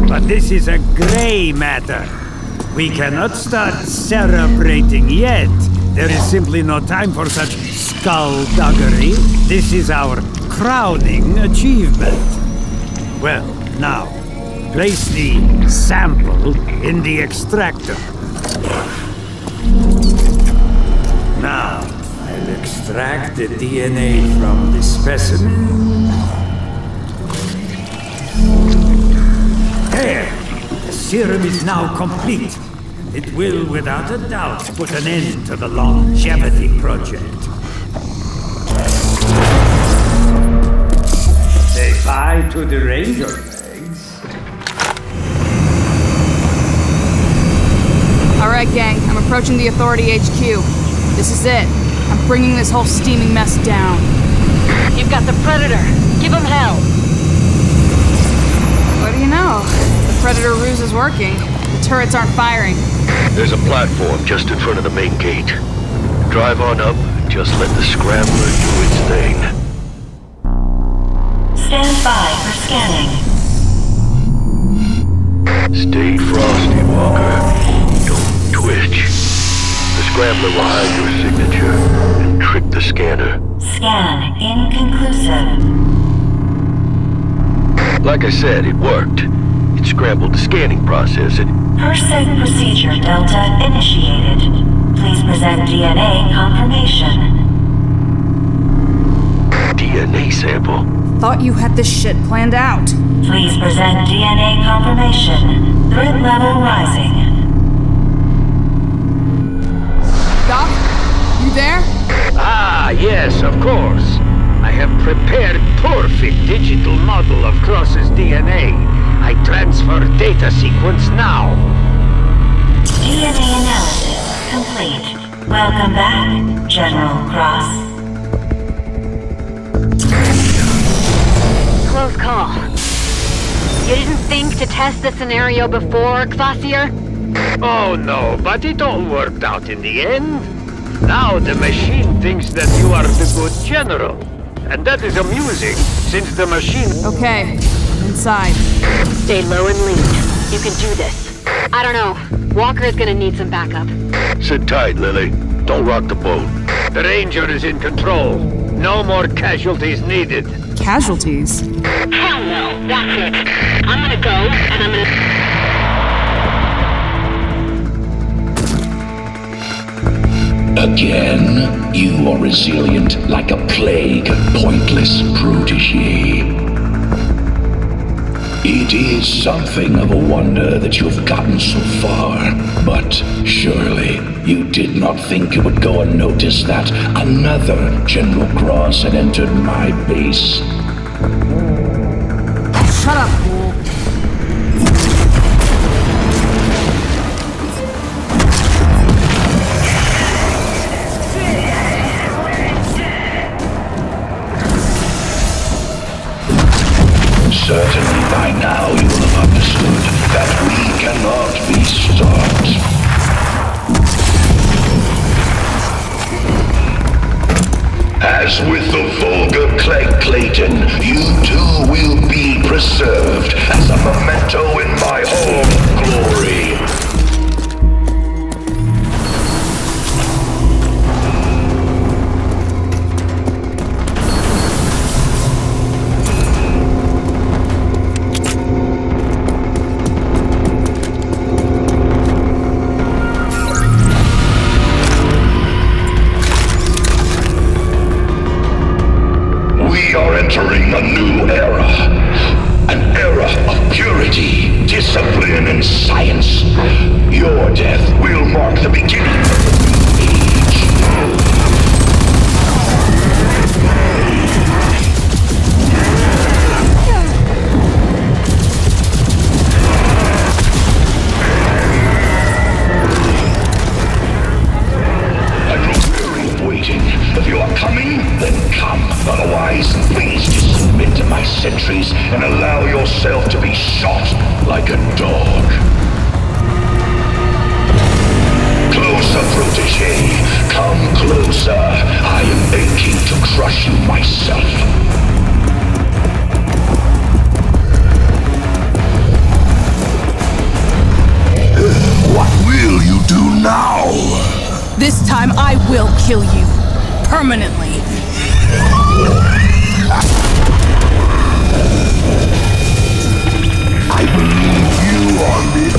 but this is a gray matter. We cannot start celebrating yet. There is simply no time for such skullduggery. This is our crowning achievement. Well, now, place the sample in the extractor. Now, I'll extract the DNA from the specimen. There! The serum is now complete. It will, without a doubt, put an end to the longevity project. Say bye to the Ranger. Alright, gang, I'm approaching the Authority HQ. This is it. I'm bringing this whole steaming mess down. You've got the Predator. Give him hell. What do you know? The Predator ruse is working. The turrets aren't firing. There's a platform just in front of the main gate. Drive on up, just let the Scrambler do its thing. Stand by for scanning. Stay frosty, Walker. Don't twitch. The Scrambler will hide your signature and trick the scanner. Scan inconclusive. Like I said, it worked. It scrambled the scanning process and... Person procedure Delta initiated. Please present DNA confirmation. DNA sample? Thought you had this shit planned out. Please present DNA confirmation. Threat level rising. Doc? You there? Ah, yes, of course. I have prepared perfect digital model of Cross's DNA. I transfer data sequence now. DNA analysis complete. Welcome back, General Cross. Close call. You didn't think to test the scenario before, Kvasir? Oh no, but it all worked out in the end. Now the machine thinks that you are the good general. And that is amusing, since the machine... Okay, inside. Stay low and lead. You can do this. I don't know. Walker is gonna need some backup. Sit tight, Lily. Don't rock the boat. The Ranger is in control. No more casualties needed. Casualties? Hell no, that's it. I'm gonna go, and I'm gonna... Again, you are resilient like a plague, pointless protégé. It is something of a wonder that you have gotten so far, but surely you did not think it would go unnoticed that another General Cross had entered my base. Shut up, fool. Certainly by now you will have understood that we cannot be stopped. As with the vulgar Clegg Clayton, you too will be preserved as a memento in my home glory. We are entering a new era. An era of purity, discipline, and science. Your death will mark the beginning of the new age. If you are coming, then come. Otherwise, please just submit to my sentries and allow yourself to be shot like a dog. Closer, protege. Come closer. I am aching to crush you myself. What will you do now? This time I will kill you. Permanently. I believe you on this.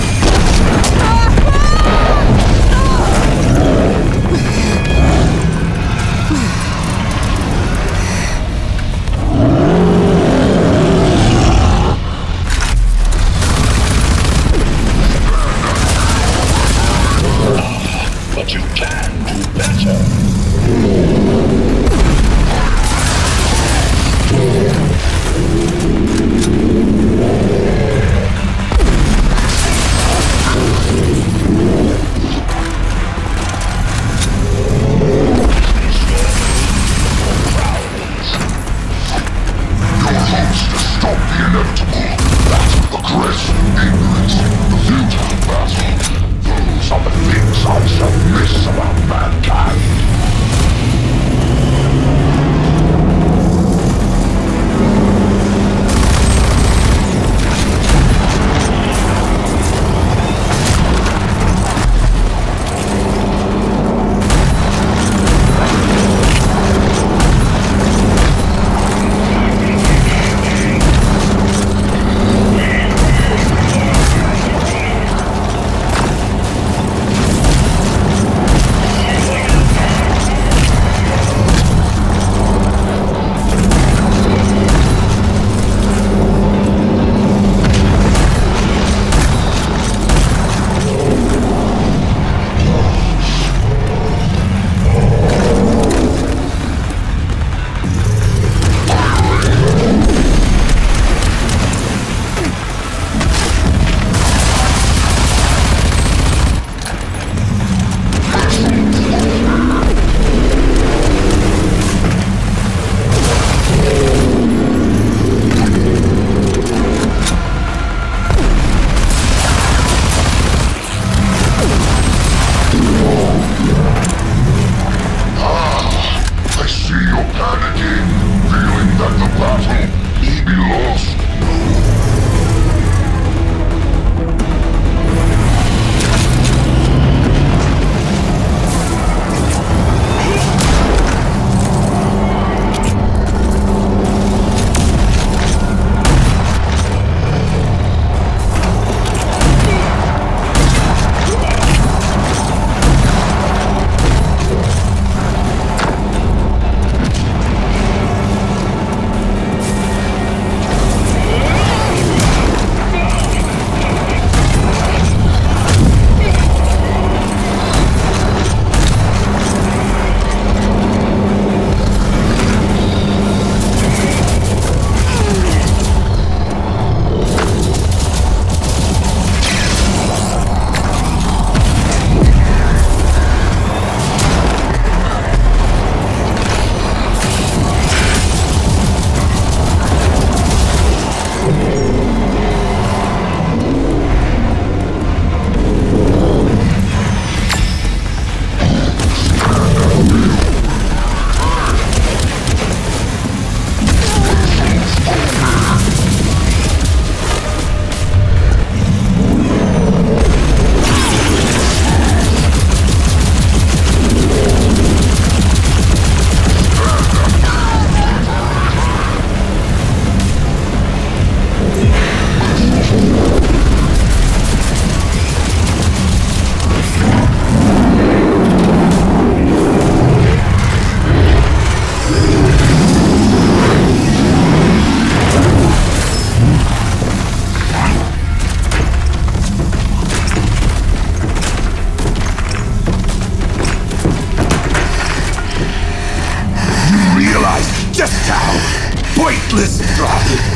pointless.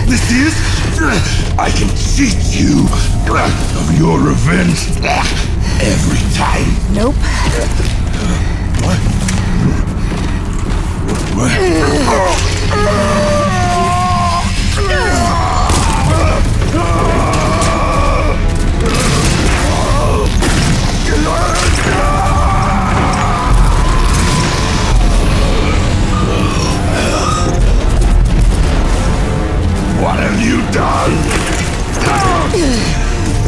This is... I can cheat you of your revenge every time. Nope. What have you done?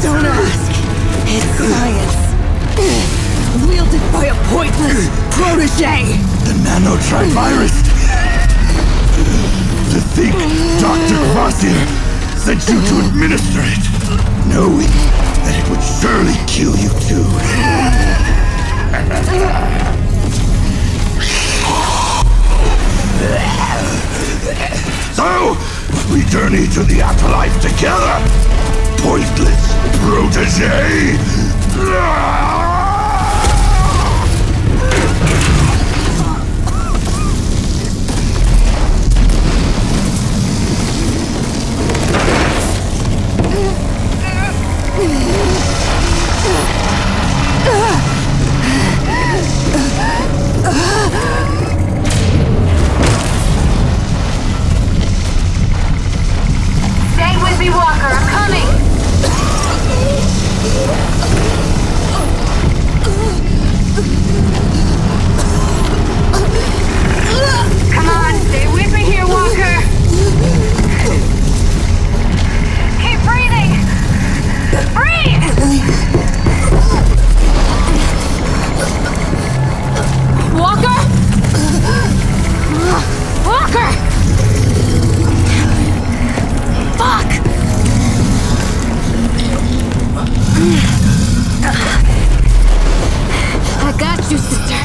Don't ask. It's science. Wielded by a pointless protege. The nanotrivirus. To think Dr. Kvasir sent you to administer it, knowing that it would surely kill you too. So, we journey to the afterlife together, pointless protege! Stay with me, Walker. I'm coming. Come on, stay with me here, Walker. Keep breathing. Breathe. Walker. Walker. Fuck! I got you, sister.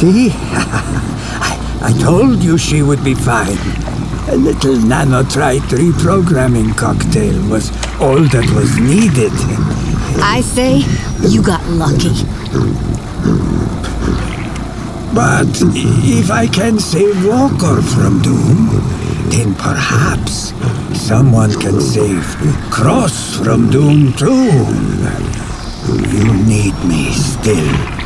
See? I told you she would be fine. A little nanotrite reprogramming cocktail was all that was needed. I say, you got lucky. But if I can save Walker from doom, then perhaps someone can save Cross from doom too. You need me still.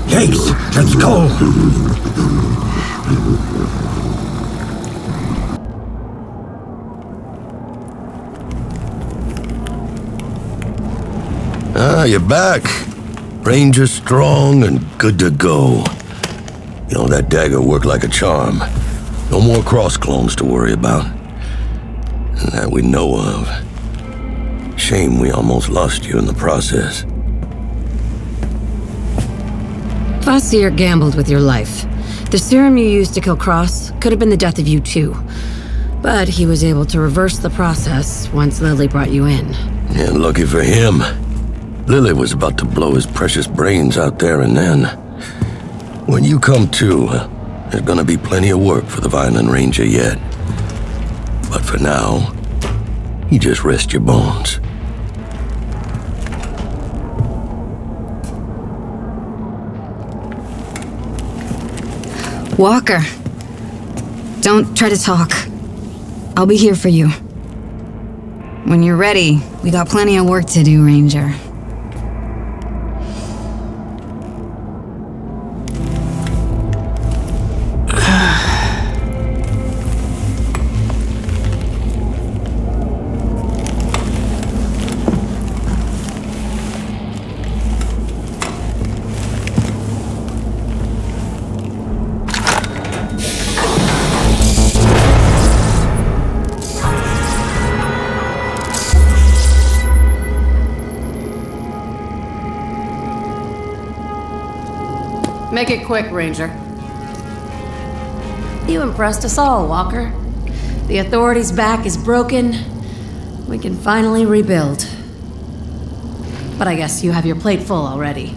Jakes, let's go! Ah, you're back. Ranger strong and good to go. You know, that dagger worked like a charm. No more cross clones to worry about. That we know of. Shame we almost lost you in the process. Kvasir gambled with your life. The serum you used to kill Cross could have been the death of you too. But he was able to reverse the process once Lily brought you in. Yeah, lucky for him. Lily was about to blow his precious brains out there and then. When you come to, there's gonna be plenty of work for the Vineland Ranger yet. But for now, you just rest your bones. Walker, don't try to talk. I'll be here for you. When you're ready, we got plenty of work to do, Ranger. Make it quick, Ranger. You impressed us all, Walker. The Authority's back is broken. We can finally rebuild. But I guess you have your plate full already.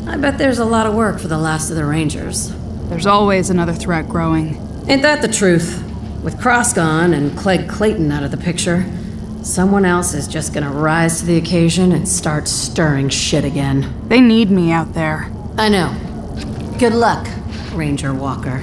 I bet there's a lot of work for the last of the Rangers. There's always another threat growing. Ain't that the truth? With Cross gone and Clegg Clayton out of the picture, someone else is just gonna rise to the occasion and start stirring shit again. They need me out there. I know. Good luck, Ranger Walker.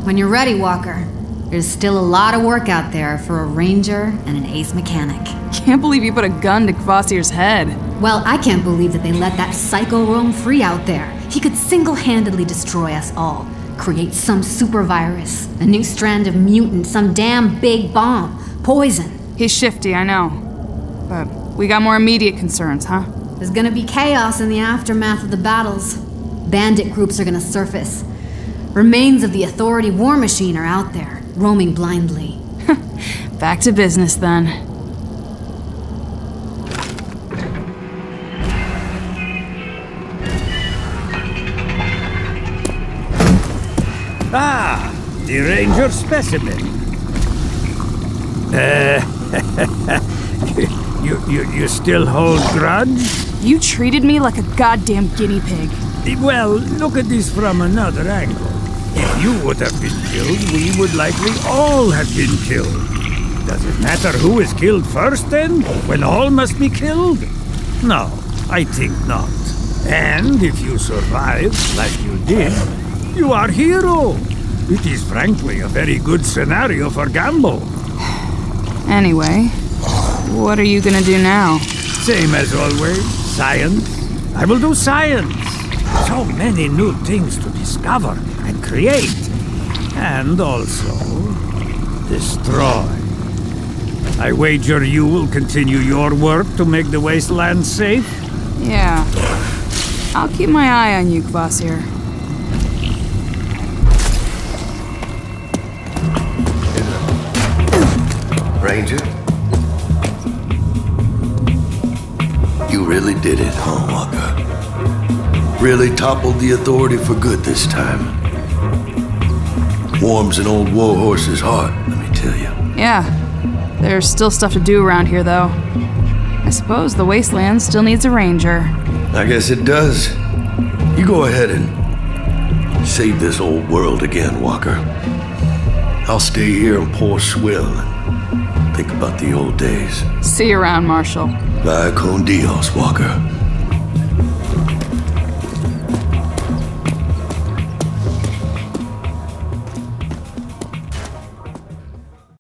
When you're ready, Walker, there's still a lot of work out there for a ranger and an ace mechanic. Can't believe you put a gun to Kvasir's head. Well, I can't believe that they let that psycho roam free out there. He could single-handedly destroy us all. Create some super virus, a new strand of mutant, some damn big bomb. Poison. He's shifty, I know. But we got more immediate concerns, huh? There's gonna be chaos in the aftermath of the battles. Bandit groups are gonna surface. Remains of the Authority war machine are out there, roaming blindly. Back to business, then. Ah, the Ranger specimen. You still hold grudge? You treated me like a goddamn guinea pig. Well, look at this from another angle. If you would have been killed, we would likely all have been killed. Does it matter who is killed first, then? When all must be killed? No, I think not. And if you survive, like you did, you are hero. It is frankly a very good scenario for Gamble. Anyway, what are you gonna do now? Same as always, science. I will do science. So many new things to discover and create. And also, destroy. I wager you will continue your work to make the wasteland safe? Yeah. I'll keep my eye on you, Kvasir. Ranger? You really did it, huh, Walker? Really toppled the Authority for good this time. Warms an old warhorse's heart, let me tell you. Yeah. There's still stuff to do around here, though. I suppose the wasteland still needs a ranger. I guess it does. You go ahead and save this old world again, Walker. I'll stay here and pour swill and think about the old days. See you around, Marshal. Vaya con Dios, Walker.